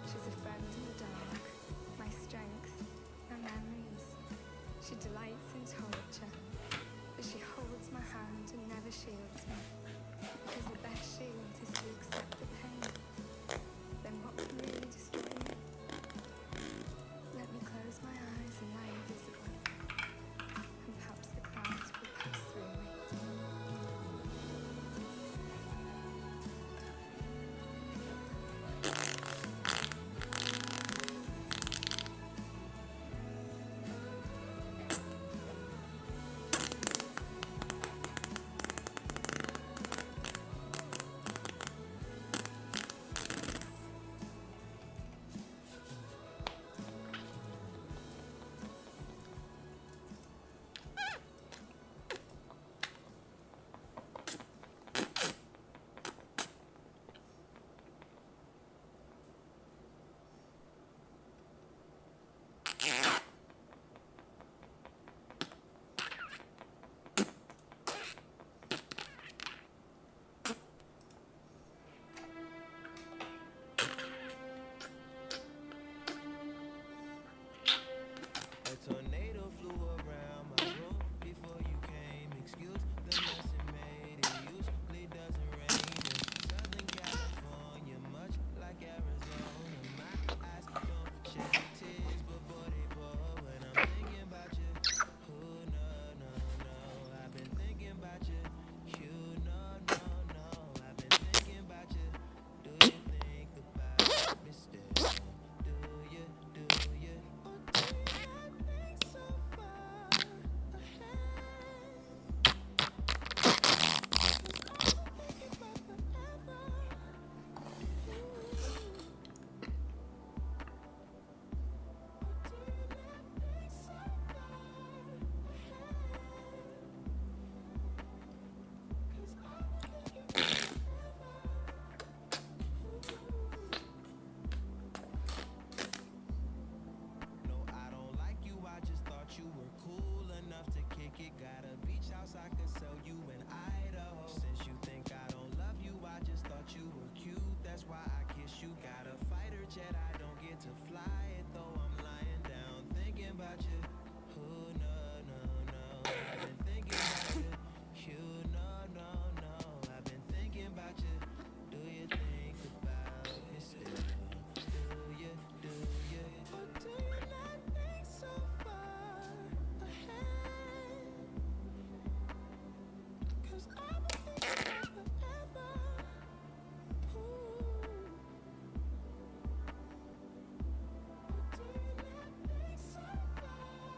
Speaker 7: She's a friend in the dark, my strength, my memories. She delights in torture, but she holds my hand and never shields me. Because the best shield is to accept the pain. Then what can really destroy me? Let me close my eyes and lie invisible, and perhaps the clouds will pass through me.
Speaker 9: A tornado flew around my room before you came. Excuse the mess it made. It usually doesn't rain in Southern California, much like Arizona. My eyes don't shed tears, but boy they pour when I'm thinking about you. Oh no no no, I've been thinking about you. You no no no, I've been thinking about you. Do you think about me still? Do you? Do you? Or do you not think so far ahead? 'Cause I'm thinking about forever. No, I don't like you, I just thought you were cool enough to kick it. Got a beach house I could sell you in Idaho. Since you think I don't love you, I just thought you were cute. That's why I kiss you. Got a fighter jet, I don't get to fly it though. I'm lying down thinking about you. Oh no no no, I've been thinking about you. You no no no, I've been thinking about you. Do you think about me still? Do you? Do you? Or do you not think so far ahead? 'Cause I've been thinking about forever. Ooh. Or do you not think so far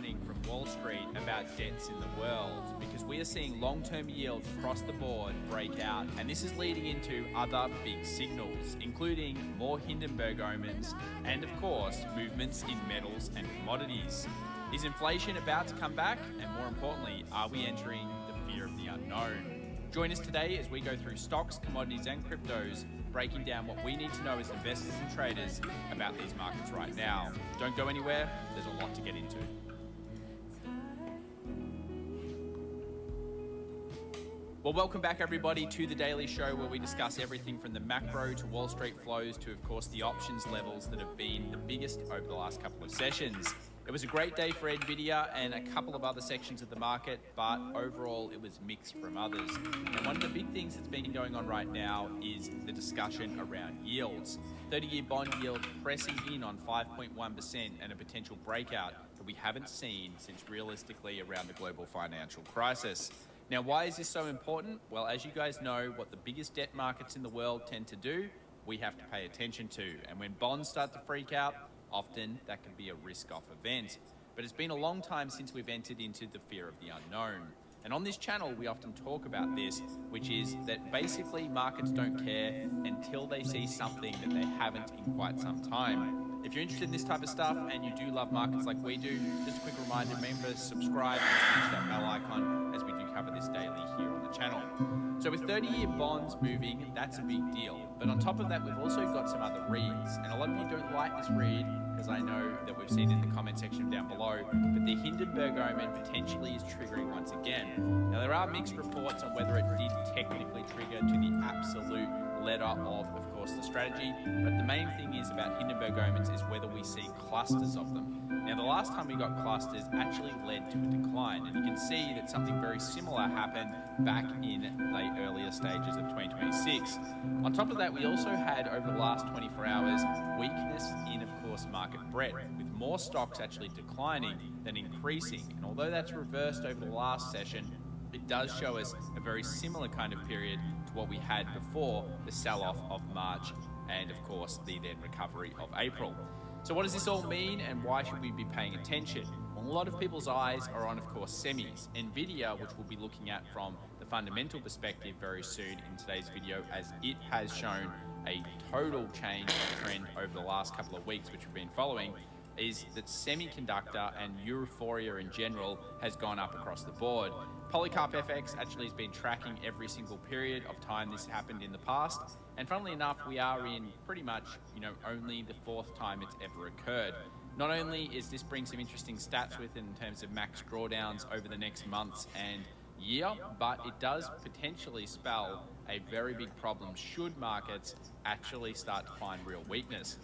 Speaker 10: warning from Wall Street about debts in the world, because we are seeing long-term yields across the board break out, and this is leading into other big signals, including more Hindenburg omens and, of course, movements in metals and commodities. Is inflation about to come back? And more importantly, are we entering the fear of the unknown? Join us today as we go through stocks, commodities, and cryptos, breaking down what we need to know as investors and traders about these markets right now. Don't go anywhere, there's a lot to get into. Well, welcome back everybody to the Daily Show, where we discuss everything from the macro to Wall Street flows to, of course, the options levels that have been the biggest over the last couple of sessions. It was a great day for NVIDIA and a couple of other sections of the market, but overall it was mixed from others. And one of the big things that's been going on right now is the discussion around yields. 30-year bond yield pressing in on 5.1% and a potential breakout that we haven't seen since realistically around the global financial crisis. Now, why is this so important? Well, as you guys know, what the biggest debt markets in the world tend to do, we have to pay attention to. And when bonds start to freak out, often that can be a risk-off event. But it's been a long time since we've entered into the fear of the unknown. And on this channel, we often talk about this, which is that basically markets don't care until they see something that they haven't in quite some time. If you're interested in this type of stuff and you do love markets like we do, just a quick reminder, remember, subscribe and smash that bell icon as we do cover this daily here on the channel. So with 30-year bonds moving, that's a big deal. But on top of that, we've also got some other reads. And a lot of you don't like this read, because I know that we've seen it in the comment section down below, but the Hindenburg omen potentially is triggering once again. Now, there are mixed reports on whether it did technically trigger to the absolute letter of course, the strategy, but the main thing is about Hindenburg omens is whether we see clusters of them. Now, the last time we got clusters actually led to a decline, and you can see that something very similar happened back in the earlier stages of 2026. On top of that, we also had, over the last 24 hours, weakness in, of course, market breadth, with more stocks actually declining than increasing. And although that's reversed over the last session, it does show us a very similar kind of period to what we had before the sell-off of March and, of course, the then recovery of April. So what does this all mean, and why should we be paying attention? Well, a lot of people's eyes are on, of course, semis. NVIDIA, which we'll be looking at from the fundamental perspective very soon in today's video, as it has shown a total change in trend over the last couple of weeks, which we've been following, is that semiconductor and euphoria in general has gone up across the board. Polycarp FX actually has been tracking every single period of time this happened in the past, and funnily enough, we are in pretty much, only the fourth time it's ever occurred. Not only is this bring some interesting stats with in terms of max drawdowns over the next months and year, but it does potentially spell a very big problem should markets actually start to find real weakness.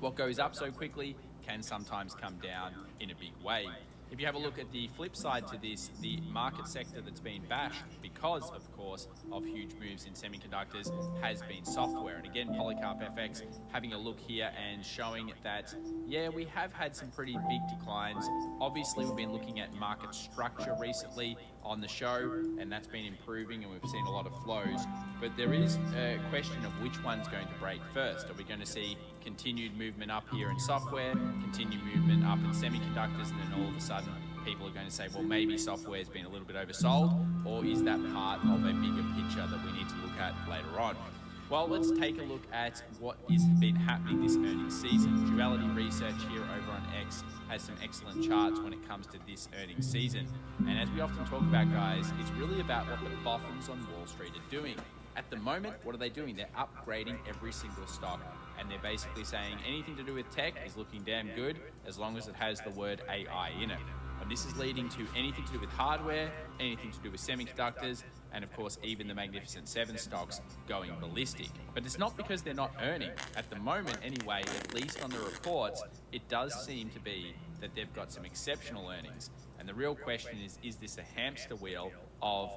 Speaker 10: What goes up so quickly can sometimes come down in a big way. If you have a look at the flip side to this, the market sector that's been bashed because, of course, of huge moves in semiconductors has been software. And again, Polycarp FX having a look here and showing that, yeah, we have had some pretty big declines. Obviously, we've been looking at market structure recently on the show, and that's been improving, and we've seen a lot of flows. But there is a question of which one's going to break first. Are we going to see continued movement up here in software, continued movement up in semiconductors, and then all of a sudden people are going to say, well, maybe software's been a little bit oversold, or is that part of a bigger picture that we need to look at later on? Well, let's take a look at what has been happening this earnings season. Duality Research here over on X has some excellent charts when it comes to this earnings season. And as we often talk about, guys, it's really about what the boffins on Wall Street are doing. At the moment, what are they doing? They're upgrading every single stock, and they're basically saying anything to do with tech is looking damn good as long as it has the word AI in it. And this is leading to anything to do with hardware, anything to do with semiconductors, and of course even the Magnificent Seven stocks going ballistic. But it's not because they're not earning. At the moment anyway, at least on the reports, it does seem to be that they've got some exceptional earnings. And the real question is this a hamster wheel of,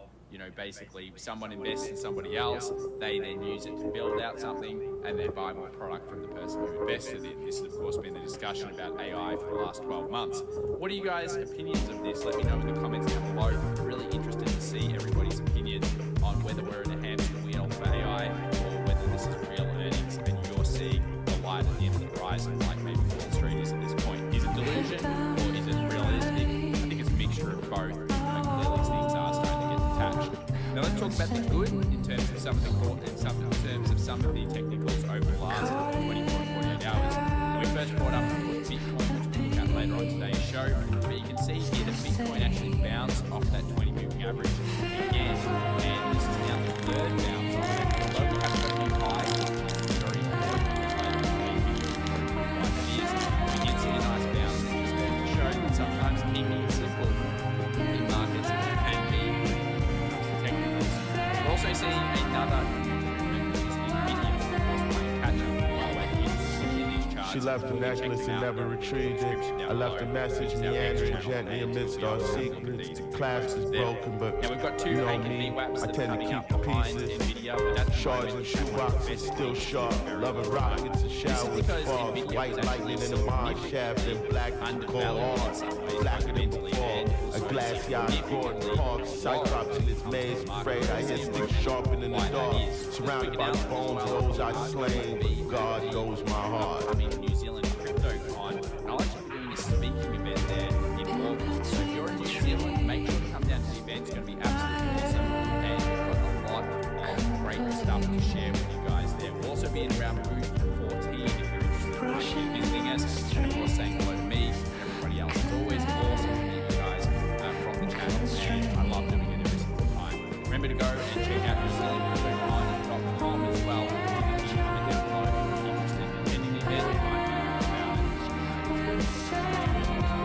Speaker 10: basically someone invests in somebody else, they then use it to build out something, and they buy more product from the person who invested in. This has, of course, been the discussion about AI for the last 12 months. What are you guys' opinions of this? Let me know in the comments down below. Really interested to see everybody's opinion on whether we're in a hamster wheel for AI or whether this is real earnings and you're seeing the light at the end of the horizon like maybe Wall Street is at this point. Is it delusion or is it realistic? talk about the good in terms of some of the some of the technicals over the last 24 to 48 hours. We first brought up Bitcoin, which we'll look at later on today's show. But you can see here that Bitcoin actually bounced off that 20 moving average again, and this is now the third bounce off it. Although we have a new high, it's very important. We did see a nice bounce, and just goes to show that sometimes keeping it simple in markets can be technicals. We're also seeing another.
Speaker 11: She left the necklace and never retrieved it. I left a message meandering gently amidst our secrets. The clasp is broken, but you know me, I tend to keep the pieces. Shards and shoeboxes still sharp. Loving rockets and showers, sparks. White lightning in the mine shaft and black cold arms. Blacker than before. A glass yacht, Gordon Park, Cyclops in its maze. Afraid I hit sticks sharpened in the dark. Surrounded by the bones of those I slain, but God knows my heart.
Speaker 10: New Zealand crypto con, and I'll actually be doing a speaking event there in August. So if you're in New Zealand, make sure to come down to the event. It's going to be absolutely awesome, and we've got a lot of great stuff to share with you guys there. We'll also be in around booth 14 if you're interested in visiting us, and of course saying hello to me and everybody else. It's always awesome to meet you guys from the channel, and I love doing it every single time. Remember to go and check out NewZealandCryptoCon.com as well.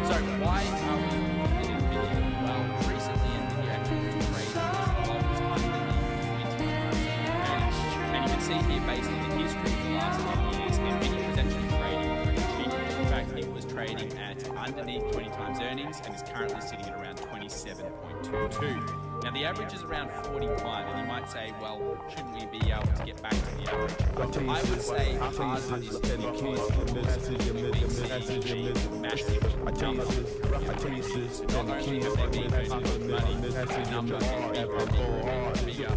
Speaker 10: So why are we in video? Well, recently NVIDIA actually was trading as low as underneath 20 times. And you can see here, based on the history of the last 10 years, NVIDIA was actually trading pretty cheap. In fact, it was trading at underneath 20 times earnings and is currently sitting at around 27.22. Now the average is around 41, and you might say, well, shouldn't we be able to get back to the average? I would say hard money is the massive number. Not only have they been earning good money, the number has been bigger,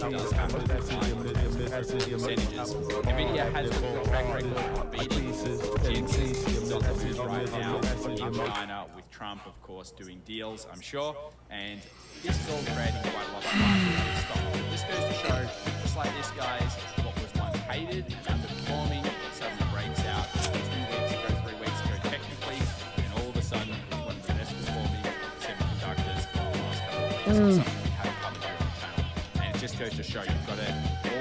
Speaker 10: does have to percentages. NVIDIA has a good track record of beating GNCs on the move right now in China, with Trump, of course, doing deals, I'm sure, and this is all creating quite a lot of market in stock. This goes to show, just like this, guys, what was once hated and underperforming, it suddenly breaks out 2 weeks ago, 3 weeks ago, technically, and all of a sudden, it's one of the best performing semiconductors in the last couple of weeks. It's something we have covered here on the channel. And it just goes to show you've got to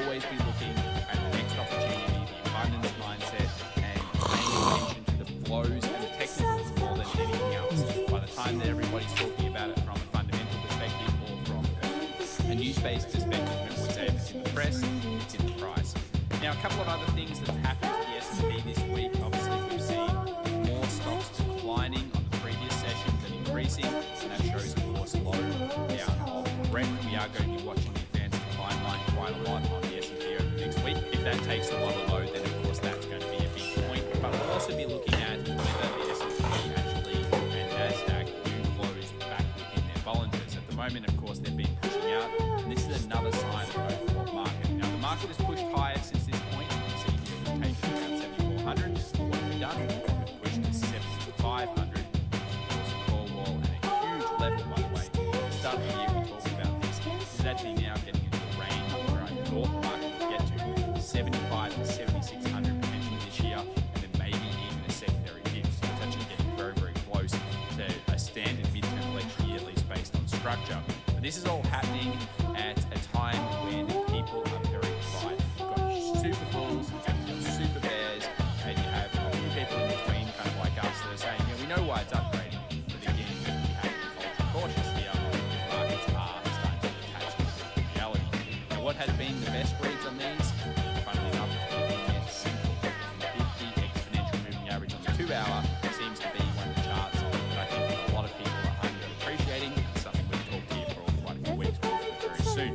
Speaker 10: always be looking at the next opportunity, the abundance mindset, and paying attention to the flows and the technicals more than anything else. By the time that everybody's talking about it from a fundamental perspective or from a news-based perspective, it would say it's in the press, it's in the price. Now, a couple of other things that have happened to the S&P this week. Obviously, we've seen more stocks declining on the previous session than increasing, and that shows, of course, a low down of breadth. We are going to be watching the advanced decline line quite a lot on the S&P over the next week. If that takes a lower low, then of course that's going to be a big point. But we'll also be looking at whether the S&P actually and NASDAQ do close back within their Bollingers. At the moment, of course, they've been pushing out, and this is another sign of an overbought market. Now, the market has pushed higher since this point. You can see here we've taken around 7,400. What have we done? We've pushed to 7,500. It's a core wall and a huge level, by the way. At the start of the year, we talked about this. This is actually now getting into a range where I thought the market would get to 75 to 7,600 potentially this year, and then maybe even a secondary dip. So it's actually getting very, very close to a standard midterm election year, at least based on structure. But this is all happening at a time when people are very divided. You've got super bulls, you've got super bears, and you have a few people in between, kind of like us, that are saying, we know why it's upgrading, but again, we have to be ultra cautious here. Markets are starting to attach to reality. Now, what has been the best reads on these? Funnily enough, looking at simple 50 exponential moving average on the 2-hour seems to be one of the charts that I think a lot of people are underappreciating. It's something we've talked here for quite a few weeks, we'll do it very soon.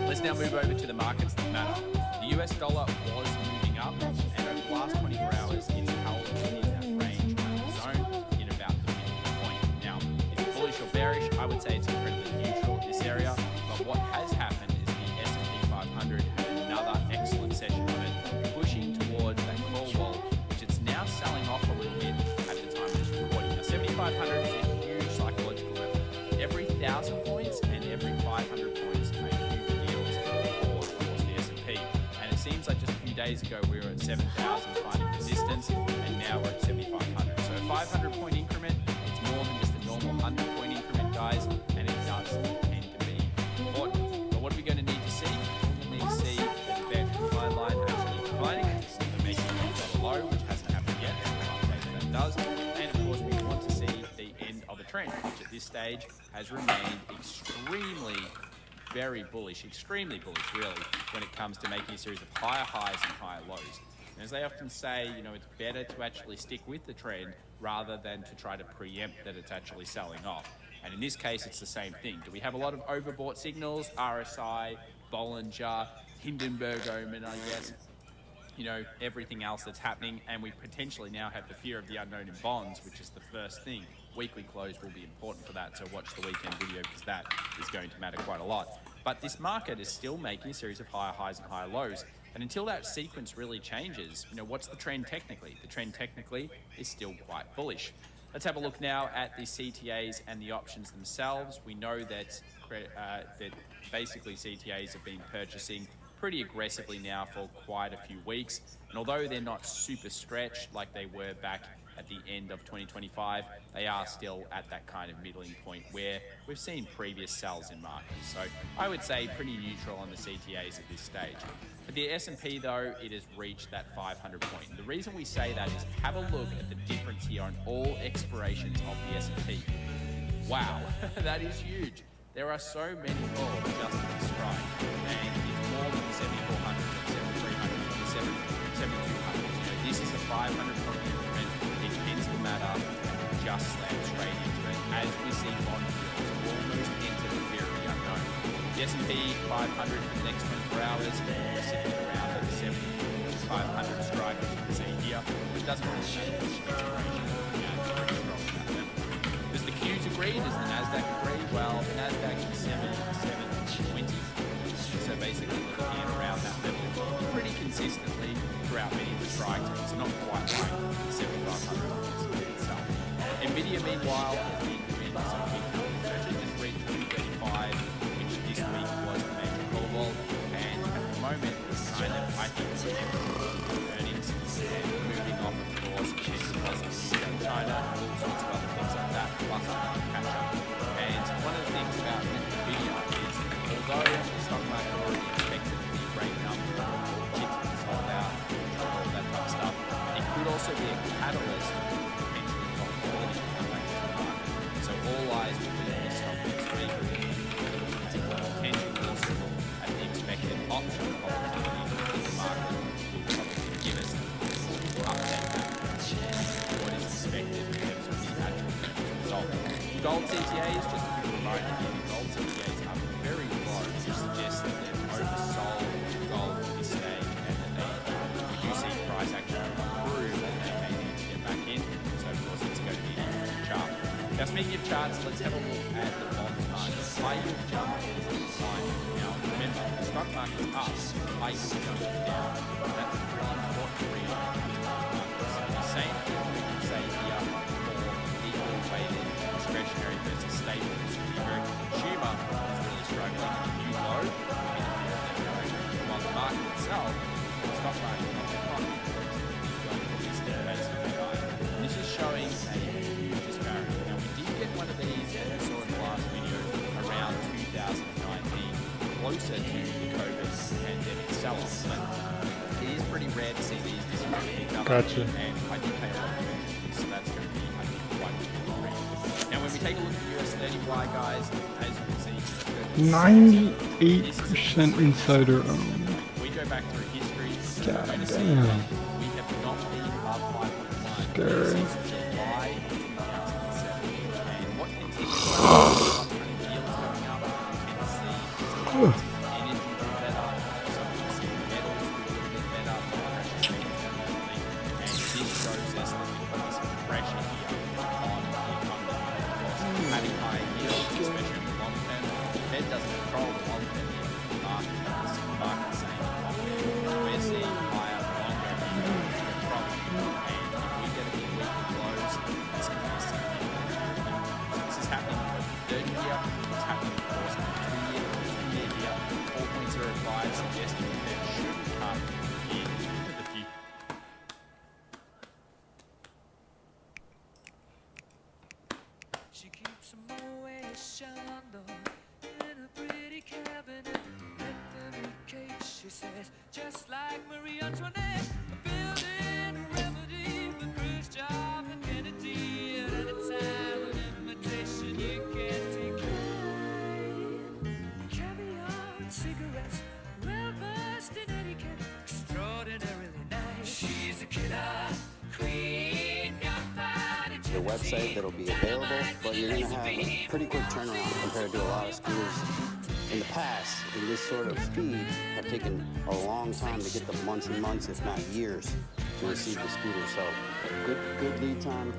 Speaker 10: Let's now move over to the markets that matter. The US dollar was moving up, and over the last 24 hours, it's held within that range zone in about the middle point. Now, is it bullish or bearish? I would say it's incredibly neutral in this area, but what has happened is the S&P 500 had another excellent session on it, pushing towards that call wall, which it's now selling off a little bit at the time of this recording. Now, 7,500 is a huge psychological level. Every 1,000 points and every 500 points days ago we were at 7,000 finding resistance, and now we're at 7,500. So a 500 point increment, it's more than just a normal 100 point increment, guys, and it does tend to be important. But what are we going to need to see? We need to see the event decline line actually declining, making it go low, which hasn't happened yet, so that does. And of course, we want to see the end of a trend, which at this stage has remained very bullish, extremely bullish, really, when it comes to making a series of higher highs and higher lows. And as they often say, you know, it's better to actually stick with the trend rather than to try to preempt that it's actually selling off. And in this case, it's the same thing. Do we have a lot of overbought signals? RSI, Bollinger, Hindenburg Omen, I guess. You know, everything else that's happening, and we potentially now have the fear of the unknown in bonds, which is the first thing. Weekly close will be important for that, so watch the weekend video because that is going to matter quite a lot. But this market is still making a series of higher highs and higher lows, and until that sequence really changes, you know, what's the trend technically? The trend technically is still quite bullish. Let's have a look now at the CTAs and the options themselves. We know that basically CTAs have been purchasing pretty aggressively now for quite a few weeks, and although they're not super stretched like they were back at the end of 2025, they are still at that kind of middling point where we've seen previous sells in markets. So I would say pretty neutral on the CTAs at this stage. For the S&P though, it has reached that 500 point. And the reason we say that is have a look at the difference here on all expirations of the S&P. Wow, that is huge. There are so many more just in the strike, and it's more than 7,400, 7,300, 7,200. You know, this is a 500 point increment. It tends to matter, just slam straight into it. As we see bond yields almost into the fear of the unknown. The S&P 500 for the next 24 hours, we're sitting around at the 7,500 strike, as you can see here, which doesn't really matter which expiration. Does the Qs agree? Does the Nasdaq agree? Well, the Nasdaq is 7,720. So basically looking at around that level pretty consistently throughout many of the strikes. It's not quite like the 7,500 itself. Nvidia, meanwhile, has been doing some big numbers. Actually just reached 235, which this week was the major call. And at the moment, it's kind of, I think, earnings and moving off, of course, checks positive news out of China, all sorts of other things like that, plus catch up. And one of the things about Nvidia is, although the stock market already expected to be breaking up, chips being sold out, all that type of stuff, it could also be a catalyst for potentially volatility to come back to the market. So all eyes will be on this stock next week. Potentially also at the expected option volatility in the market will probably give us an update on what is expected in terms of the actual result. Gold CTAs, just a quick reminder here, the gold CTAs are very low, which suggests that they've oversold gold at this stage and that we do see price actually improve and they may need to get back in. So of course it's going to be a chart. Now speaking of charts, let's have a look at the bond market. High yield jump is declining. Now remember, the stock market's up, high yield jump is down. That's a really important reason to the market. So the same thing we can say here for equal weighted discretionary versus stable. The American consumer is really struggling at a new low in the fear of that going. While the market itself, the stock market, not the economy, is going to be still basically high. And this is showing a huge disparity. Now we did get one of these, as we saw in the last video, around 2019, closer to the COVID pandemic sell-off. But it is pretty rare to see these pick up.
Speaker 1: Gotcha.
Speaker 10: And I do pay a lot of attention to this, so that's going to be, I think, quite a good rate. Now when we take a look at the US 30Y, guys, as you can see,
Speaker 1: 98% insider owned.
Speaker 10: we go back through history,
Speaker 1: God
Speaker 10: we're going to see
Speaker 1: damn.
Speaker 10: that we have not been above 5.1
Speaker 1: Scary.
Speaker 10: since July of 2007. And what continues to happen is yields going up, we tend to see energy do better, so we can see metals do a little bit better, precious metals and everything. And this shows us that we've got this pressure here on the economy. Of course, having high yields, especially in the long term, the Fed doesn't control the long term yield of the market. It's the market saying the long term. We're seeing higher, longer yields from it. And if we get a big week of lows, this can be significant. So this is happening in both the 30 year, it's happening of course in the 2 year here,
Speaker 2: llamando in a pretty cabinet. Tiffany cake, she says, just like Marie Antoinette. Building a remedy for Khrushchev and Kennedy. At any time of invitation, you can take caviar and cigarettes. Well versed in etiquette, extraordinarily nice. She's a killer queen.
Speaker 15: The website that'll be available, but you're going to have a pretty quick turnaround compared to a lot of scooters in the past. In this sort of speed, have taken a long time to get them, months and months, if not years, to receive the scooter. So good lead time.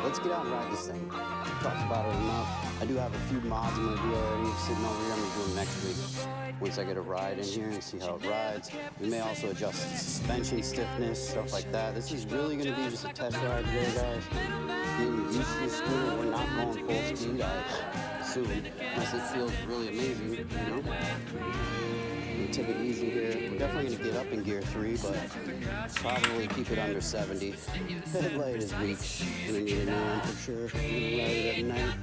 Speaker 15: Let's get out and ride this thing. We've talked about it enough. I do have a few mods I'm going to do already sitting over here. I'm going to do them next week once I get a ride in here and see how it rides. We may also adjust the suspension stiffness, stuff like that. This is really going to be just a test ride today, guys. Getting used to the scooter. We're not going full speed, I assume, unless it feels really amazing, you know? We'll take it easy here. We're definitely going to get up in gear 3, but probably keep it under 70. Headlight is weak. Gonna need a new one for sure. We're gonna ride it at night.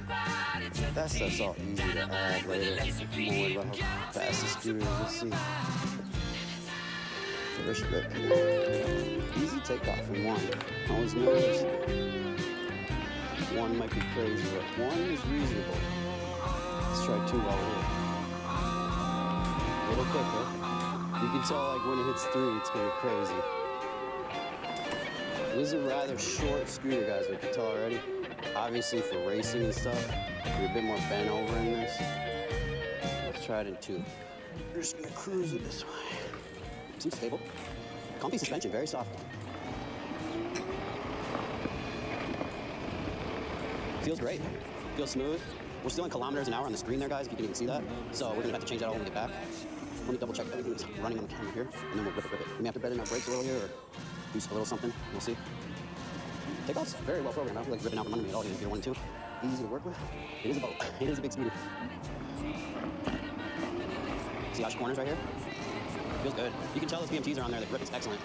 Speaker 15: That stuff's all easy to add later. I'm worried about how fast the scooter is. Let's see. First rip. Easy takeoff from 1. Always knows 1 might be crazy, but 1 is reasonable. Let's try 2 while we're here. A little quicker. You can tell like when it hits 3, it's gonna be crazy. It is a rather short scooter, guys, you can tell already. Obviously for racing and stuff, you're a bit more bent over in this. Let's try it in 2. We're just gonna cruise it this way. Seems stable. Comfy suspension, very soft. Feels great. Feels smooth. We're still in kilometers an hour on the screen there, guys, if you can even see that. So we're gonna have to change that all when we get back. Let me double check that everything's running on the camera here, and then we'll rip it. We may have to bed in our brakes a little here, or do a little something. We'll see. Takeoff's very well programmed. I don't feel like ripping out from under me at all here in gear 1 and 2. Easy to work with. It is a boat. It is a big scooter. See how she corners right here? Feels good. You can tell those PMTs are on there. The grip is excellent.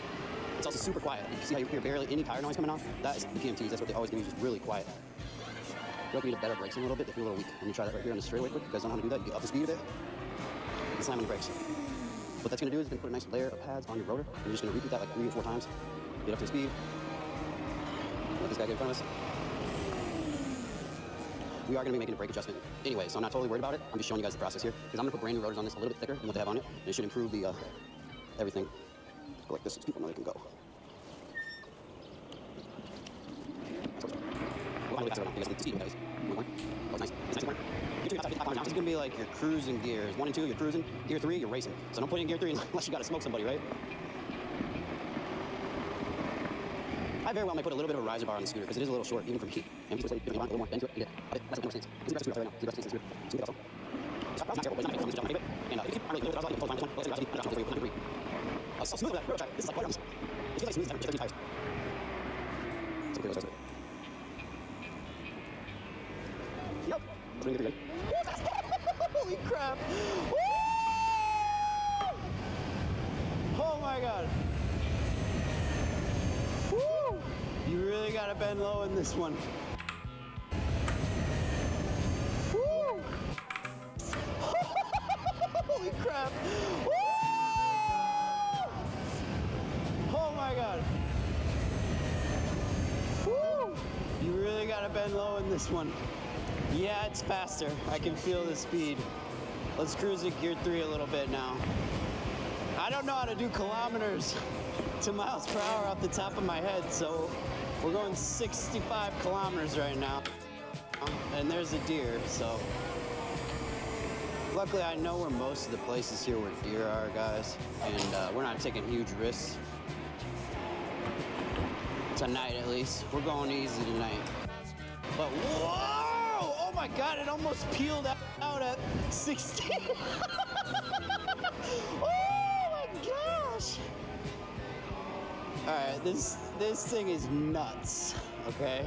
Speaker 15: It's also super quiet. You see how you hear barely any tire noise coming off? That is the PMTs. That's what they always give you, just really quiet. I feel like we need to better brakes a little bit. They feel a little weak. Let me try that right here on the straightaway quick. You guys don't know how to do that. You get up the speed a bit. And slam on the brakes. What that's going to do is it's going to put a nice layer of pads on your rotor. And you're just going to repeat that like 3 or 4 times. Get up to speed. Let this guy get in front of us. We are going to be making a brake adjustment anyway, so I'm not totally worried about it. I'm just showing you guys the process here. Because I'm going to put brand new rotors on this a little bit thicker than what they have on it. And it should improve the everything. Let's go like this so people know they can go. This is going to be like your cruising gears. 1 and 2, you're cruising. Gear 3, you're racing. So don't put it in gear 3 unless you got to smoke somebody, right? I very well may put a little bit of a riser bar on the scooter because it is a little short, even for me. And people say, a little more bend to it. That's like no stance. This is the best scooter right now. This is the best stance in the scooter. It's also. It's not terrible, but it's not my favorite. And if you keep really little, you can hold on this one. Let's see, I'll agree. Oh, so smooth with that. Road track. This is like water. It feels like smooth as ever. Check 2 tires. So here goes. Yep. Let's bring it through. Holy crap. Woo! Oh my god. Woo! You really gotta bend low in this one. Woo! Holy crap! Woo! Oh my god! Woo! You really gotta bend low in this one. Yeah, it's faster. I can feel the speed. Let's cruise at gear 3 a little bit now. I don't know how to do kilometers to miles per hour off the top of my head, so we're going 65 kilometers right now. And there's a deer, so. Luckily, I know where most of the places here where deer are, guys, and we're not taking huge risks. Tonight, at least. We're going easy tonight. But whoa! Oh my god, it almost peeled out at 60. Oh my gosh! Alright, this thing is nuts, okay?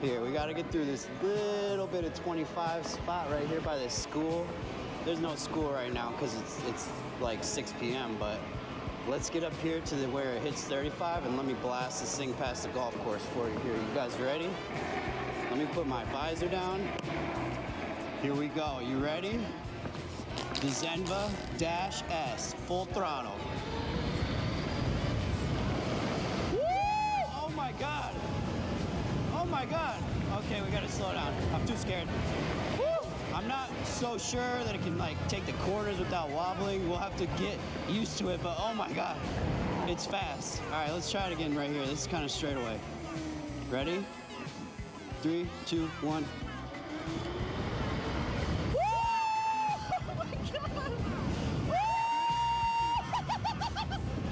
Speaker 15: Here, we gotta get through this little bit of 25 spot right here by this school. There's no school right now because it's like 6 p.m., but let's get up here to where it hits 35 and let me blast this thing past the golf course for you here. You guys ready? Let me put my visor down. Here we go. You ready? The Zenva Dash S, full throttle. Woo! Oh my God. Oh my God. Okay, we gotta slow down. I'm too scared. Woo! I'm not so sure that it can like take the corners without wobbling. We'll have to get used to it, but oh my God. It's fast. All right, let's try it again right here. This is kind of straight away. Ready? 3, 2, 1.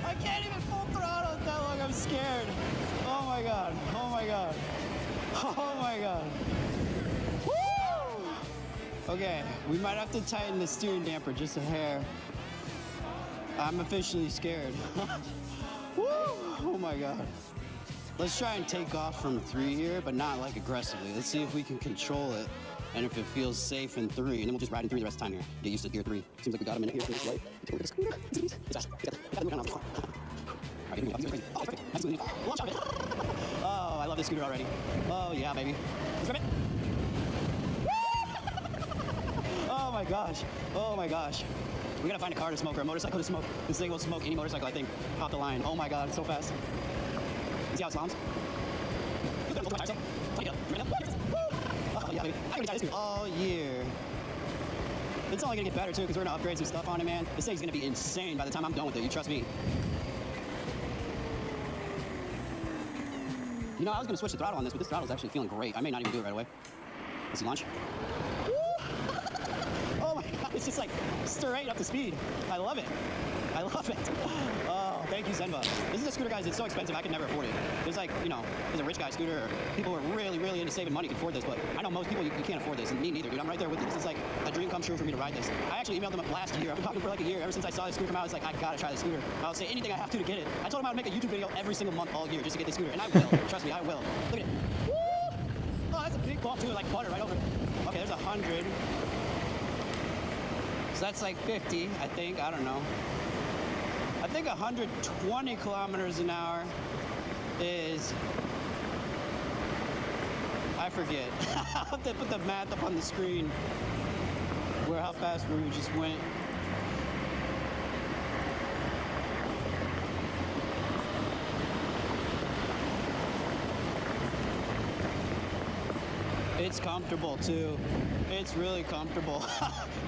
Speaker 15: I can't even full throttle it that long. I'm scared. Oh my God. Oh my God. Oh my God. Woo! Okay, we might have to tighten the steering damper just a hair. I'm officially scared. Woo! Oh my God. Let's try and take off from 3 here, but not like aggressively. Let's see if we can control it and if it feels safe in 3. And then we'll just ride in 3 the rest of the time here. Get used to gear 3. Seems like we got a minute here for this light. It's fast. Oh, I love this scooter already. Oh yeah, baby. Let's rip it. Oh my gosh. Oh my gosh. We gotta find a car to smoke or a motorcycle to smoke. This thing will smoke any motorcycle, I think. Off the line. Oh my God, it's so fast. See how it slams? All year. It's only gonna get better too, because we're gonna upgrade some stuff on it, man. This thing's gonna be insane by the time I'm done with it. You trust me. You know, I was gonna switch the throttle on this, but this throttle's actually feeling great. I may not even do it right away. Let's see launch. Oh my God, it's just like straight up to speed. I love it. I love it. Oh, thank you, Zenva. This is a scooter, guys. It's so expensive, I could never afford it. There's like, you know, there's a rich guy scooter, or people who are really, really into saving money can afford this, but I know most people, you can't afford this, and me neither, dude. I'm right there with you. This is like a dream come true for me to ride this. I actually emailed them up last year. I've been talking for like a year. Ever since I saw this scooter come out, I was like, I gotta try this scooter. I'll say anything I have to get it. I told them I would make a YouTube video every single month all year just to get this scooter, and I will. Trust me, I will. Look at it. Woo! Oh, that's a big bump too, like butter right over it. Okay, there's 100. So that's like 50, I think. I don't know. I think 120 kilometers an hour is, I forget. I'll have to put the math up on the screen where how fast we just went. It's comfortable too. It's really comfortable.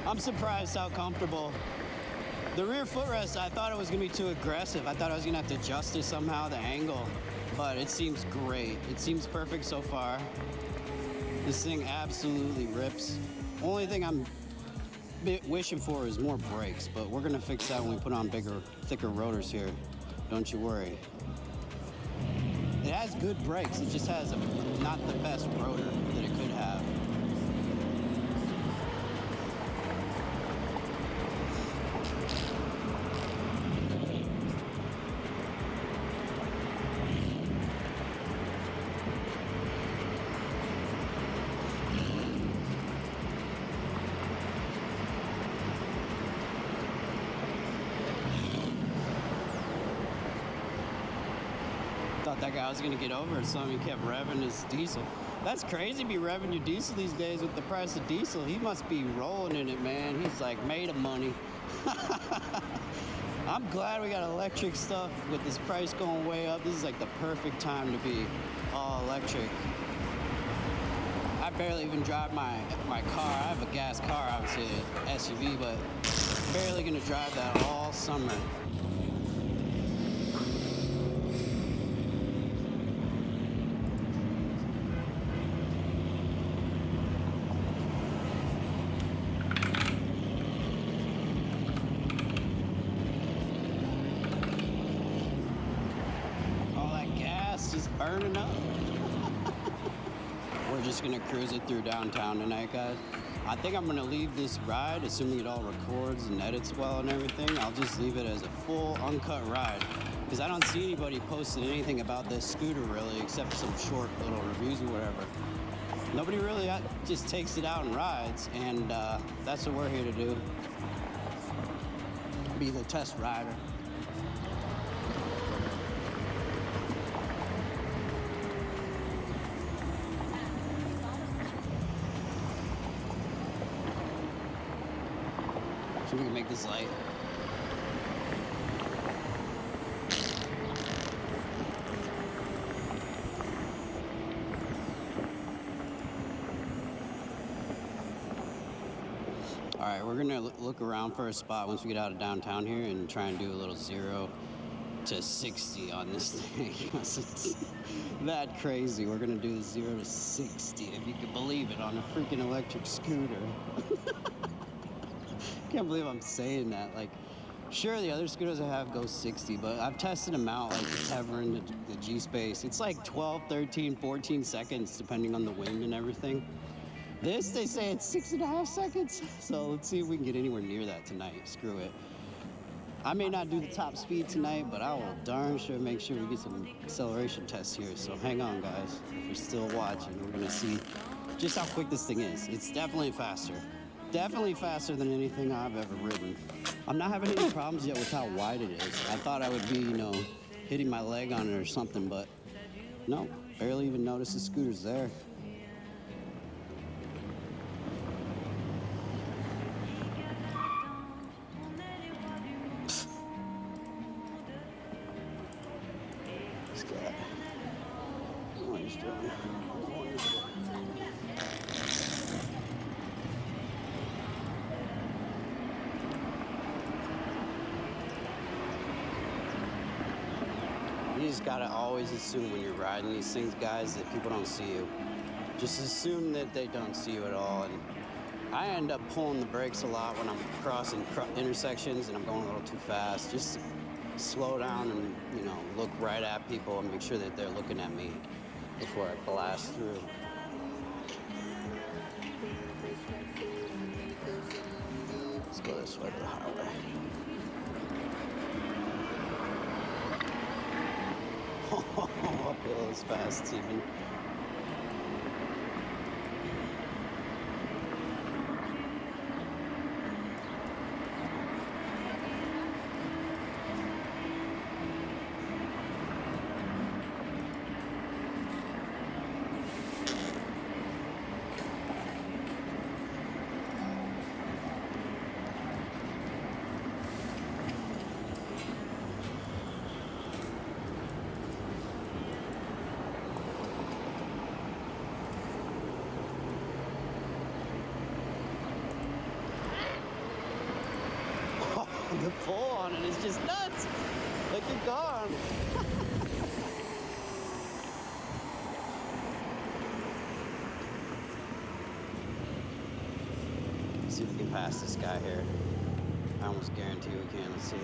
Speaker 15: I'm surprised how comfortable. The rear footrest, I thought it was gonna be too aggressive. I thought I was gonna have to adjust it somehow, the angle, but it seems great. It seems perfect so far. This thing absolutely rips. Only thing I'm wishing for is more brakes, but we're gonna fix that when we put on bigger, thicker rotors here. Don't you worry. It has good brakes, it just has not the best rotor that it could have. Thought that guy was gonna get over it, so he kept revving his diesel. That's crazy to be revving your diesel these days with the price of diesel. He must be rolling in it, man. He's like made of money. I'm glad we got electric stuff with this price going way up. This is like the perfect time to be all electric. I barely even drive my car. I have a gas car, obviously an SUV, but barely gonna drive that all summer. Burning up. We're just gonna cruise it through downtown tonight, guys. I think I'm gonna leave this ride, assuming it all records and edits well and everything. I'll just leave it as a full uncut ride, because I don't see anybody posting anything about this scooter really, except some short little reviews or whatever. Nobody really just takes it out and rides, and that's what we're here to do. Be the test rider. So we can make this light. All right, we're gonna look around for a spot once we get out of downtown here and try and do a little 0 to 60 on this thing. It's that crazy. We're gonna do the 0 to 60, if you can believe it, on a freaking electric scooter. Can't believe I'm saying that. Like, sure, the other scooters I have go 60, but I've tested them out, like the Tevrin, the G-Space. It's like 12, 13, 14 seconds, depending on the wind and everything. This, they say it's 6.5 seconds. So let's see if we can get anywhere near that tonight. Screw it. I may not do the top speed tonight, but I will darn sure make sure we get some acceleration tests here. So hang on, guys. If you're still watching, we're gonna see just how quick this thing is. It's definitely faster. Definitely faster than anything I've ever ridden. I'm not having any problems yet with how wide it is. I thought I would be, you know, hitting my leg on it or something, but no, barely even noticed the scooter's there. This guy, I don't know what he's doing. I don't know what he's doing. You just gotta always assume when you're riding these things, guys, that people don't see you. Just assume that they don't see you at all. And I end up pulling the brakes a lot when I'm crossing intersections and I'm going a little too fast. Just slow down and, you know, look right at people and make sure that they're looking at me before I blast through. Let's go this way to the highway. Uphill is fast, Steven. The pull on it is just nuts. Look at gone. Let's see if we can pass this guy here. I almost guarantee we can. Let's see.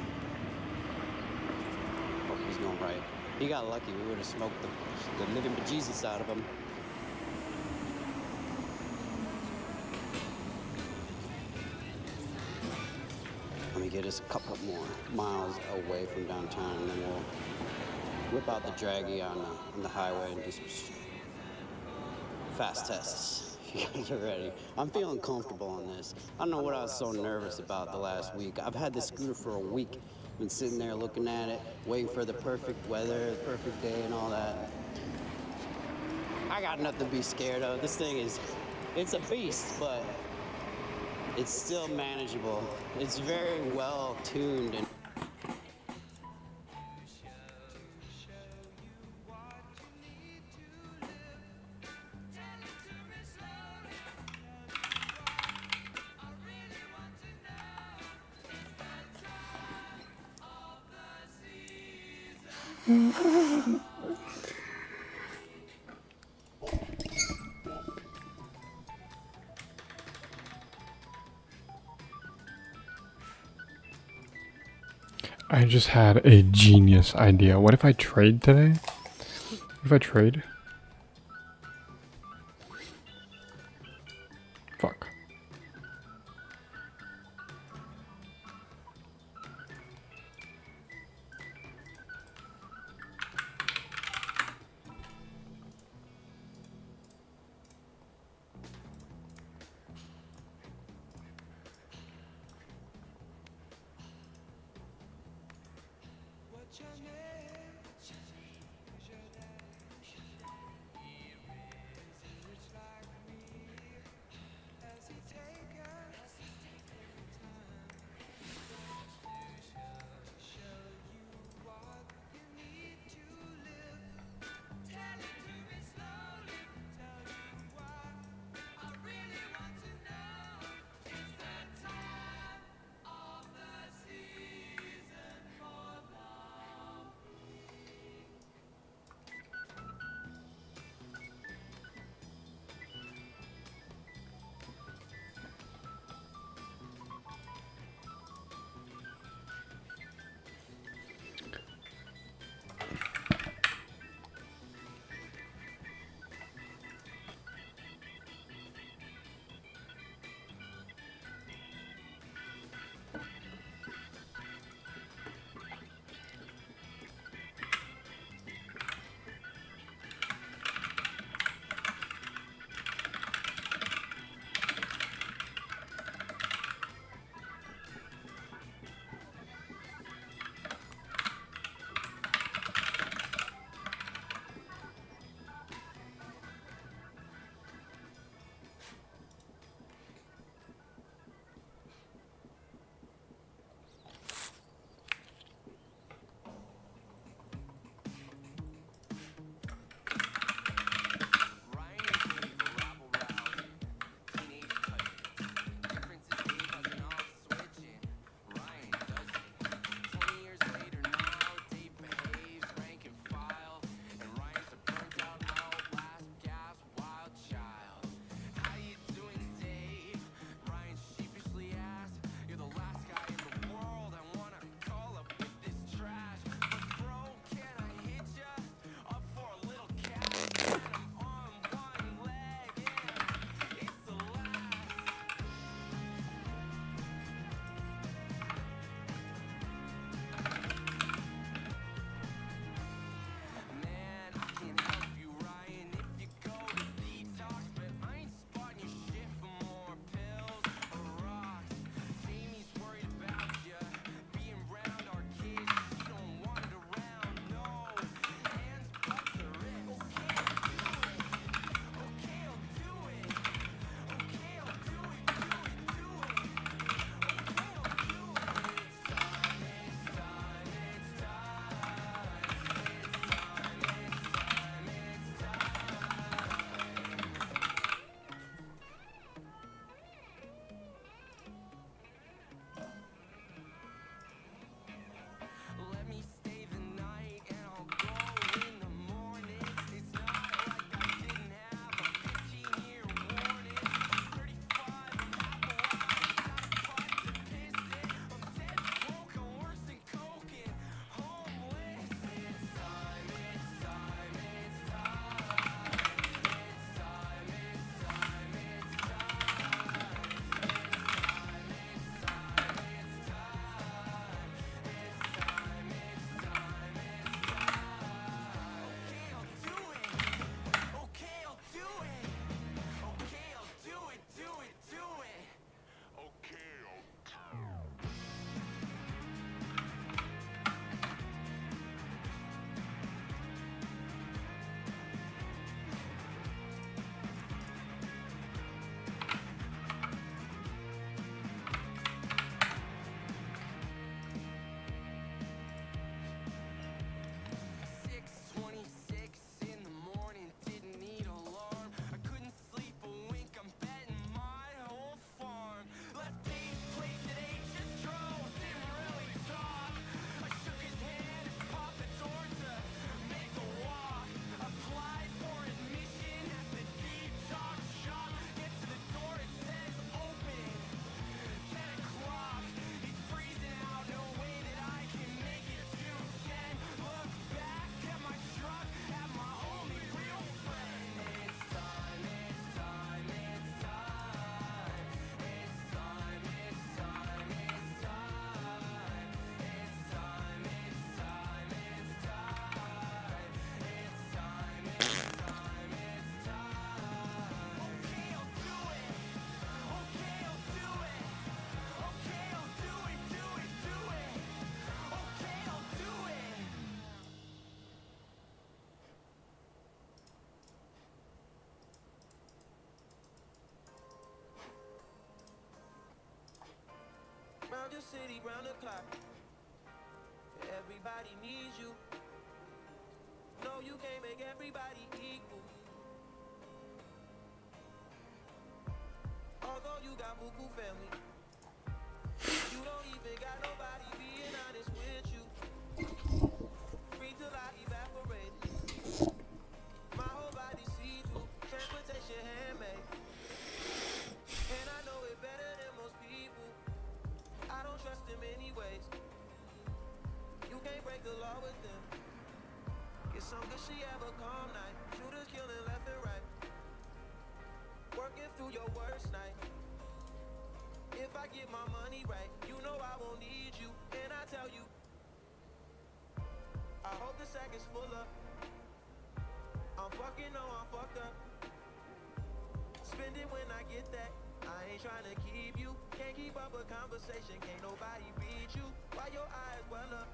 Speaker 15: Oh, he's going right. He got lucky. We would have smoked the living bejesus out of him. Let me get us a couple more miles away from downtown, and then we'll whip out the draggy on the highway and do some fast tests. If you guys are ready. I'm feeling comfortable on this. I don't know what I was so nervous about the last week. I've had this scooter for a week. Been sitting there looking at it, waiting for the perfect weather, the perfect day and all that. I got nothing to be scared of. This thing is, it's a beast, but it's still manageable. It's very well tuned and
Speaker 1: I just had a genius idea. What if I trade today? What if I trade? Fuck.
Speaker 9: the city round the clock. Everybody needs you. No, you can't make everybody equal. Although you got buku family, you don't even got nobody being honest with you. Free till I evaporate. My whole body see-through, transportation handmade. And I know it better than most people. I don't trust them anyways. You can't break the law with them. Get some good she have a calm night. Shooters killing left and right. Working through your worst night. If I get my money right, you know I won't need you. And I tell you, I hope the sack is full up. I'm fucking, no, I'm fucked up. Spend it when I get that. I ain't trying to keep you. Can't keep up a conversation. Can't nobody read you. Why your eyes well up?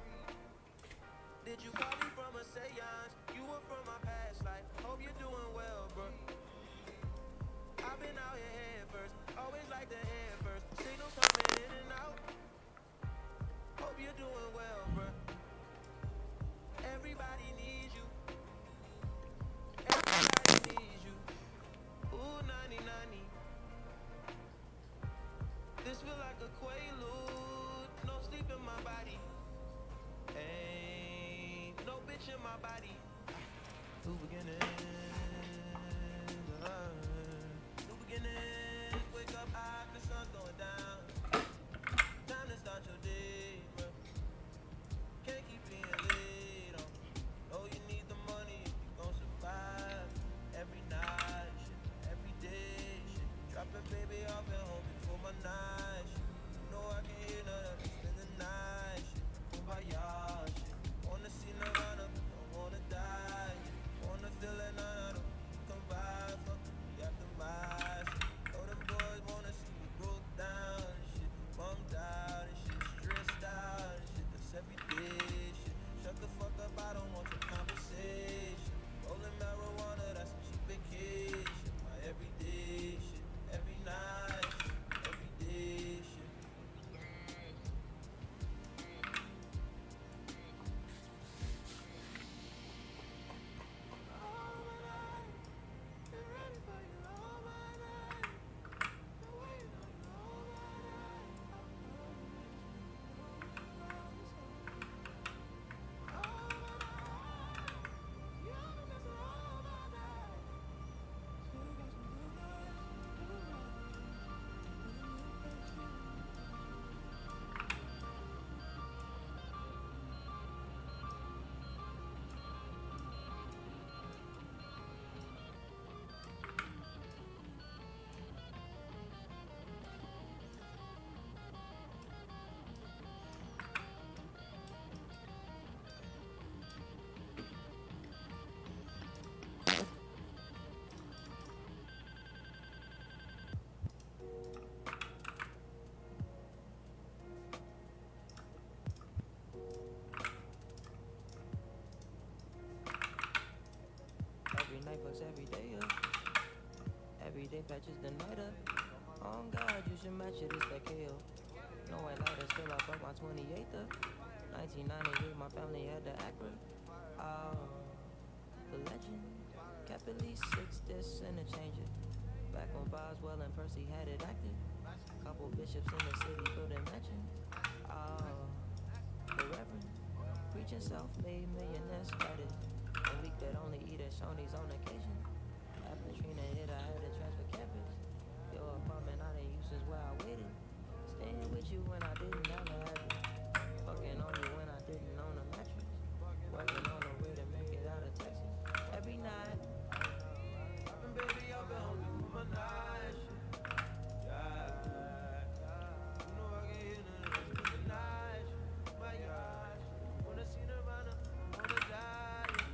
Speaker 9: Did you call me from a seance? You were from my past life. Hope you're doing well, bro. I've been out here head first. Always like the head first. Signals coming in and out. Hope you're doing well, bro. Everybody needs you. Everybody needs you. Ooh, 90-90. This feel like a quaalude. No sleep in my body. Ain't no bitch in my body. New beginnings. New beginnings. Wake up high, the sun's going down. Time to start your day, bro. Can't keep being late on. Oh, you need the money if you gon' survive. Every night, shit, every day, shit. Dropping baby off at home before my night, shit. You know I can hear none of this in the night, shit. Kumbaya, shit. Wanna see Nirvana, but don't wanna die, yeah. Wanna feel it, nah, don't come by, fuck me after my shit. Oh, them boys wanna see me broke down and shit. Bummed out and shit, stressed out and shit. That's every day, shit. Shut the fuck up, I don't want your conversation. Rolling marijuana, that's a cheap vacation. My everyday shit, every night, shit, every day shit. Every night fucks every day up. Every day patches the night up. Oh God, you should match it, it's that KO. No white lighter, still I fuck my 28th up. 1998, my family had the Acura. The legend. Kept at least 6 discs and a changer. Back when Boswell and Percy had it active. Couple bishops in the city building mansions. The Reverend. Preaching self-made millionaire status. And we could only eat at Shoney's on occasion. After Trina hit, I had to transfer campus. Your apartment I didn't use since where I waited. Staying with you when I didn't have a habit. Fucking on you when I didn't own a mattress. Working on a way to make it out of Texas. Every night. Poppin' baby up at home before my night. Yeah. You know I can hear none of this in the night. My gosh. Wanna see Nirvana, wanna die.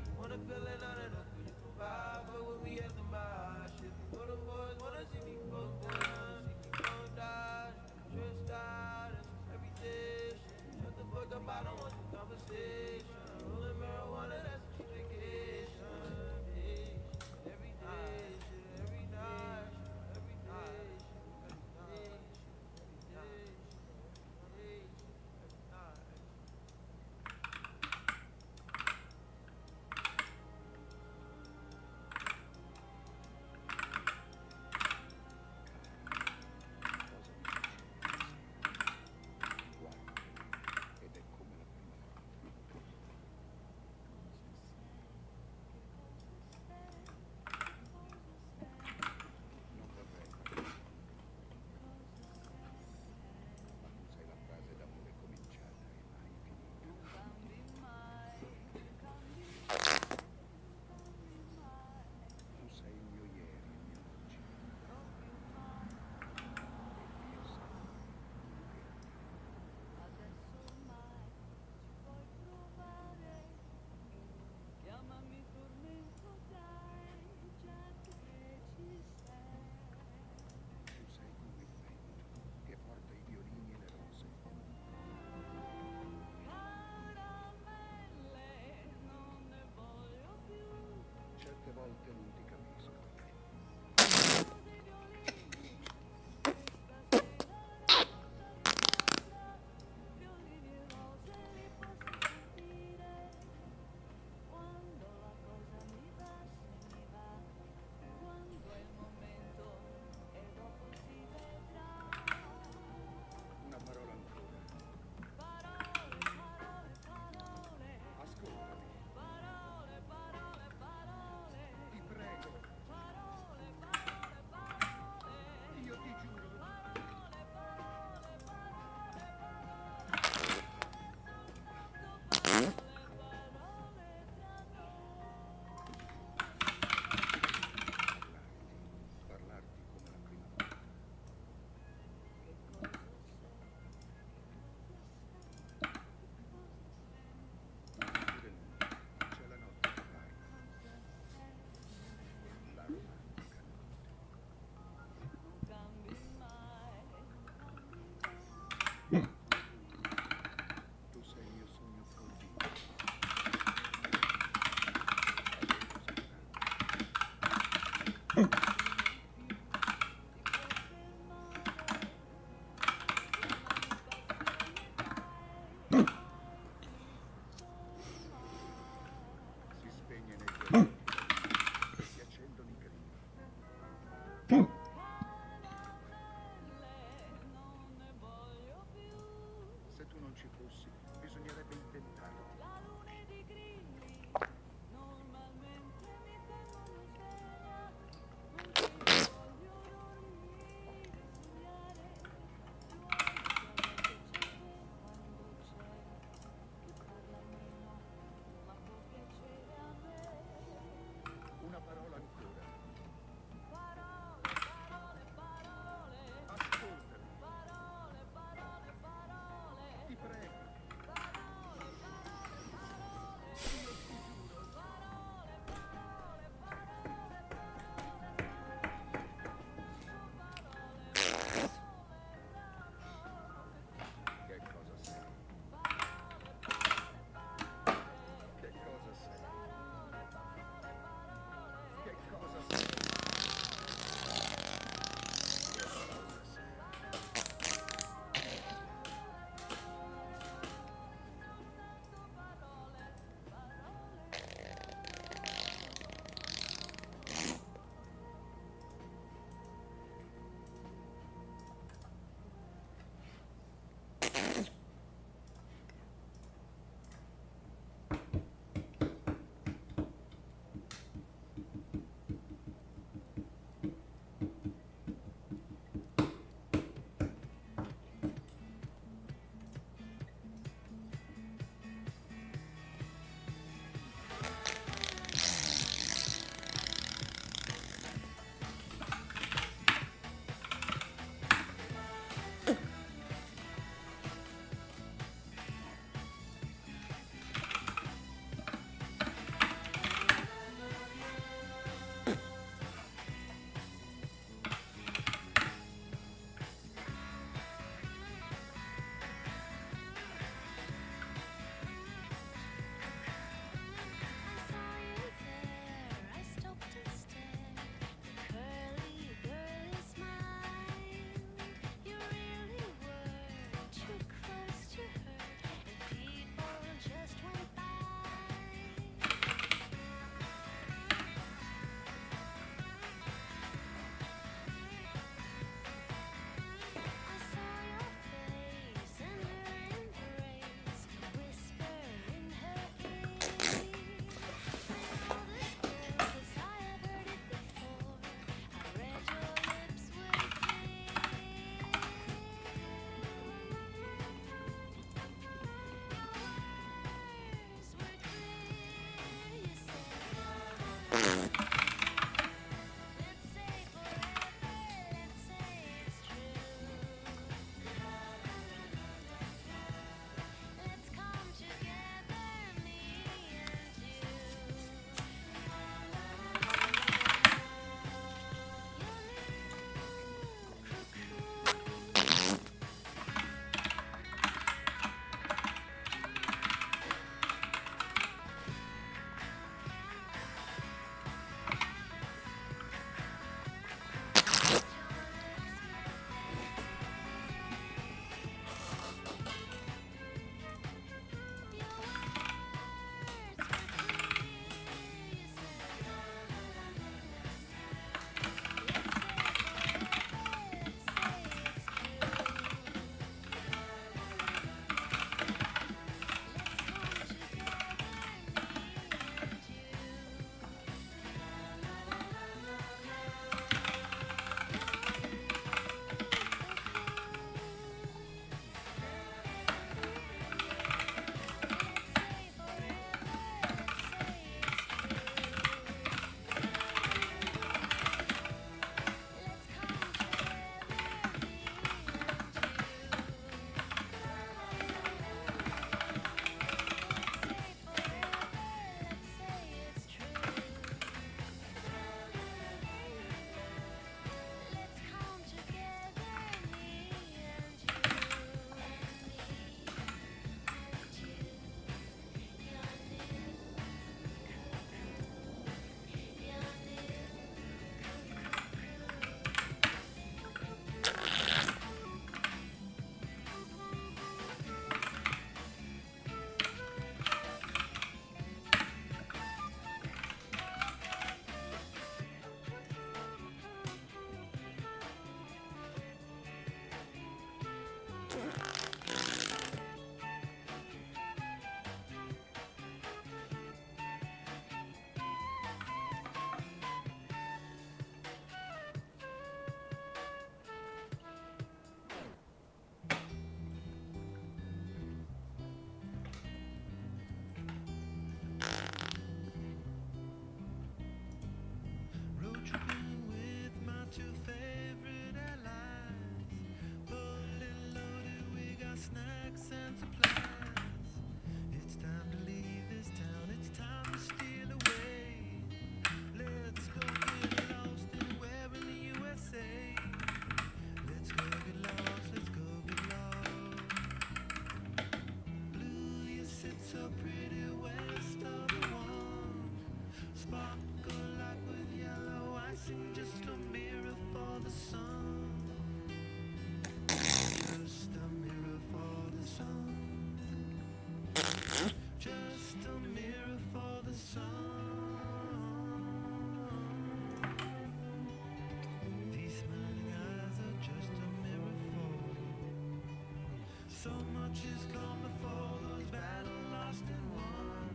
Speaker 9: So much is gone before those battles lost and won.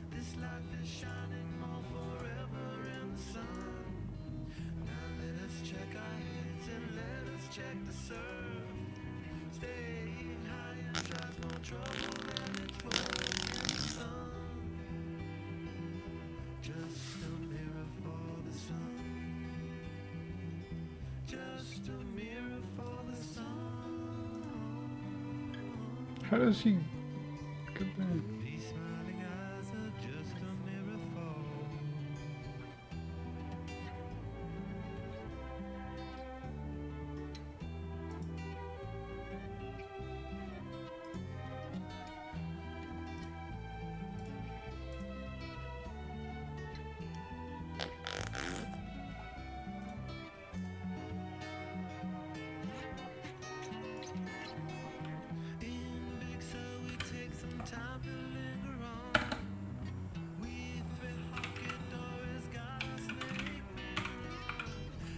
Speaker 9: This life is shining more forever in the sun. Now let us check our heads and let us check the surf. Staying high and drives more trouble than it's worth in the sun. Just a mirror for the sun. Just a mirror for the sun.
Speaker 1: How does he get there?
Speaker 9: These smiling eyes are just a mirror for. Time to linger on. We thread hocket doors, got a snake man run.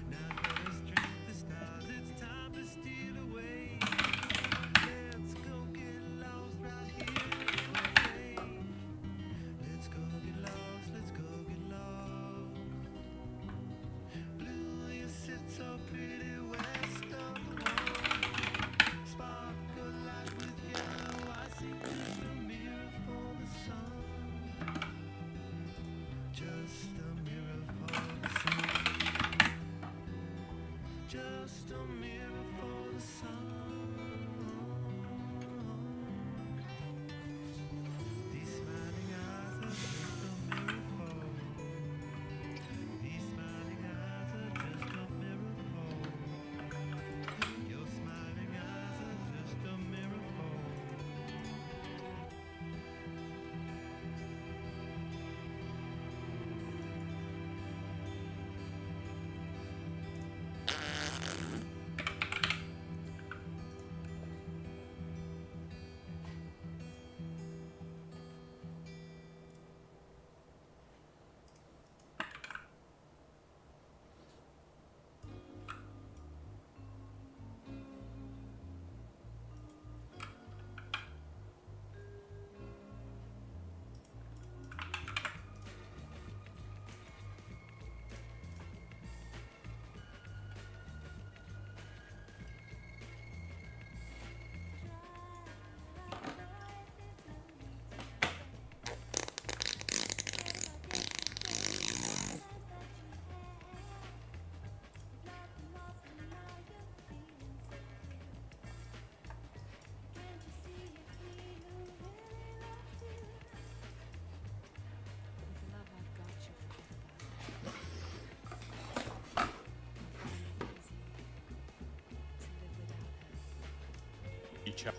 Speaker 9: Now let us drink the stars, it's time to steal away. Let's go get lost right here anyway. Let's go get lost, let's go get lost. Blue, you sit so pretty west of the wall. Sparkle light with yellow, I see just a mirror for the sun. Just a mirror for the sun. Just a mirror for the sun. These smiling eyes are just a mirror for. These smiling eyes are just a mirror for. Your smiling eyes are just a mirror for.
Speaker 10: Each other.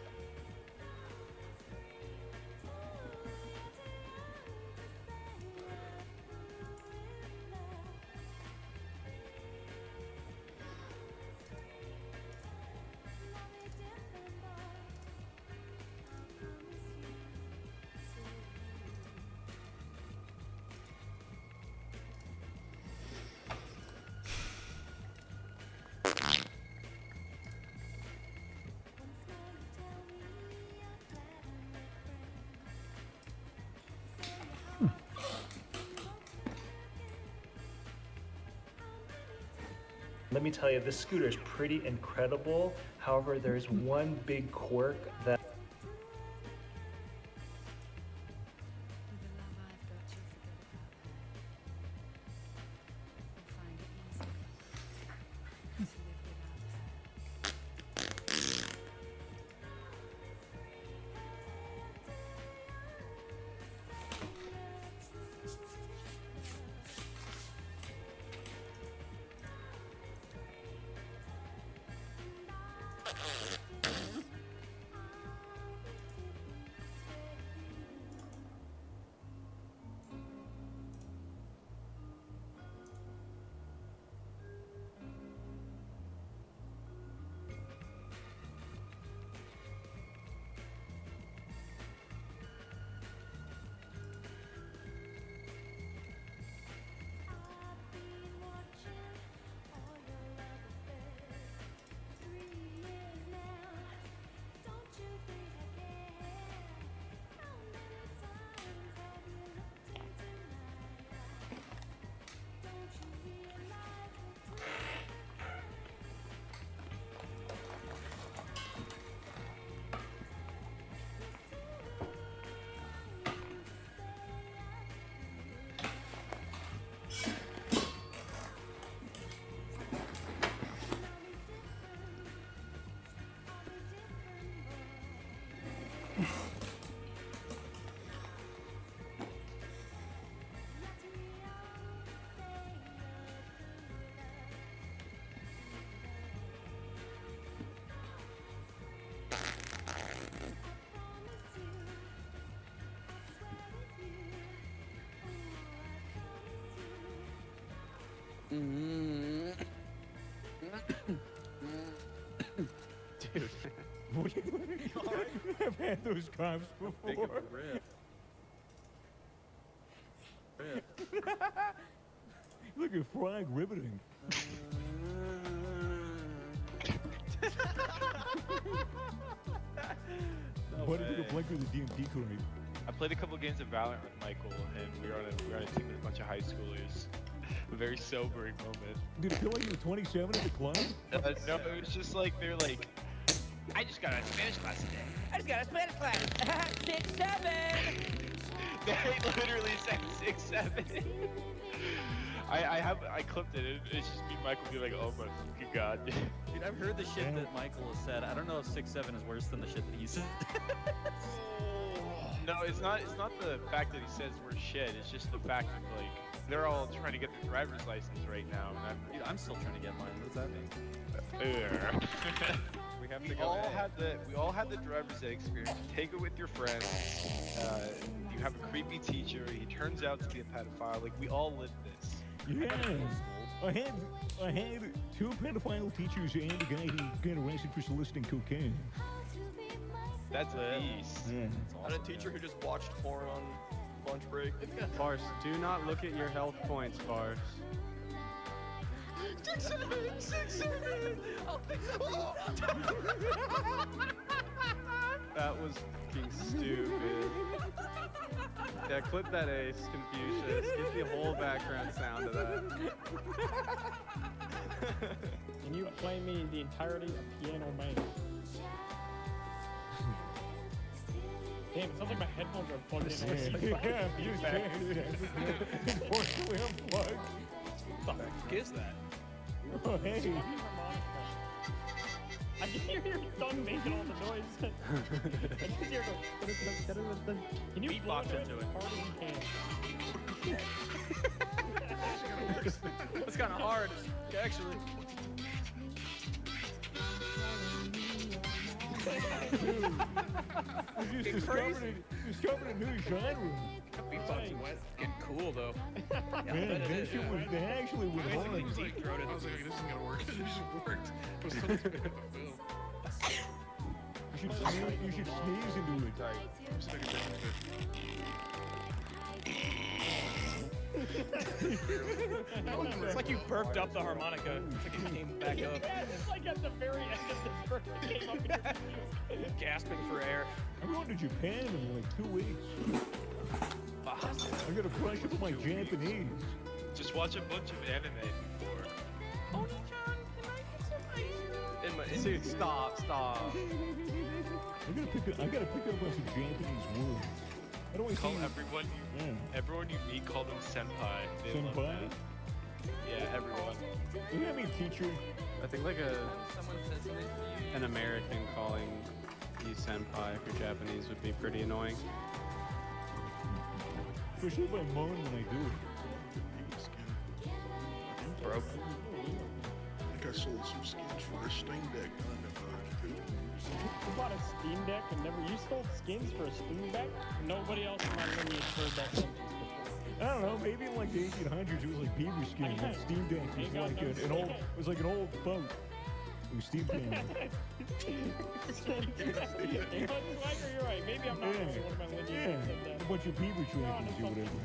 Speaker 13: Let me tell you, this scooter is pretty incredible. However, there's one big quirk that
Speaker 12: Dude, what are you doing? I've had those coughs before. Look at frog riveting. Why did you play through the DMT code?
Speaker 16: I played a couple games of Valorant with Michael, and we were on a team with a bunch of high schoolers. A very sobering moment.
Speaker 12: Did it feel like you were 27 at the club?
Speaker 16: No, it was just like they're like, I just got a Spanish class today.
Speaker 17: I just got a Spanish class. 6-7.
Speaker 16: They literally said 6-7. I clipped it. It's just me and Michael be like, oh my fucking god.
Speaker 24: Dude, I've heard the shit that Michael has said. I don't know if 6-7 is worse than the shit that he said.
Speaker 16: No, it's not the fact that he says we're shit. It's just the fact that like they're all trying to get their driver's license right now, and
Speaker 24: I'm still trying to get mine. What does that mean?
Speaker 16: We have to go. We all had the driver's ed experience. You take it with your friends. You have a creepy teacher. He turns out to be a pedophile. Like we all lived this.
Speaker 12: Yeah. I had 2 pedophile teachers and a guy who got arrested for soliciting cocaine.
Speaker 16: That's a beast.
Speaker 12: Yeah.
Speaker 25: I had a teacher who just watched porn on lunch break.
Speaker 26: Farce, do not look at your health points, Farce.
Speaker 17: 6-7. 6-7. I'll fix it.
Speaker 26: That was fucking stupid. Yeah, clip that ace, Confucius. Get the whole background sound of that.
Speaker 27: Can you play me the entirety of Piano Man? Damn, it sounds like my headphones are plugged in.
Speaker 12: Yeah, you unfortunately unplugged.
Speaker 25: What the heck is that?
Speaker 12: Oh, hey.
Speaker 27: I can hear your tongue making all the noise. I can hear it go. Can you
Speaker 25: beatbox into it?
Speaker 27: Hard as you can.
Speaker 25: That's kind of hard, actually.
Speaker 12: We just discovered a new genre.
Speaker 25: Beatboxing went getting cool though.
Speaker 12: Man, that actually was hard.
Speaker 25: I was like, this isn't gonna work. It just worked. It was so
Speaker 12: You should sneeze into it.
Speaker 25: It's like you burped up the harmonica. It's like it came back up.
Speaker 27: Yeah, it's like at the very end of this burp, it came up in your face.
Speaker 25: Gasping for air.
Speaker 12: I'm going to Japan in like 2 weeks. I gotta brush up my Japanese.
Speaker 16: Just watch a bunch of anime before.
Speaker 26: Dude, stop.
Speaker 12: I gotta pick up on some Japanese words. I don't
Speaker 16: Call everyone you meet, call them senpai. They love
Speaker 12: Senpai?
Speaker 16: that. Yeah, everyone.
Speaker 12: Doesn't that mean teacher?
Speaker 26: I think like an American calling you senpai if you're Japanese would be pretty annoying.
Speaker 12: Especially if I moan when I do it.
Speaker 16: Broke.
Speaker 28: I think I sold some skins for a Steam Deck.
Speaker 27: You bought a Steam Deck and never you sold skins for a Steam Deck? Nobody else in my lineage heard that sentence before.
Speaker 12: I don't know, maybe in like the 1800s it was like beaver skin. And Steam Deck was like an old, it was like an old boat. It was steam pan.
Speaker 27: You're right. Maybe I'm not the only one of my lineage that said that.
Speaker 12: A bunch of beaver trappers or whatever.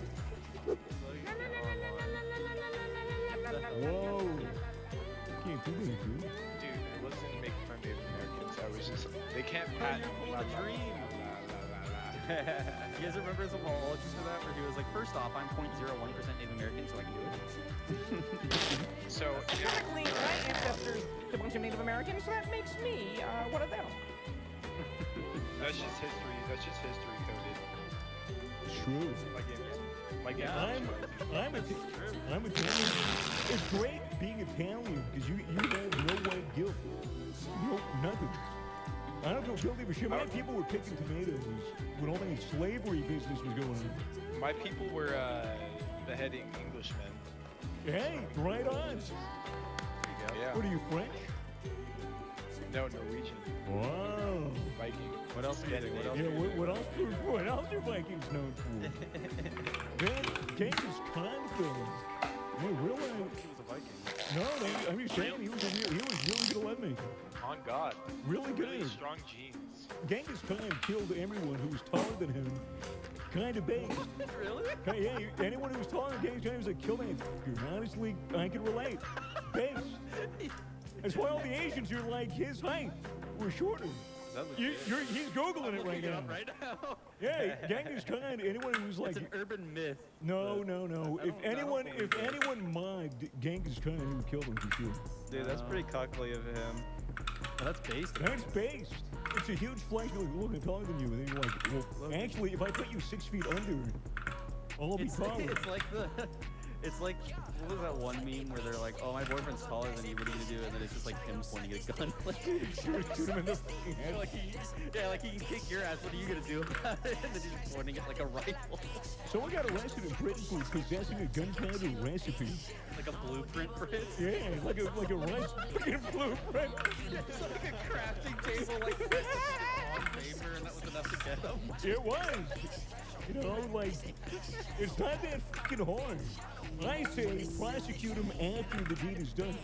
Speaker 12: Whoa. Can't do that, dude.
Speaker 16: Dude, it wasn't making fun of Native Americans. I was just, they can't patent
Speaker 24: the dream. You guys remember his apology for that, where he was like, first off, I'm 0.01% Native American, so I can do it.
Speaker 16: So,
Speaker 17: Technically, my ancestors a bunch of Native Americans, so that makes me one of them.
Speaker 16: that's just history. That's just history coded.
Speaker 12: True.
Speaker 16: I'm
Speaker 12: Italian. It's great being Italian because you have no white guilt. No, nothing. I don't feel guilty for shit. My people were picking tomatoes when all that slavery business was going on.
Speaker 16: My people were beheading Englishmen.
Speaker 12: Hey, right on.
Speaker 16: Yeah.
Speaker 12: What are you, French?
Speaker 16: No, Norwegian.
Speaker 12: Wow.
Speaker 16: Viking.
Speaker 26: What else do you think?
Speaker 12: What else are Vikings known for? Man, Genghis Khan films. I realize
Speaker 26: Vikings.
Speaker 12: No, I'm just saying he was really good at making.
Speaker 16: On God.
Speaker 12: Really good.
Speaker 16: Really strong genes.
Speaker 12: Genghis Khan killed everyone who was taller than him. Kind of based.
Speaker 26: Really?
Speaker 12: Yeah, anyone who was taller than Genghis Khan was like, kill him. Honestly, I can relate. Based. That's why all the Asians are like his height. We're shorter. He's Googling it right now.
Speaker 26: Right now.
Speaker 12: Yeah, Genghis Khan, anyone who's like...
Speaker 26: It's an urban myth.
Speaker 12: No. If anyone mobbed Genghis Khan, he would kill him for sure.
Speaker 26: Dude, that's pretty cockly of him. Oh, that's based.
Speaker 12: That's based. It's a huge flash. Look, I'm taller than you. And then you're like, well, actually, if I put you 6 feet under, I'll be taller.
Speaker 26: It's like, what was that one meme where they're like, oh, my boyfriend's taller than you, what are you gonna do? And then it's just like him pointing a gun. Like,
Speaker 12: shoot him in the head.
Speaker 26: Like he can kick your ass, what are you gonna do about it? And then he's just pointing it like a rifle.
Speaker 12: Someone got arrested in Britain for possessing a gunpowder recipe.
Speaker 26: Like a blueprint for it?
Speaker 12: Yeah, like a recipe blueprint.
Speaker 26: It's like a crafting table, like on paper, and that was enough to get him.
Speaker 12: It was. You know, like, it's not that fucking hard. I say prosecute him after the deed is done.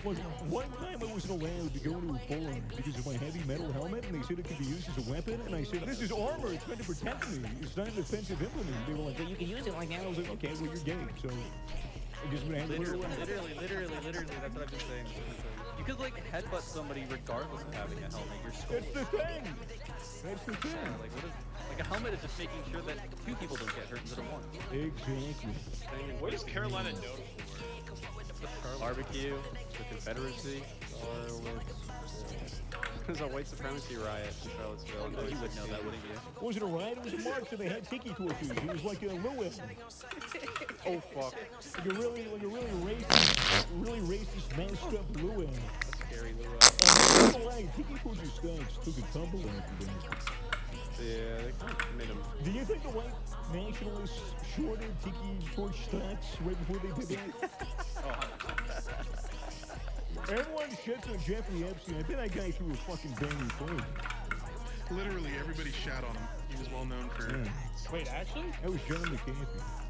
Speaker 12: Look, one time I wasn't allowed to go into a bar because of my heavy metal helmet, and they said it could be used as a weapon, and I said, this is armor, it's meant to protect me. It's not an offensive implement. They were like, well, you can use it like that. I was like, okay, well, you're gay, so I guess I'm gonna have to
Speaker 26: Literally, that's what I've been saying. You could like headbutt somebody regardless of having a helmet. You're skull.
Speaker 12: That's the thing. That's the thing.
Speaker 26: Yeah, like what is? Like a helmet is just making sure that 2 people don't get hurt instead of 1.
Speaker 12: Exactly.
Speaker 16: What is Carolina known for?
Speaker 26: Barbecue, the Confederacy, There's a white supremacy riot in Charlottesville. Oh, you would know that, wouldn't you?
Speaker 12: It wasn't a riot, it was a march, and they had tiki torches. It was like a Lewis.
Speaker 26: Oh fuck.
Speaker 12: Like a really racist, messed up Lewis.
Speaker 26: Scary Lewis.
Speaker 12: Tiki torches stocks took a tumble after that.
Speaker 26: Yeah, they kind of made them.
Speaker 12: Do you think the white nationalists shorted tiki torch stocks right before they did that? Everyone shits on Jeffrey Epstein. I bet that guy threw a fucking banging phone.
Speaker 28: Literally, everybody shat on him. He was well known for...
Speaker 12: Yeah.
Speaker 27: Wait, actually?
Speaker 12: That was John McCarthy.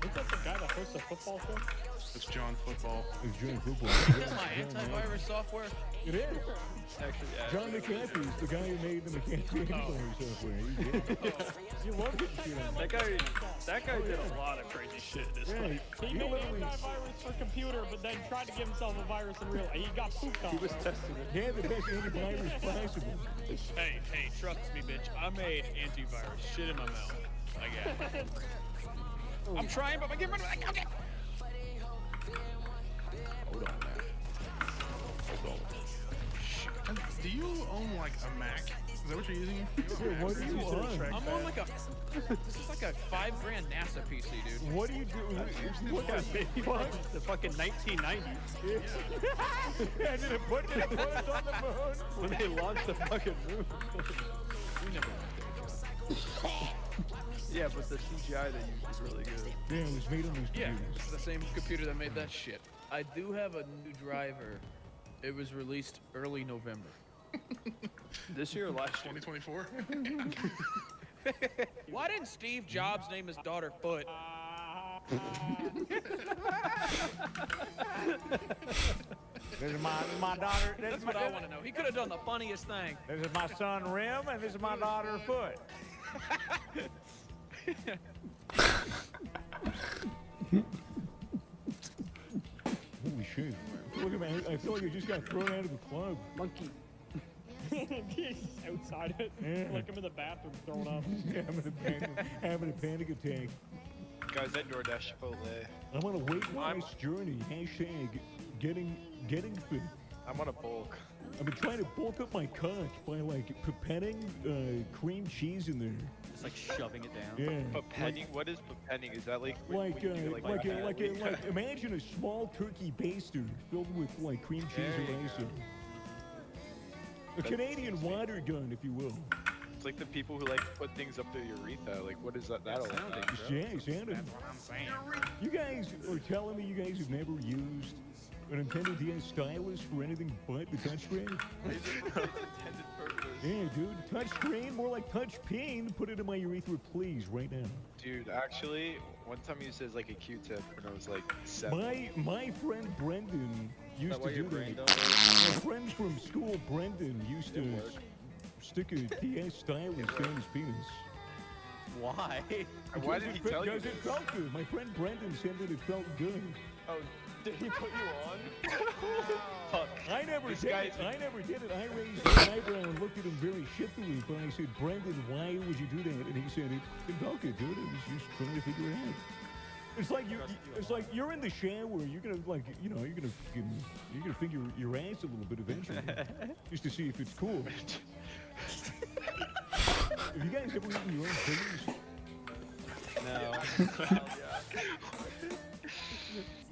Speaker 27: Isn't that the guy that hosts the football show?
Speaker 28: That's John Football.
Speaker 12: It's John Football.
Speaker 25: Is my antivirus software?
Speaker 12: It is.
Speaker 26: Actually,
Speaker 12: John McCarthy is the guy who made the McCarthy antivirus software. He did. You love getting shit on
Speaker 26: that guy did a lot of crazy shit in his life.
Speaker 27: He made an antivirus for computer, but then tried to give himself a virus in real. He got pooped on.
Speaker 26: He was testing it.
Speaker 12: Yeah, the best antivirus possible.
Speaker 25: Hey, trust me, bitch. I made antivirus. Shit in my mouth. I got it. I'm trying, but I get rid of it. Okay.
Speaker 28: Hold on, man. Hold on. Do you own like a Mac? Is that what you're using?
Speaker 12: What do you own?
Speaker 25: I'm on like a. This is like a $5,000 NASA PC, dude.
Speaker 12: What do you do? What
Speaker 26: the fucking 1990s.
Speaker 12: Yeah, and then it put us on the moon.
Speaker 26: When they launched the fucking moon.
Speaker 25: We never went there.
Speaker 26: Yeah, but the CGI they used is really good.
Speaker 12: Yeah, it was made on these
Speaker 25: Yeah,
Speaker 12: computers.
Speaker 25: it's the same computer that made that shit. I do have a new driver. It was released early November.
Speaker 26: This year or last year?
Speaker 28: 2024?
Speaker 25: Why didn't Steve Jobs name his daughter Foot?
Speaker 4: This is my daughter.
Speaker 25: That's what I want to know. He could have done the funniest thing.
Speaker 4: This is my son Rim, and this is my daughter Foot.
Speaker 12: Holy shit. Look at me. I feel like I just got thrown out of the club.
Speaker 26: Monkey.
Speaker 27: He's outside it.
Speaker 12: Yeah.
Speaker 27: Like I'm in the bathroom throwing up.
Speaker 12: having a panic attack.
Speaker 16: Guys, at DoorDash Chipotle.
Speaker 12: I'm on a weight loss journey. Hashtag getting fit.
Speaker 16: I'm on a bulk.
Speaker 12: I've been trying to bulk up my cock by like pipetting cream cheese in there.
Speaker 26: Just like shoving it down.
Speaker 12: Yeah.
Speaker 16: Pipetting? What is pipetting? Is that like
Speaker 12: imagine a small turkey baster filled with like cream cheese and icing. A Canadian water gun, if you will.
Speaker 16: It's like the people who like to put things up their urethra. Like, what is that all about?
Speaker 12: Yeah, sounded.
Speaker 25: That's what I'm saying.
Speaker 12: You guys are telling me you guys have never used A Nintendo DS stylus for anything but the touchscreen?
Speaker 16: Intended purpose.
Speaker 12: Yeah, dude. Touchscreen, more like touch peen. Put it in my urethra, please, right now.
Speaker 16: Dude, actually, one time I used it as like a Q-tip when I was like 7.
Speaker 12: My friend Brendan used to do that. My friend from school, Brendan, used to stick a DS stylus down his penis.
Speaker 26: Why?
Speaker 16: Why did he tell you
Speaker 12: Because it felt good. My friend Brendan said that it felt good.
Speaker 26: Oh, did he put you on?
Speaker 16: Fuck.
Speaker 12: I never
Speaker 16: This
Speaker 12: did
Speaker 16: guy's-
Speaker 12: it. I never did it. I raised an eyebrow and looked at him very shiftily. But I said, Brendan, why would you do that? And he said, it felt good, dude. I was just trying to figure it out. It's like you're in the shower. You're gonna you're gonna finger your ass a little bit eventually, just to see if it's cool. Have you guys ever eaten your own fingers?
Speaker 26: No.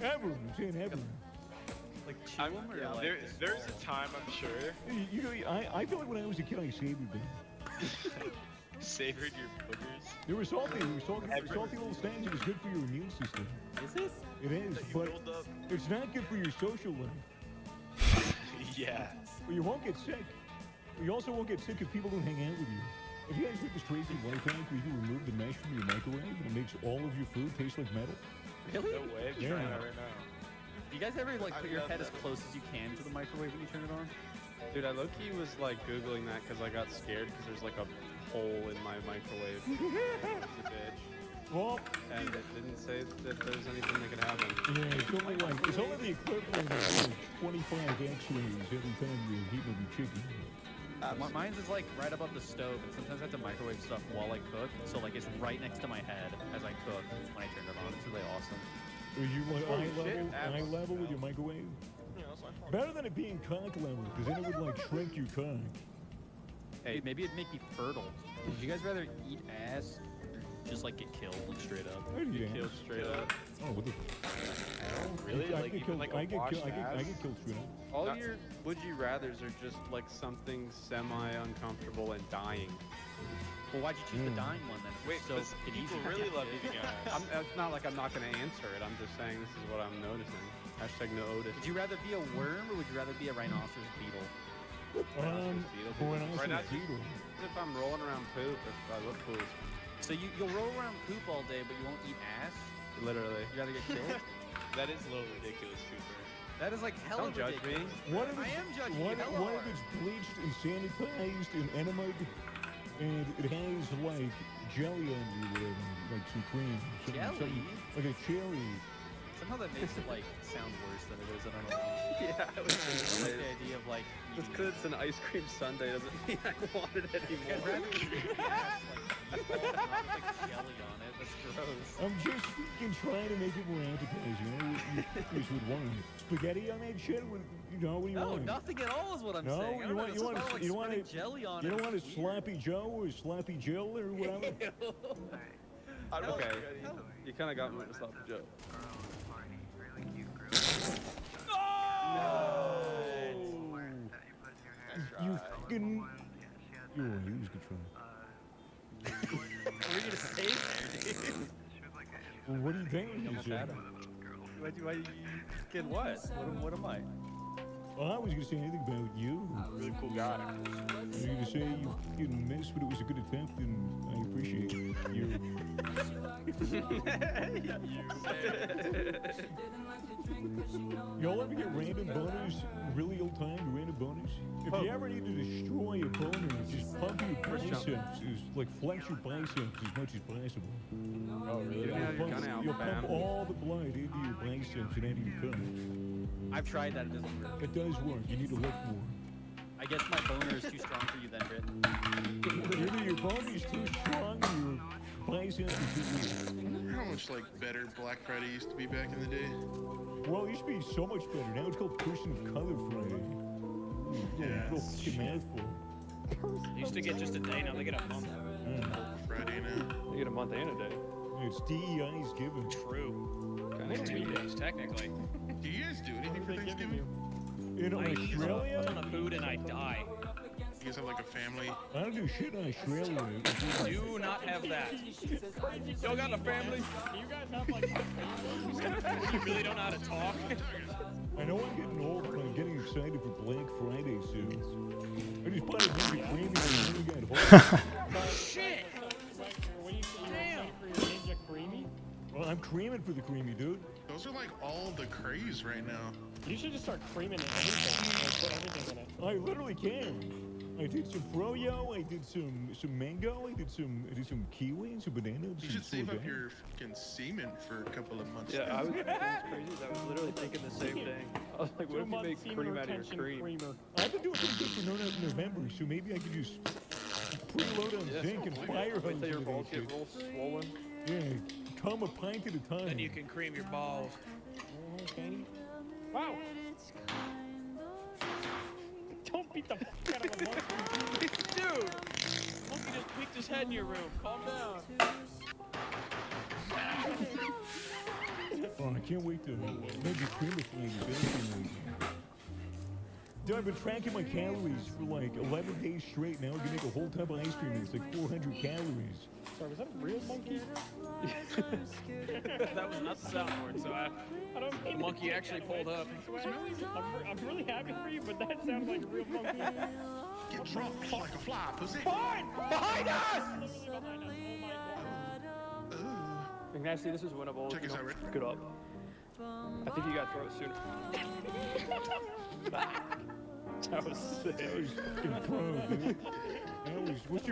Speaker 12: Ever? I'm saying ever.
Speaker 26: Like chew them or like
Speaker 16: There's a time, I'm sure.
Speaker 12: You know, I feel like when I was a kid, I savored them.
Speaker 16: Savored your boogers.
Speaker 12: They were salty. They were salty little snags. It was good for your immune system.
Speaker 26: Is it?
Speaker 12: It is, but it's not good for your social life.
Speaker 16: Yeah.
Speaker 12: But you won't get sick. You also won't get sick if people don't hang out with you. Have you guys heard this crazy life hack where you remove the mesh from your microwave and it makes all of your food taste like metal?
Speaker 26: Really?
Speaker 16: No way. I'm trying that right now.
Speaker 26: Do you guys ever like put your head as close as you can to the microwave when you turn it on? Dude, I low-key was like Googling that because I got scared because there's like a hole in my microwave. It's a bitch.
Speaker 12: Well,
Speaker 26: and it didn't say that there's anything that could happen.
Speaker 12: Yeah, it's only the equivalent of like 25 X-rays every time you heat up your chicken.
Speaker 8: Mine's is like right above the stove, and sometimes I have to microwave stuff while I cook, so like it's right next to my head as I cook when I turn it on. It's really awesome.
Speaker 12: Are you like eye level with your microwave? Better than it being cock level, because then it would like shrink your cock.
Speaker 8: Hey, maybe it'd make me fertile. Would you guys rather eat ass or just like get killed like, straight up?
Speaker 12: Get
Speaker 26: killed straight up.
Speaker 12: Oh, what the?
Speaker 26: Really?
Speaker 12: I
Speaker 26: Like,
Speaker 12: get
Speaker 26: even
Speaker 12: killed.
Speaker 26: like
Speaker 12: I
Speaker 26: a
Speaker 12: get
Speaker 26: washed
Speaker 12: killed. I
Speaker 26: ass?
Speaker 12: get killed straight up.
Speaker 26: All your would you rather's are just like something semi-uncomfortable and dying.
Speaker 8: Well, why'd you choose the dying one then?
Speaker 26: Wait,
Speaker 8: so
Speaker 26: because
Speaker 8: it
Speaker 26: people
Speaker 8: easy.
Speaker 26: really love eating ass. It's not like I'm not going to answer it. I'm just saying this is what I'm noticing. Hashtag no Otis.
Speaker 8: Would you rather be a worm or would you rather be a rhinoceros beetle?
Speaker 12: Rhinoceros beetle.
Speaker 26: If I'm rolling around poop, if I look cool.
Speaker 8: So you'll roll around poop all day, but you won't eat ass?
Speaker 26: Literally.
Speaker 8: You rather get killed?
Speaker 16: That is a little ridiculous, Cooper.
Speaker 8: That is like hella
Speaker 26: Don't judge me.
Speaker 8: ridiculous. I am judging you.
Speaker 12: What if it's bleached and sanitized and enemed, and it has like jelly on you, whatever, like some cream, something like a cherry.
Speaker 8: Somehow that makes it like sound worse than it is. I don't know.
Speaker 26: Yeah, I was
Speaker 8: Just the idea of like
Speaker 26: just because it's an ice cream sundae doesn't mean I want it anymore.
Speaker 8: I'd rather eat ass, like, not like jelly on it. That's gross.
Speaker 12: I'm just freaking trying to make it more appetizing. I know what you guys would want. Spaghetti on that shit? What do you
Speaker 8: No,
Speaker 12: want?
Speaker 8: nothing at all is what I'm
Speaker 12: No,
Speaker 8: saying. I don't know, it's just about, like, spreading jelly on
Speaker 12: you
Speaker 8: it.
Speaker 12: don't want a
Speaker 8: It's weird.
Speaker 12: sloppy Joe or sloppy Jill or whatever?
Speaker 26: Okay, you kind of got me with a sloppy Joe.
Speaker 12: You fucking... You're right, it was a good try.
Speaker 8: What are you gonna say?
Speaker 12: Well, what do you think you said?
Speaker 26: Why you get what? What am I?
Speaker 12: Oh, I was gonna say anything about you.
Speaker 26: Really cool guy.
Speaker 12: I was gonna say you fucking missed, but it was a good attempt, and I appreciate you. Y'all ever get random boners in really old time? Random boners? If you ever need to destroy a boner, just pump your biceps, like flex your biceps as much as possible.
Speaker 26: Oh, really?
Speaker 12: You'll pump all the blood into your biceps and into your cup.
Speaker 8: I've tried that. It doesn't work.
Speaker 12: It does work. You need to lift more.
Speaker 8: I guess my boner is too strong for you then, Britt.
Speaker 12: Either your boner is too strong or your biceps are too weak.
Speaker 28: Remember how much like better Black Friday used to be back in the day?
Speaker 12: Well, it used to be so much better. Now it's called Person of Color Friday.
Speaker 28: Yeah.
Speaker 12: Little fucking mouthful.
Speaker 25: Used to get just a day, now they get a month.
Speaker 28: Friday now.
Speaker 26: You get a month and a day.
Speaker 12: It's DEI's given.
Speaker 25: True.
Speaker 26: Kinda
Speaker 25: 2 days, technically.
Speaker 28: Do you guys do anything for Thanksgiving?
Speaker 12: In
Speaker 25: I eat
Speaker 12: Australia?
Speaker 25: a ton of food and I die.
Speaker 28: You guys have like a family?
Speaker 12: I don't do shit in Australia.
Speaker 25: Do not have that. Y'all got a family?
Speaker 27: You guys have like...
Speaker 25: You really don't know how to talk?
Speaker 12: I know I'm getting old, but I'm getting excited for Black Friday soon. I just bought a Ninja Creamy and I only got home.
Speaker 25: Shit!
Speaker 27: What do you say you want for your Ninja Creamy?
Speaker 12: Well, I'm creaming for the creamy, dude.
Speaker 28: Those are like all the craze right now.
Speaker 27: You should just start creaming it everything. Like, put everything in it.
Speaker 12: I literally can. I did some froyo, I did some mango, I did some kiwi and some banana.
Speaker 28: You should save up your fucking semen for a couple of months.
Speaker 26: Yeah, I was crazy. I was literally thinking the same thing. I was like, what if you make cream out of your cream?
Speaker 27: Creamer.
Speaker 12: I've been doing pretty good for November, so maybe I could just preload on zinc and fire hose.
Speaker 26: Wait till your balls get real swollen.
Speaker 12: Yeah, come a pint at a time.
Speaker 25: Then you can cream your balls.
Speaker 27: Okay. Wow. Don't beat the fuck out of a monkey.
Speaker 25: Dude! Monkey just peeked his head in your room. Calm down.
Speaker 12: Oh, I can't wait to maybe cream it for you. Dude, I've been tracking my calories for like 11 days straight. Now I can make a whole tub of ice cream and it's like 400 calories.
Speaker 27: Sorry, was that a real monkey?
Speaker 25: That was not the soundboard, so the monkey actually pulled up.
Speaker 27: I'm really happy for you, but that sounds like a real monkey.
Speaker 28: Get drunk like a fly, pussy.
Speaker 27: Behind us!
Speaker 26: Nasty, this is winnable.
Speaker 28: Check his eye.
Speaker 26: Good up. I think you got to throw it sooner. That was sick.
Speaker 12: That was fucking pro, dude. That was, what's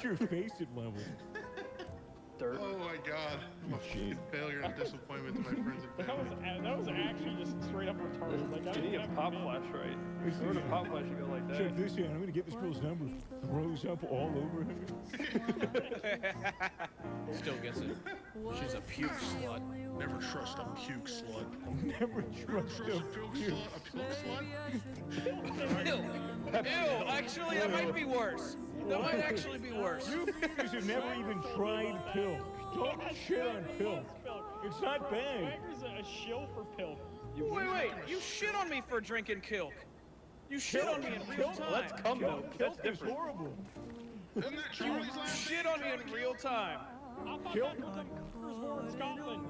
Speaker 12: your face at level?
Speaker 26: Dirt.
Speaker 28: Oh my god. I'm a fucking failure and disappointment to my friends and family.
Speaker 27: That was actually just straight up retarded. Like,
Speaker 26: You need a pop flash, right? If you were to pop flash, you go like that.
Speaker 12: Check this out. I'm gonna get this girl's number. Throws up all over her.
Speaker 25: Still gets it. She's a puke slut.
Speaker 28: Never trust a puke slut.
Speaker 12: Never trust a puke
Speaker 25: slut. Ew, actually, that might be worse. That might actually be worse.
Speaker 12: You fuckers have never even tried pilk. Don't shit on pilk. It's not bad.
Speaker 27: Swagger's a shill for pilk.
Speaker 25: Wait, you shit on me for drinking kilk. You shit on me in real time.
Speaker 26: Let's come though. That's different.
Speaker 12: Horrible.
Speaker 28: Isn't that Charlie's last
Speaker 25: Shit on me in real time.
Speaker 27: I thought that was the first war in Scotland.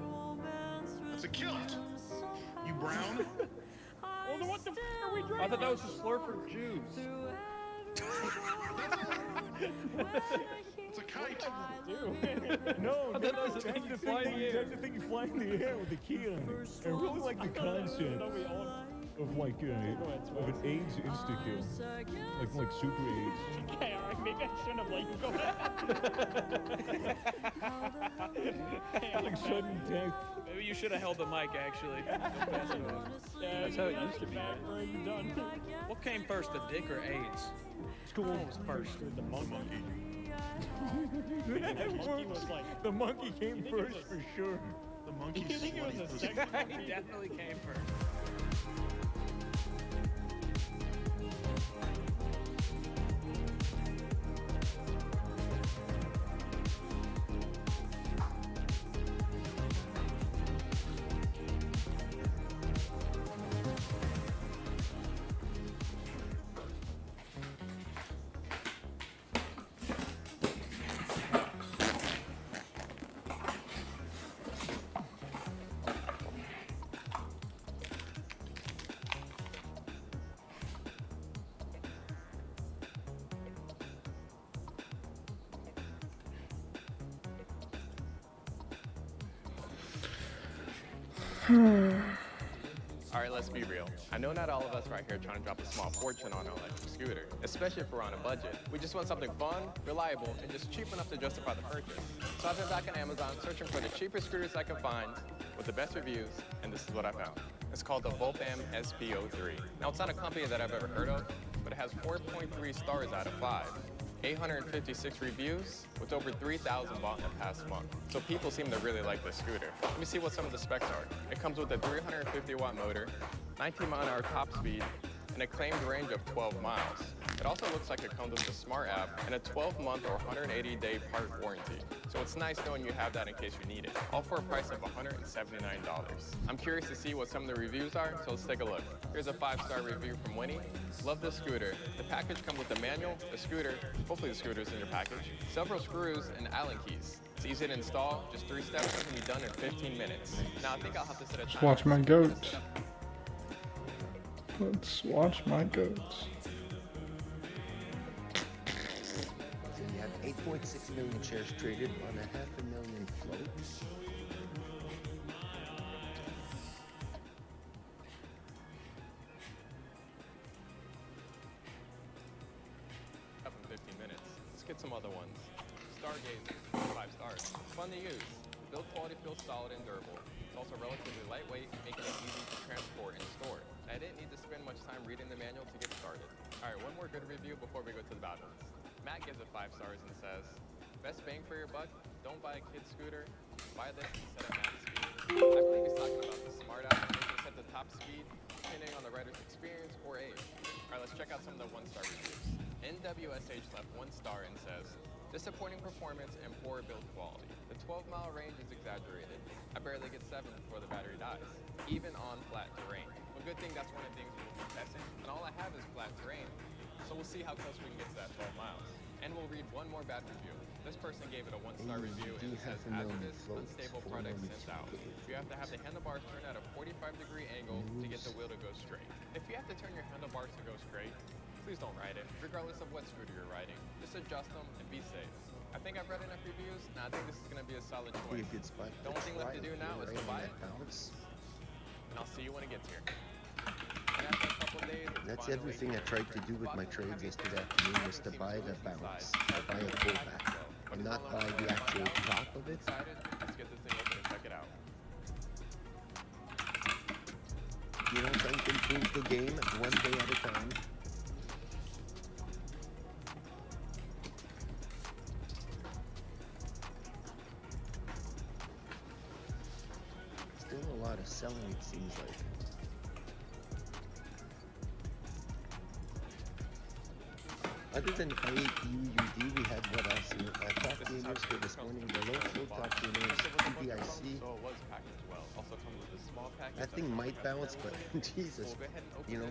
Speaker 28: That's a kilt. You brown?
Speaker 27: Well, then what the f are we drinking?
Speaker 26: I thought that was a slur for Jews.
Speaker 28: It's a kite.
Speaker 12: No,
Speaker 26: That was the thing you fly in the air.
Speaker 12: That's the thing you fly in the air with the key on it. I really like the concept of like of an AIDS insta-kill. Like super AIDS.
Speaker 27: Okay, alright, maybe I shouldn't have let you go ahead.
Speaker 12: Like sudden death.
Speaker 25: Maybe you should have held the mic, actually. Don't pass it off.
Speaker 26: That's how it used to be.
Speaker 25: What came first, the dick or AIDS?
Speaker 12: What
Speaker 25: was first?
Speaker 12: The monkey. The monkey came first for sure.
Speaker 28: The monkey.
Speaker 27: You think it was a sex monkey?
Speaker 25: He definitely came first.
Speaker 6: Alright, let's be real. I know not all of us right here are trying to drop a small fortune on an electric scooter, especially if we're on a budget. We just want something fun, reliable, and just cheap enough to justify the purchase. So I've been back on Amazon searching for the cheapest scooters I could find with the best reviews, and this is what I found. It's called the Volpam SP03. Now, it's not a company that I've ever heard of, but it has 4.3 stars out of 5. 856 reviews with over 3,000 bought in the past month. So people seem to really like this scooter. Let me see what some of the specs are. It comes with a 350 watt motor, 19 mile an hour top speed, and a claimed range of 12 miles. It also looks like it comes with a smart app and a 12-month or 180-day part warranty. So it's nice knowing you have that in case you need it. All for a price of $179. I'm curious to see what some of the reviews are, so let's take a look. Here's a 5-star review from Winnie. Love this scooter. The package comes with a manual, a scooter, hopefully the scooter's in your package, several screws, and Allen keys. It's easy to install, just 3 steps and can be done in 15 minutes. Now I think I'll have to set a
Speaker 1: Let's
Speaker 6: timer.
Speaker 1: watch my goats. Let's watch my goats.
Speaker 5: So you have 8.6 million shares traded on a 500,000 float.
Speaker 6: Up in 15 minutes. Let's get some other ones. Stargazer, 5 stars. Fun to use. The build quality feels solid and durable. It's also relatively lightweight, making it easy to transport and store. I didn't need to spend much time reading the manual to get started. Alright, one more good review before we go to the bad ones. Matt gives it 5 stars and says, best bang for your buck, don't buy a kid scooter, buy this instead of max speed. I believe he's talking about the smart app that can set the top speed depending on the rider's experience or age. Alright, let's check out some of the 1-star reviews. NWSH left 1 star and says, disappointing performance and poor build quality. The 12-mile range is exaggerated. I barely get 7 before the battery dies, even on flat terrain. Well, good thing that's one of the things we'll be testing, and all I have is flat terrain. So we'll see how close we can get to that 12 miles. And we'll read one more bad review. This person gave it a 1-star review and it says hazardous, unstable product sent out. You have to have the handlebars turned at a 45-degree angle to get the wheel to go straight. If you have to turn your handlebars to go straight, please don't ride it, regardless of what scooter you're riding. Just adjust them and be safe. I think I've read enough reviews, and I think this is going to be a solid choice. The only thing left to do now is to buy it, and I'll see you when it gets here. And after a couple days,
Speaker 5: That's everything I tried to do with my trades yesterday afternoon, was to buy the bounce, to buy a pullback, and not buy the actual top of it.
Speaker 6: Let's get this thing open and check it out.
Speaker 5: You know, trying to improve the game one day at a time. Still a lot of selling, it seems like. Other than AUUD, we had what else? Top gamers for this morning, the low flow top gamers, PDIC. That thing might bounce, but Jesus, you know,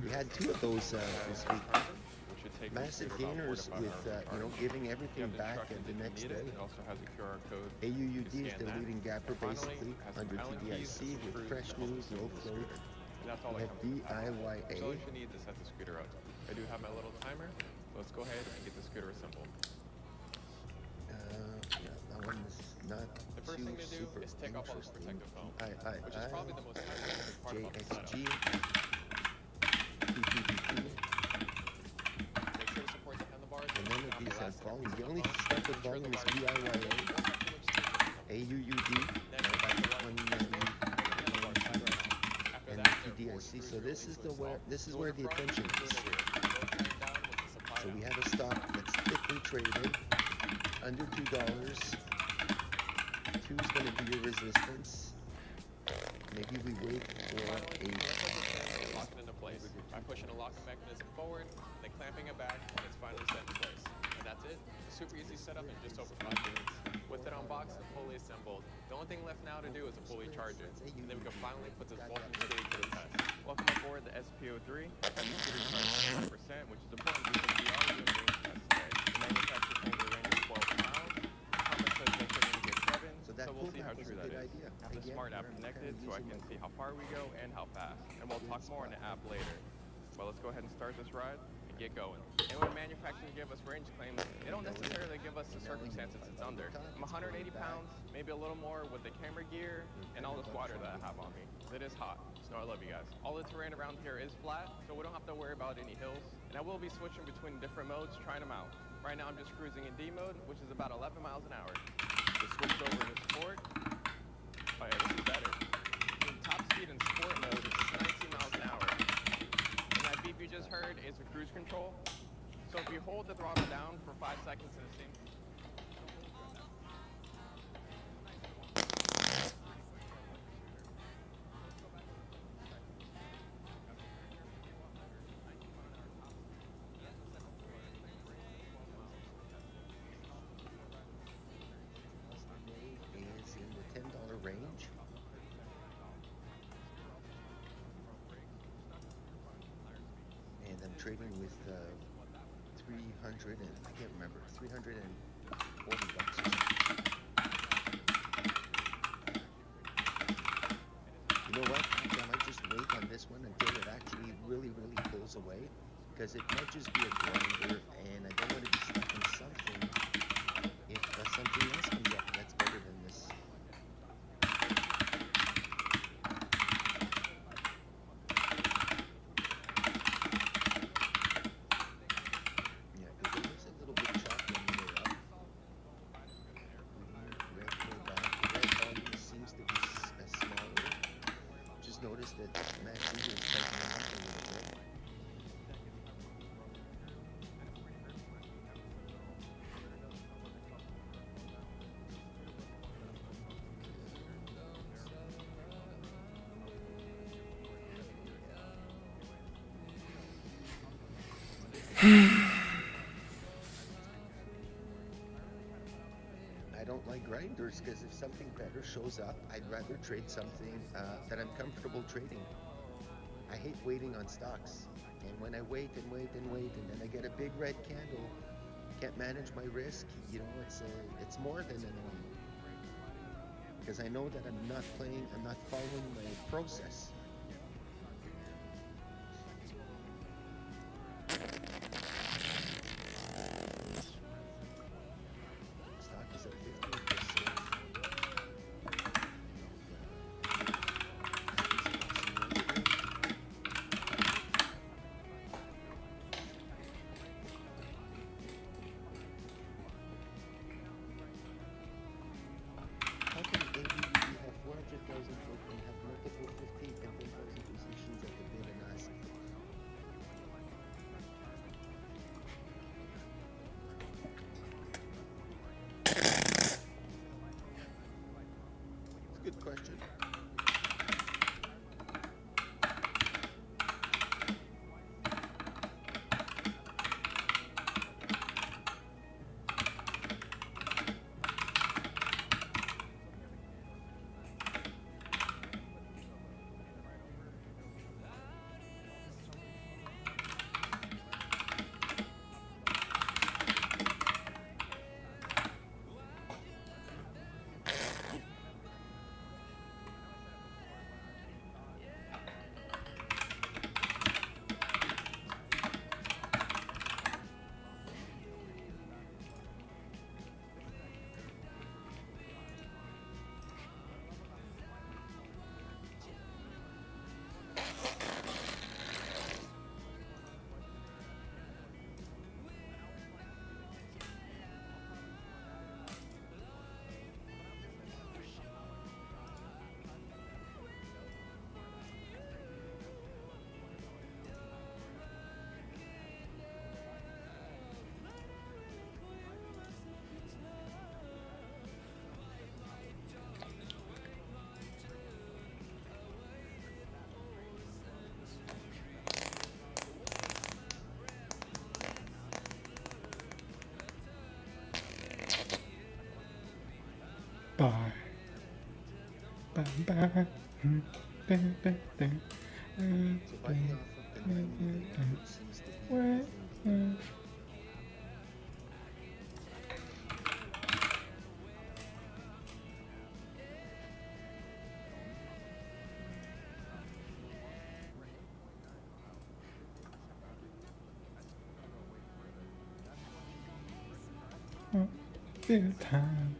Speaker 5: we had 2 of those this week. Massive gainers with, you know, giving everything back at the next day. AUUD is the leading gapper basically under TDIC with fresh news, low flow. We have DIYA.
Speaker 6: So all you need to set the scooter up. I do have my little timer. Let's go ahead and get the scooter assembled.
Speaker 5: Yeah, that one is not
Speaker 6: the first thing to do is take off all this protective foam, which is probably the most time-consuming part about the setup. Make sure to support the handlebars.
Speaker 5: And none of these have volume. The only stuff with volume is DIYA, AUUD, and TDIC. So this is where the attention is. So we have a stock that's thickly traded, under $2. 2 is going to be your resistance. Maybe we wait for a...
Speaker 6: Lock it into place by pushing a locking mechanism forward, then clamping it back when it's finally set in place. And that's it. Super easy setup in just over 5 minutes. With it unboxed and fully assembled, the only thing left now to do is to fully charge it. And then we can finally put this Vulcan scooter to the test. Welcome aboard the SPO3. The scooter charges 100%, which is important because we are doing range tests today. The manufacturer claims a range of 12 miles. Thomas says they can only get 7, so we'll see how true that is. I have the smart app connected so I can see how far we go and how fast. And we'll talk more on the app later. But let's go ahead and start this ride and get going. And when manufacturers give us range claims, they don't necessarily give us the circumstances it's under. I'm 180 pounds, maybe a little more with the camera gear and all this water that I have on me. It is hot, so I love you guys. All the terrain around here is flat, so we don't have to worry about any hills. And I will be switching between different modes, trying them out. Right now I'm just cruising in D mode, which is about 11 miles an hour. Just switched over to sport. Oh yeah, this is better. In top speed in sport mode is 19 miles an hour. And that beep you just heard is a cruise control. So if you hold the throttle down for 5 seconds in the same...
Speaker 5: is in the $10 range. And I'm trading with 300 and I can't remember, 340 bucks or something. You know what? I might just wait on this one until it actually really pulls away, because it might just be a grinder, and I don't want to be stuck on something if something else comes up that's better than this. Yeah, because it looks a little bit choppy on the way up. Red pullback. The red volume seems to be smaller. Just notice that Max Eagle is tightening up a little bit. I don't like grinders because if something better shows up, I'd rather trade something that I'm comfortable trading. I hate waiting on stocks, and when I wait and wait and wait, and then I get a big red candle, can't manage my risk. You know, it's more than annoying, because I know that I'm not following my process. Stock is at 15%. How can ABB have 400,000 folk and have multiple 15 and 10,000 positions at the bid and ask? It's a good question.
Speaker 1: Bye. Bye bye. Bang, bang, bang.
Speaker 5: So buying off of the 9 average seems to be nothing.
Speaker 1: Bit of time.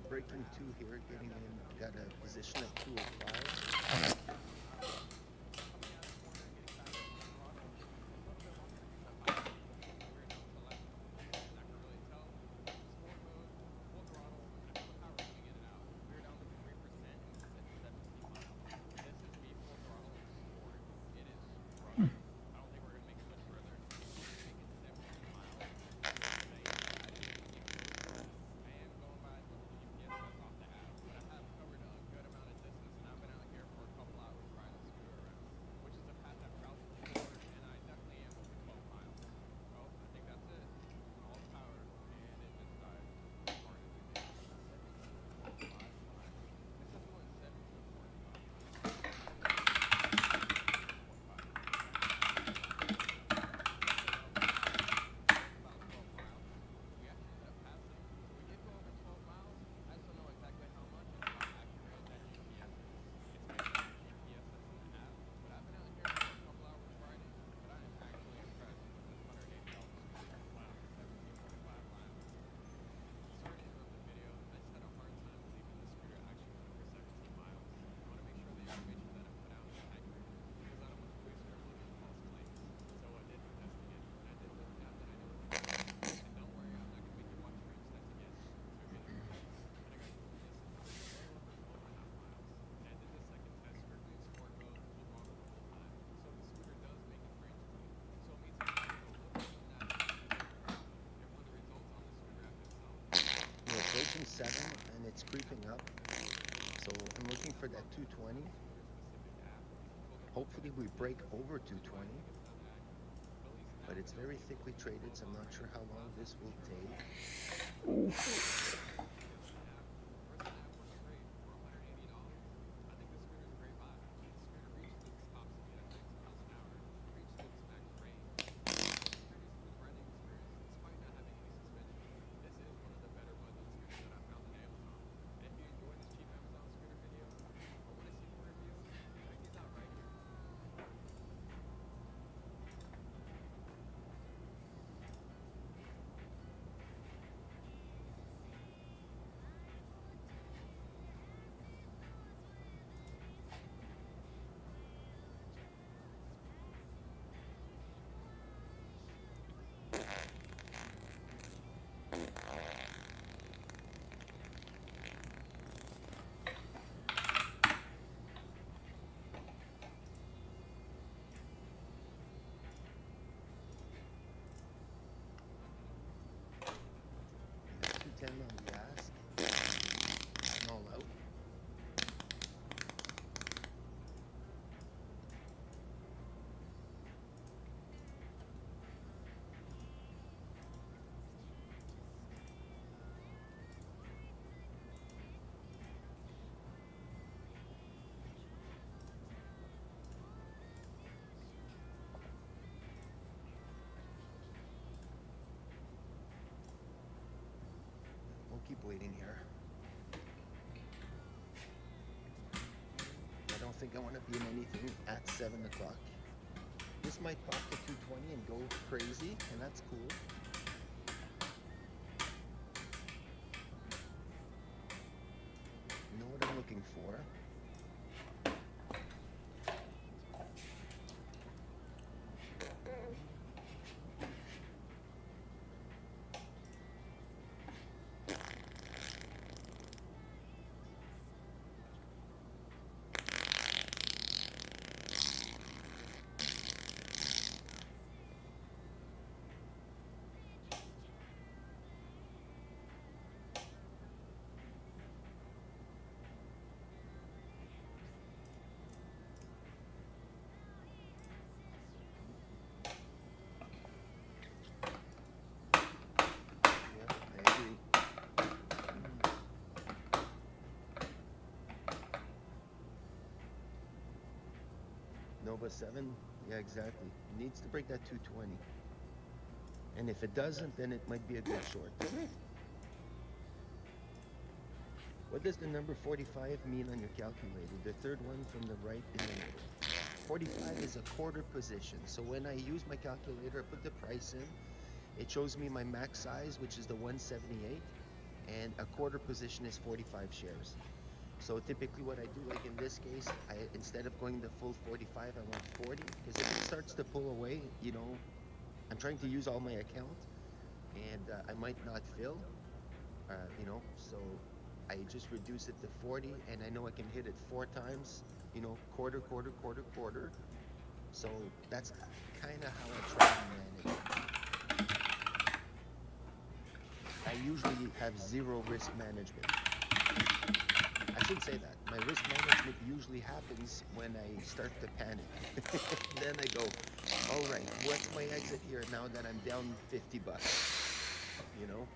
Speaker 5: Breaking 2 here, getting in, got a position at 205. pushing 7 and it's creeping up. So I'm looking for that 220. Hopefully we break over 220. But it's very thickly traded, so I'm not sure how long this will take.
Speaker 1: Oof.
Speaker 5: On the ask. I'm all out. We'll keep waiting here. I don't think I want to be in anything at 7 o'clock. This might pop to 220 and go crazy, and that's cool. You know what I'm looking for? Nova 7, yeah, exactly. It needs to break that 220. And if it doesn't, then it might be a good short. What does the number 45 mean on your calculator? The third one from the right in the middle. 45 is a quarter position. So when I use my calculator, I put the price in. It shows me my max size, which is the 178. And a quarter position is 45 shares. So typically what I do, like in this case, instead of going the full 45, I want 40. Because if it starts to pull away, you know, I'm trying to use all my account. And I might not fill, you know, so I just reduce it to 40. And I know I can hit it 4 times, you know, quarter, quarter, quarter, quarter. So that's kind of how I try and manage it. I usually have zero risk management. I should say that. My risk management usually happens when I start to panic. Then I go, all right, what's my exit here now that I'm down $50? You know?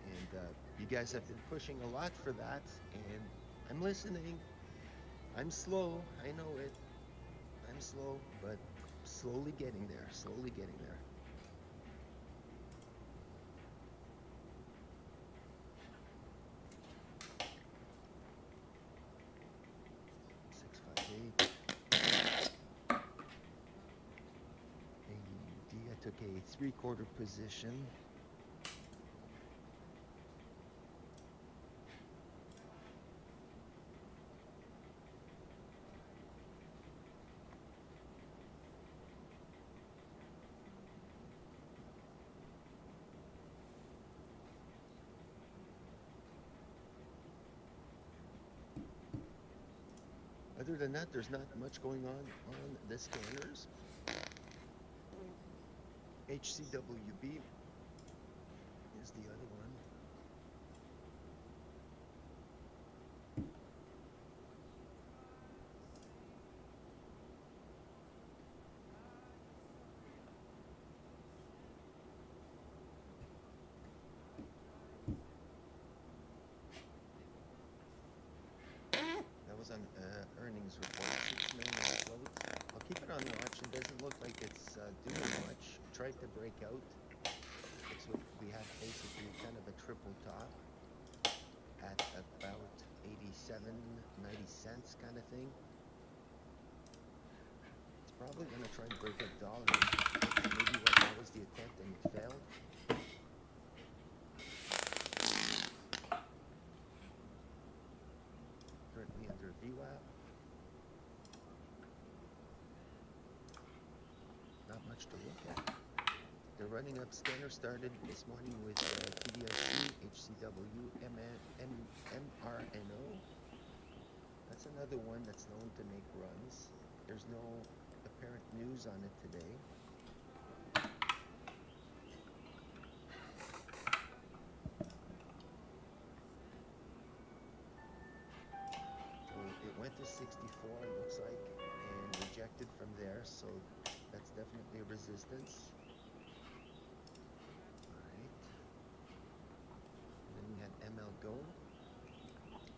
Speaker 5: And you guys have been pushing a lot for that, and I'm listening. I'm slow, I know it. I'm slow, but slowly getting there, slowly getting there. I took a 3/4 position. Other than that, there's not much going on the scanners. HCWB is the other one. doesn't look like it's doing much. Tried to break out. Looks like we have basically kind of a triple top at about 87, 90 cents kind of thing. It's probably going to try and break out dollar. Maybe that was the attempt and it failed. Currently under VWAP. Not much to look at. The running up scanner started this morning with TDLC, HCW, MRNO. That's another one that's known to make runs. There's no apparent news on it today. So it went to 64, it looks like, and rejected from there, so that's definitely a resistance. ML Go.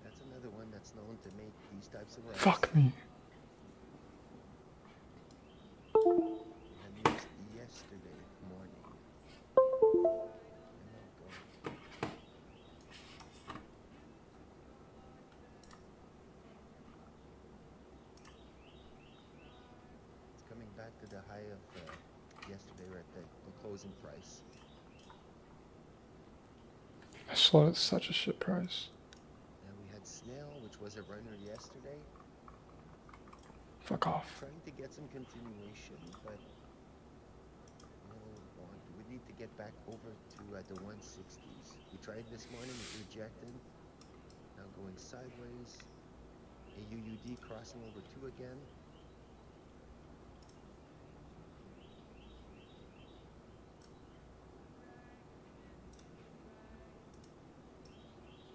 Speaker 5: That's another one that's known to make these types of runs.
Speaker 1: Fuck me.
Speaker 5: And used yesterday morning. ML Go. It's coming back to the high of yesterday, or at the closing price.
Speaker 1: I swear it's such a shit price.
Speaker 5: And we had Snail, which was a runner yesterday.
Speaker 1: Fuck off.
Speaker 5: Trying to get some continuation, but we need to get back over to the 160s. We tried this morning, it rejected. Now going sideways. AUUD crossing over 2 again.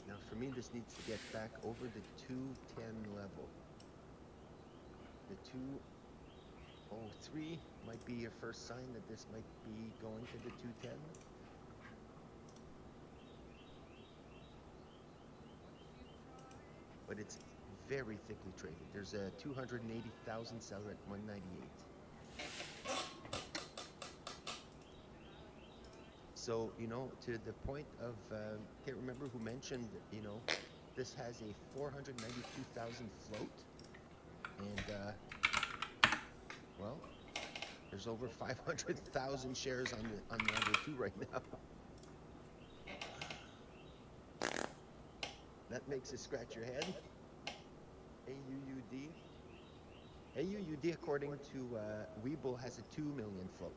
Speaker 5: Now for me, this needs to get back over the 210 level. The 203 might be your first sign that this might be going to the 210. But it's very thickly traded. There's a 280,000 seller at 198. So, you know, to the point of, can't remember who mentioned, you know, this has a 492,000 float. And, well, there's over 500,000 shares on the number 2 right now. That makes you scratch your head. AUUD. AUUD, according to Webull, has a 2 million float.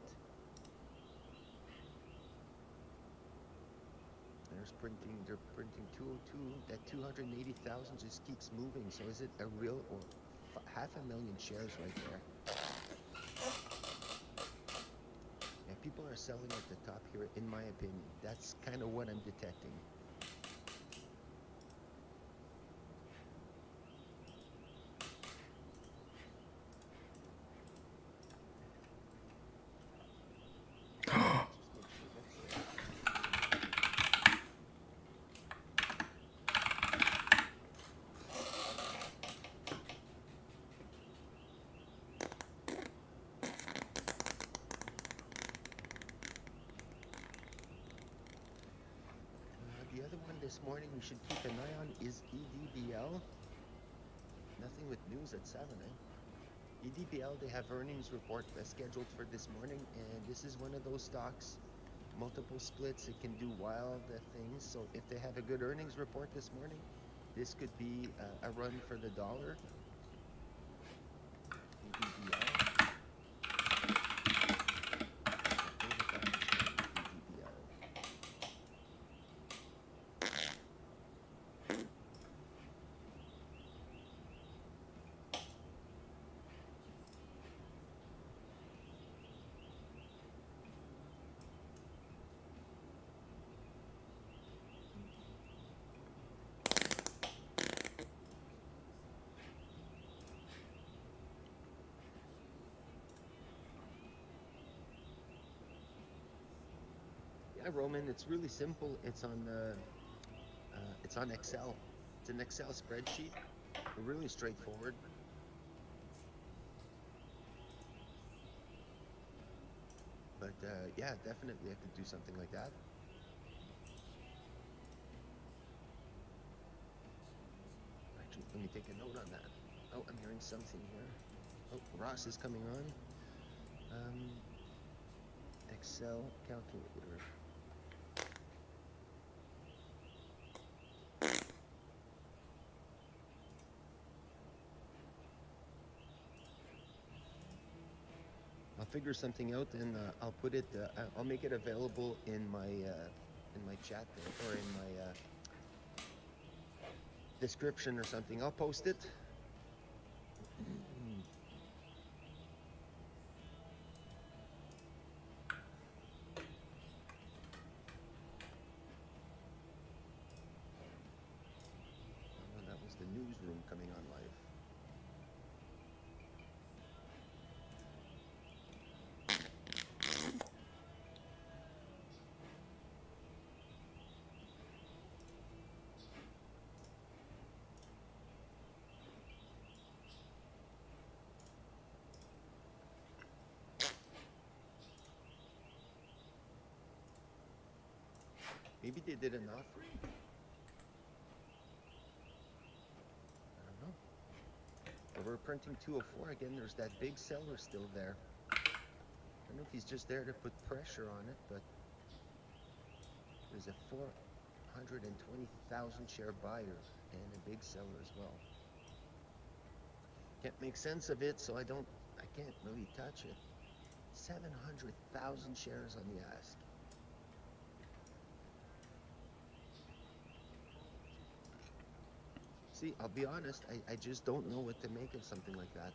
Speaker 5: They're printing 202. That 280,000 just keeps moving. So is it a real or 500,000 shares right there? Yeah, people are selling at the top here, in my opinion. That's kind of what I'm detecting. The other one this morning we should keep an eye on is EDBL. Nothing with news at 7, eh? EDBL, they have earnings report scheduled for this morning, and this is one of those stocks, multiple splits, it can do wild things. So if they have a good earnings report this morning, this could be a run for the dollar. EDBL. Yeah, Roman, it's really simple. It's on Excel. It's an Excel spreadsheet. Really straightforward. But yeah, definitely have to do something like that. Actually, let me take a note on that. Oh, I'm hearing something here. Oh, Ross is coming on. Excel calculator. I'll figure something out and I'll put it. I'll make it available in my chat there, or in my description or something. I'll post it. Oh, that was the newsroom coming on live. Maybe they did an offering. I don't know. But we're printing 204 again. There's that big seller still there. I don't know if he's just there to put pressure on it, but there's a 420,000 share buyer and a big seller as well. Can't make sense of it, so I can't really touch it. 700,000 shares on the ask. See, I'll be honest, I just don't know what to make of something like that.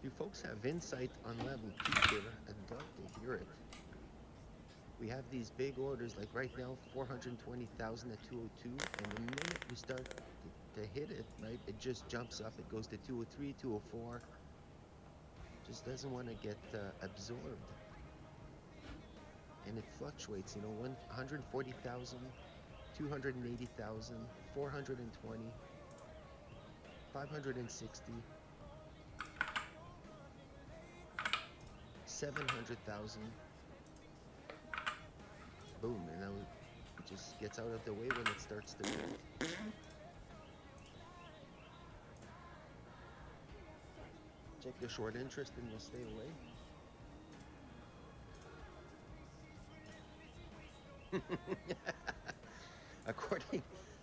Speaker 5: You folks have insight on level 2 here. I'd love to hear it. We have these big orders, like right now, 420,000 at 202, and the minute we start to hit it, right, it just jumps up. It goes to 203, 204. Just doesn't want to get absorbed. And it fluctuates, you know, 140,000, 280,000, 420, 560. 700,000. Boom, and now it just gets out of the way when it starts to move. Check the short interest and you'll stay away.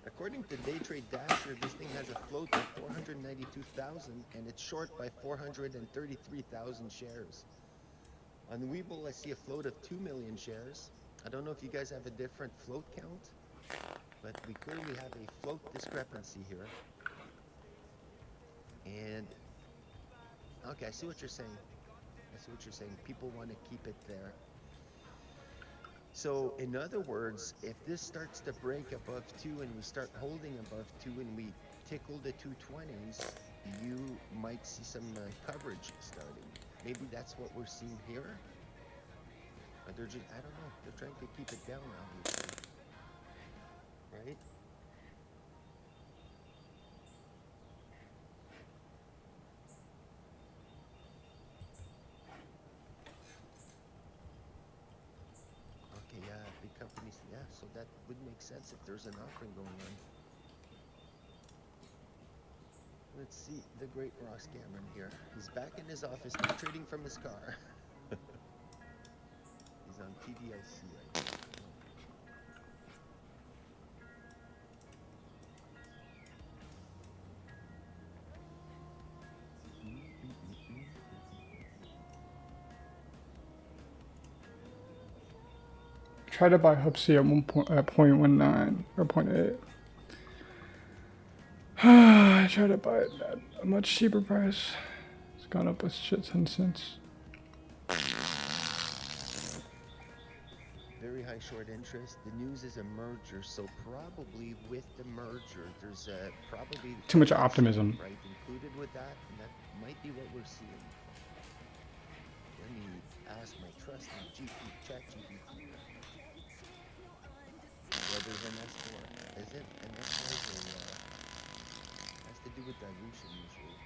Speaker 5: According to Day Trade Dasher, this thing has a float of 492,000 and it's short by 433,000 shares. On Webull, I see a float of 2 million shares. I don't know if you guys have a different float count, but we clearly have a float discrepancy here. And, okay, I see what you're saying. People want to keep it there. So, in other words, if this starts to break above 2 and we start holding above 2 and we tickle the 220s, you might see some coverage starting. Maybe that's what we're seeing here. But they're just, I don't know, they're trying to keep it down, obviously. Right? Okay, yeah, big companies, yeah, so that would make sense if there's an offering going on. Let's see, the great Ross Cameron here. He's back in his office, now trading from his car. He's on TVIC right now.
Speaker 1: Try to buy Hupsy at 0.19 or 0.8. I tried to buy it at a much cheaper price. It's gone up a shit ton since.
Speaker 5: Very high short interest. The news is a merger, so probably with the merger, there's probably
Speaker 1: Too much optimism.
Speaker 5: right included with that, and that might be what we're seeing. Let me ask my trusty ChatGPT. Whether it's an S4, is it an S4 or has to do with dilution usually?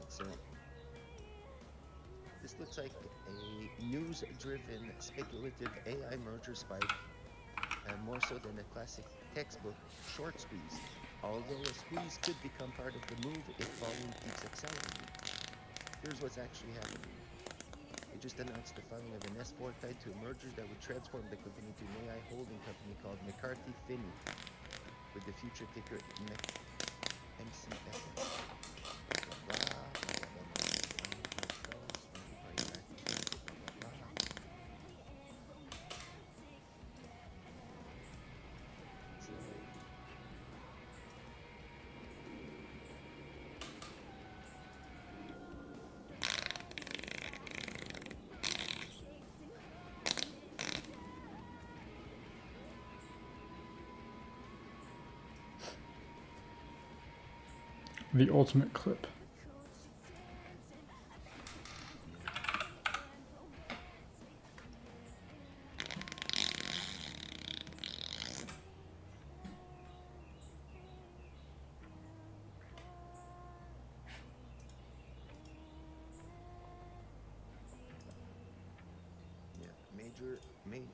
Speaker 5: So this looks like a news-driven speculative AI merger spike, and more so than a classic textbook short squeeze. Although a squeeze could become part of the move if volume keeps accelerating. Here's what's actually happening. They just announced the filing of an S4 tied to a merger that would transform the company to an AI holding company called McCarthy Finney, with the future ticker MCFS.
Speaker 1: The ultimate clip.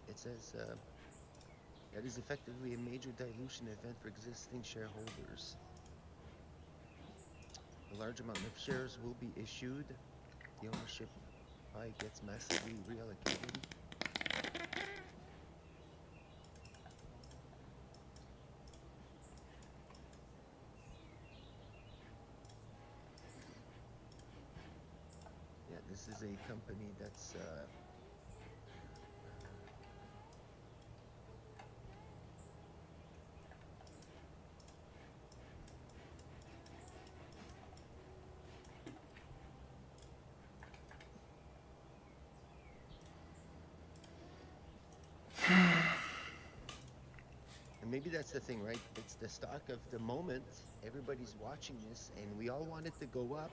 Speaker 5: It says that is effectively a major dilution event for existing shareholders. A large amount of shares will be issued. The ownership pie gets massively reallocated. Yeah, this is a company that's and maybe that's the thing, right? It's the stock of the moment. Everybody's watching this, and we all want it to go up.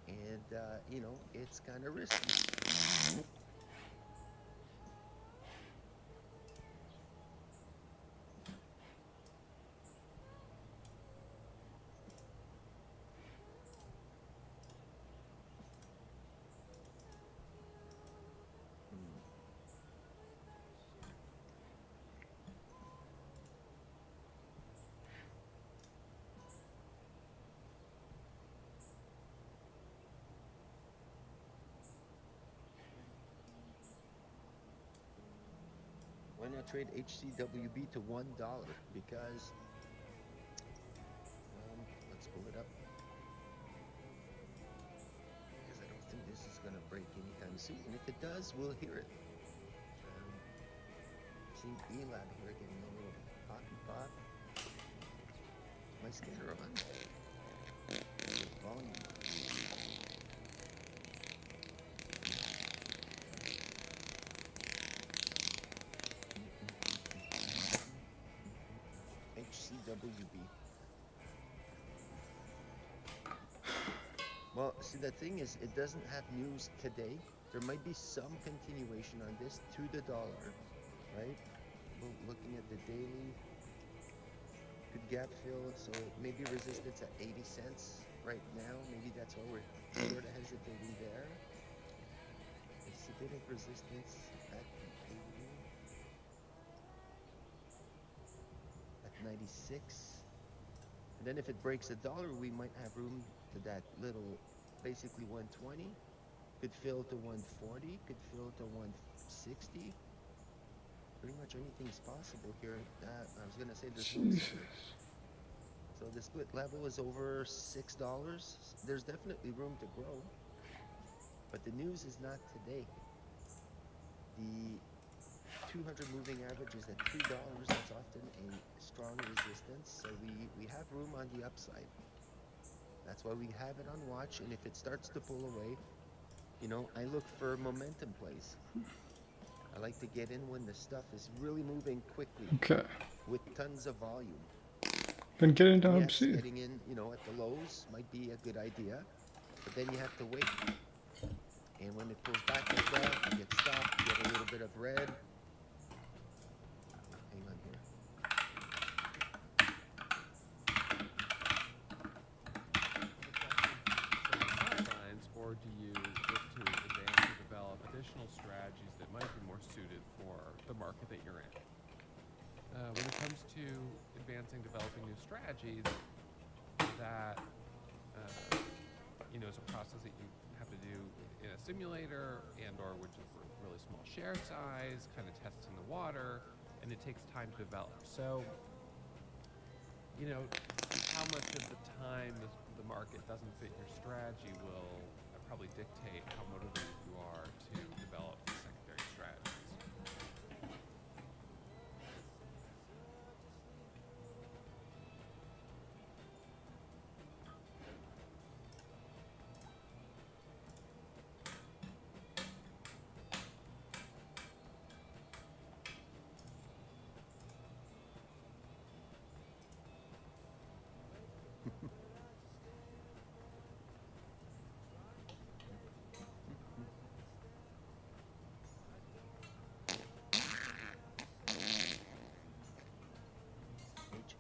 Speaker 5: And, you know, it's kind of risky. Why not trade HCWB to $1? Because, let's pull it up. Because I don't think this is going to break anytime soon. And if it does, we'll hear it. Seeing E-Lab here getting a little poppy pop. My scanner on. Volume. HCWB. Well, see, the thing is, it doesn't have news today. There might be some continuation on this to the dollar, right? Well, looking at the daily, good gap fill, so maybe resistance at 80 cents right now. Maybe that's why we're sort of hesitating there. It's a bit of resistance at the 80. I 96. And then if it breaks $1, we might have room to that little, basically 120. Could fill to 140, could fill to 160. Pretty much anything is possible here. I was gonna say there's no split. So the split level is over $6. There's definitely room to grow. But the news is not today. The 200 moving average is at $3. That's often a strong resistance. So we have room on the upside. That's why we have it on watch. And if it starts to pull away, you know, I look for momentum plays. I like to get in when the stuff is really moving quickly.
Speaker 1: Okay.
Speaker 5: With tons of volume.
Speaker 1: Then get into
Speaker 5: Yes,
Speaker 1: Hub C.
Speaker 5: getting in, you know, at the lows might be a good idea, but then you have to wait. And when it pulls back like that, you get stopped, you get a little bit of red. Hang on here.
Speaker 3: Sidelines, or do you look to advance or develop additional strategies that might be more suited for the market that you're in? When it comes to advancing, developing new strategies, that you know, is a process that you have to do in a simulator and/or with just a really small share size, kind of testing the water, and it takes time to develop. So, you know, how much of the time the market doesn't fit your strategy will probably dictate how motivated you are to develop secondary strategies.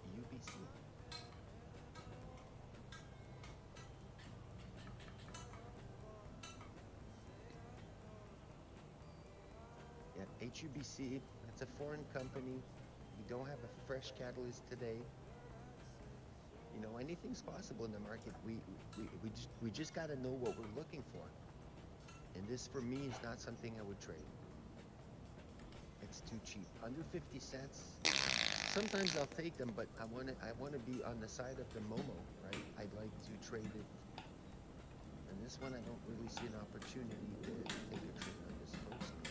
Speaker 5: HUBC. Yeah, HUBC, that's a foreign company. We don't have a fresh catalyst today. You know, anything's possible in the market. We just got to know what we're looking for. And this, for me, is not something I would trade. It's too cheap. Under 50 cents. Sometimes I'll take them, but I want to be on the side of the Momo, right? I'd like to trade it. And this one, I don't really see an opportunity to take a trade on this personally.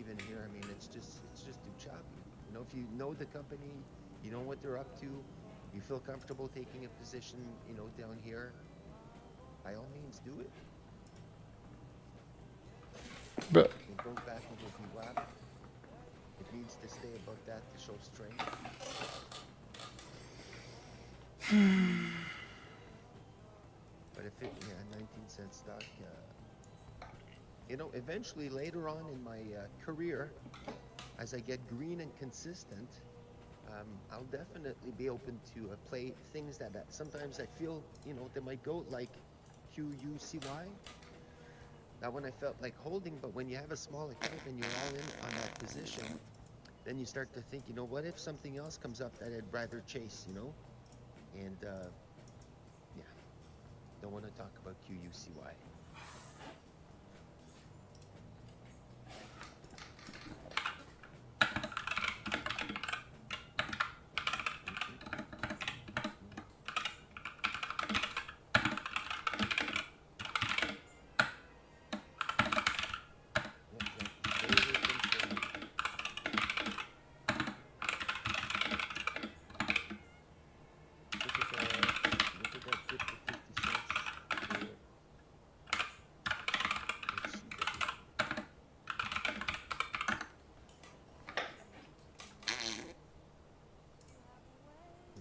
Speaker 5: Even here, I mean, it's just too choppy. You know, if you know the company, you know what they're up to, you feel comfortable taking a position, you know, down here, by all means, do it.
Speaker 1: But
Speaker 5: it goes back into VWAP. It needs to stay above that to show strength. But if it, yeah, 19-cent stock, you know, eventually later on in my career, as I get green and consistent, I'll definitely be open to play things that sometimes I feel, you know, they might go like QUCY. That one I felt like holding, but when you have a small account and you're all in on that position, then you start to think, you know, what if something else comes up that I'd rather chase, you know? And, yeah, don't want to talk about QUCY.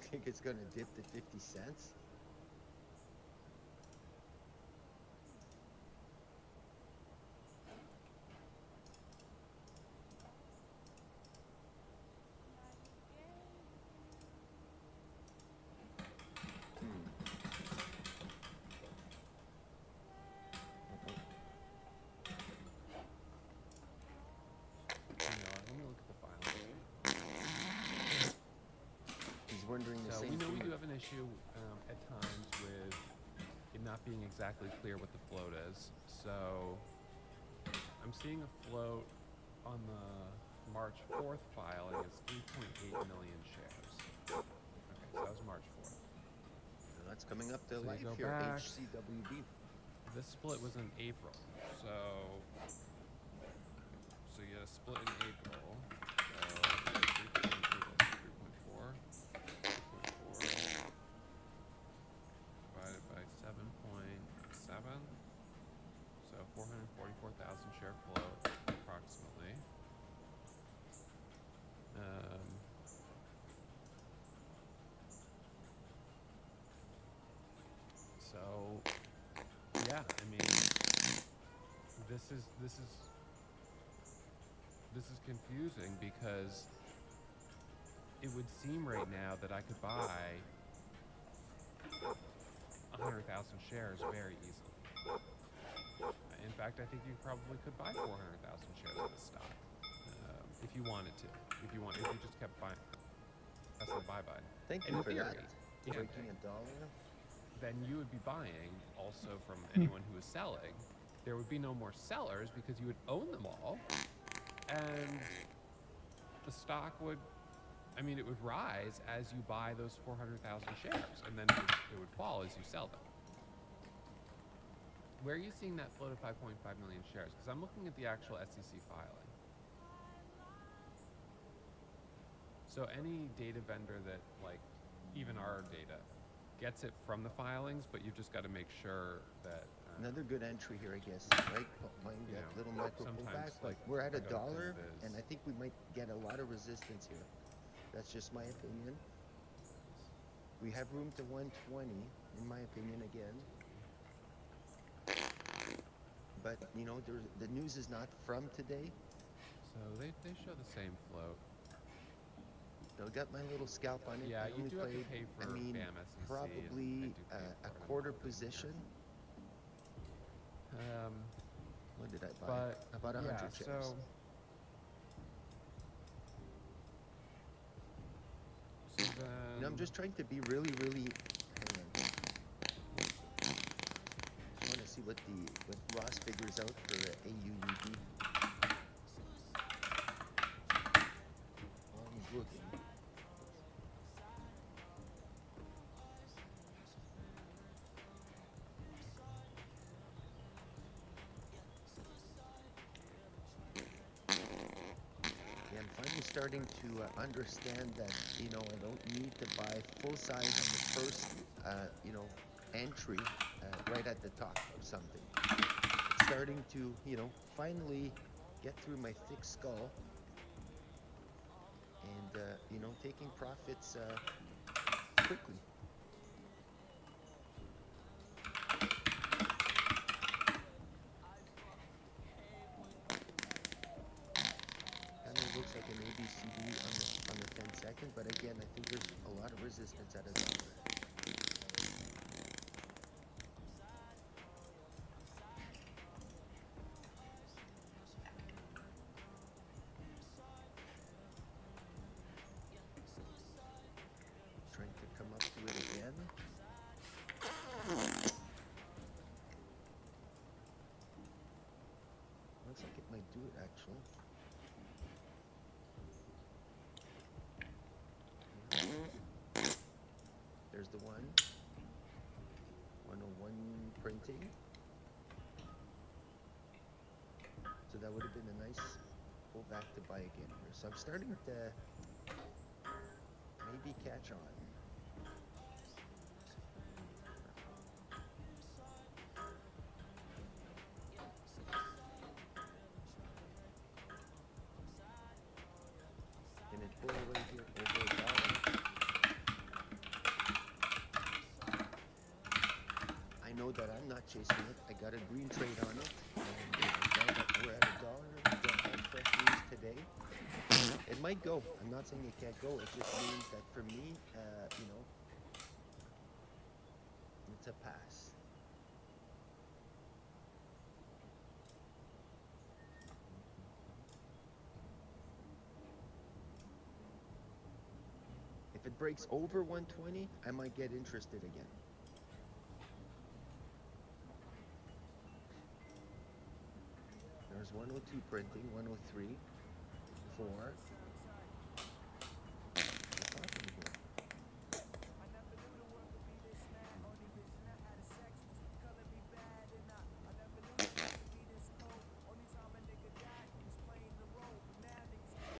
Speaker 5: Think it's gonna dip to 50 cents?
Speaker 3: Let me look at the file. not being exactly clear what the float is. So I'm seeing a float on the March 4th filing is 3.8 million shares. Okay, so that was March 4th.
Speaker 5: That's coming up to
Speaker 3: So
Speaker 5: life
Speaker 3: you go
Speaker 5: here,
Speaker 3: back.
Speaker 5: HCWB.
Speaker 3: This split was in April, so you had a split in April. So 3.4 divided by 7.7, so 444,000 share float approximately. So yeah, I mean, this is confusing because it would seem right now that I could buy 100,000 shares very easily. In fact, I think you probably could buy 400,000 shares of this stock if you wanted to. If you just kept buying, that's the buy.
Speaker 5: Thank you for that. Breaking $1.
Speaker 3: Then you would be buying also from anyone who is selling. There would be no more sellers because you would own them all, and the stock would, I mean, it would rise as you buy those 400,000 shares, and then it would fall as you sell them. Where are you seeing that float of 5.5 million shares? Because I'm looking at the actual SEC filing. So any data vendor that, like, even our data, gets it from the filings, but you've just got to make sure that
Speaker 5: another good entry here, I guess, right? Buying that little micro pullback, but
Speaker 3: like,
Speaker 5: we're at $1, and I think we might get a lot of resistance here. That's just my opinion. We have room to 120, in my opinion, again. But you know, the news is not from today.
Speaker 3: So they show the same float.
Speaker 5: I got my little scalp on it.
Speaker 3: Yeah,
Speaker 5: I
Speaker 3: you
Speaker 5: only
Speaker 3: do have
Speaker 5: played,
Speaker 3: to pay for BAM SEC.
Speaker 5: probably a quarter position. What did I buy? About 100 shares.
Speaker 3: So then,
Speaker 5: I'm just trying to be really, hang on. Just want to see what Ross figures out for AUUD. While he's looking. Starting to understand that, you know, I don't need to buy full size on the first, you know, entry right at the top of something. It's starting to, you know, finally get through my thick skull and, you know, taking profits quickly. Looks like an ABCD on the 10-second, but again, I think there's a lot of resistance at $1. Trying to come up to it again. Looks like it might do it actually. There's the 101 printing. So that would have been a nice pullback to buy again here. So I'm starting to maybe catch on. Can it pull away here over $1? I know that I'm not chasing it. I got a green trade on it. And now that we're at $1, we don't have fresh news today. It might go. I'm not saying it can't go. It just means that for me, you know, it's a pass. If it breaks over 120, I might get interested again. 102 printing, 103, 4,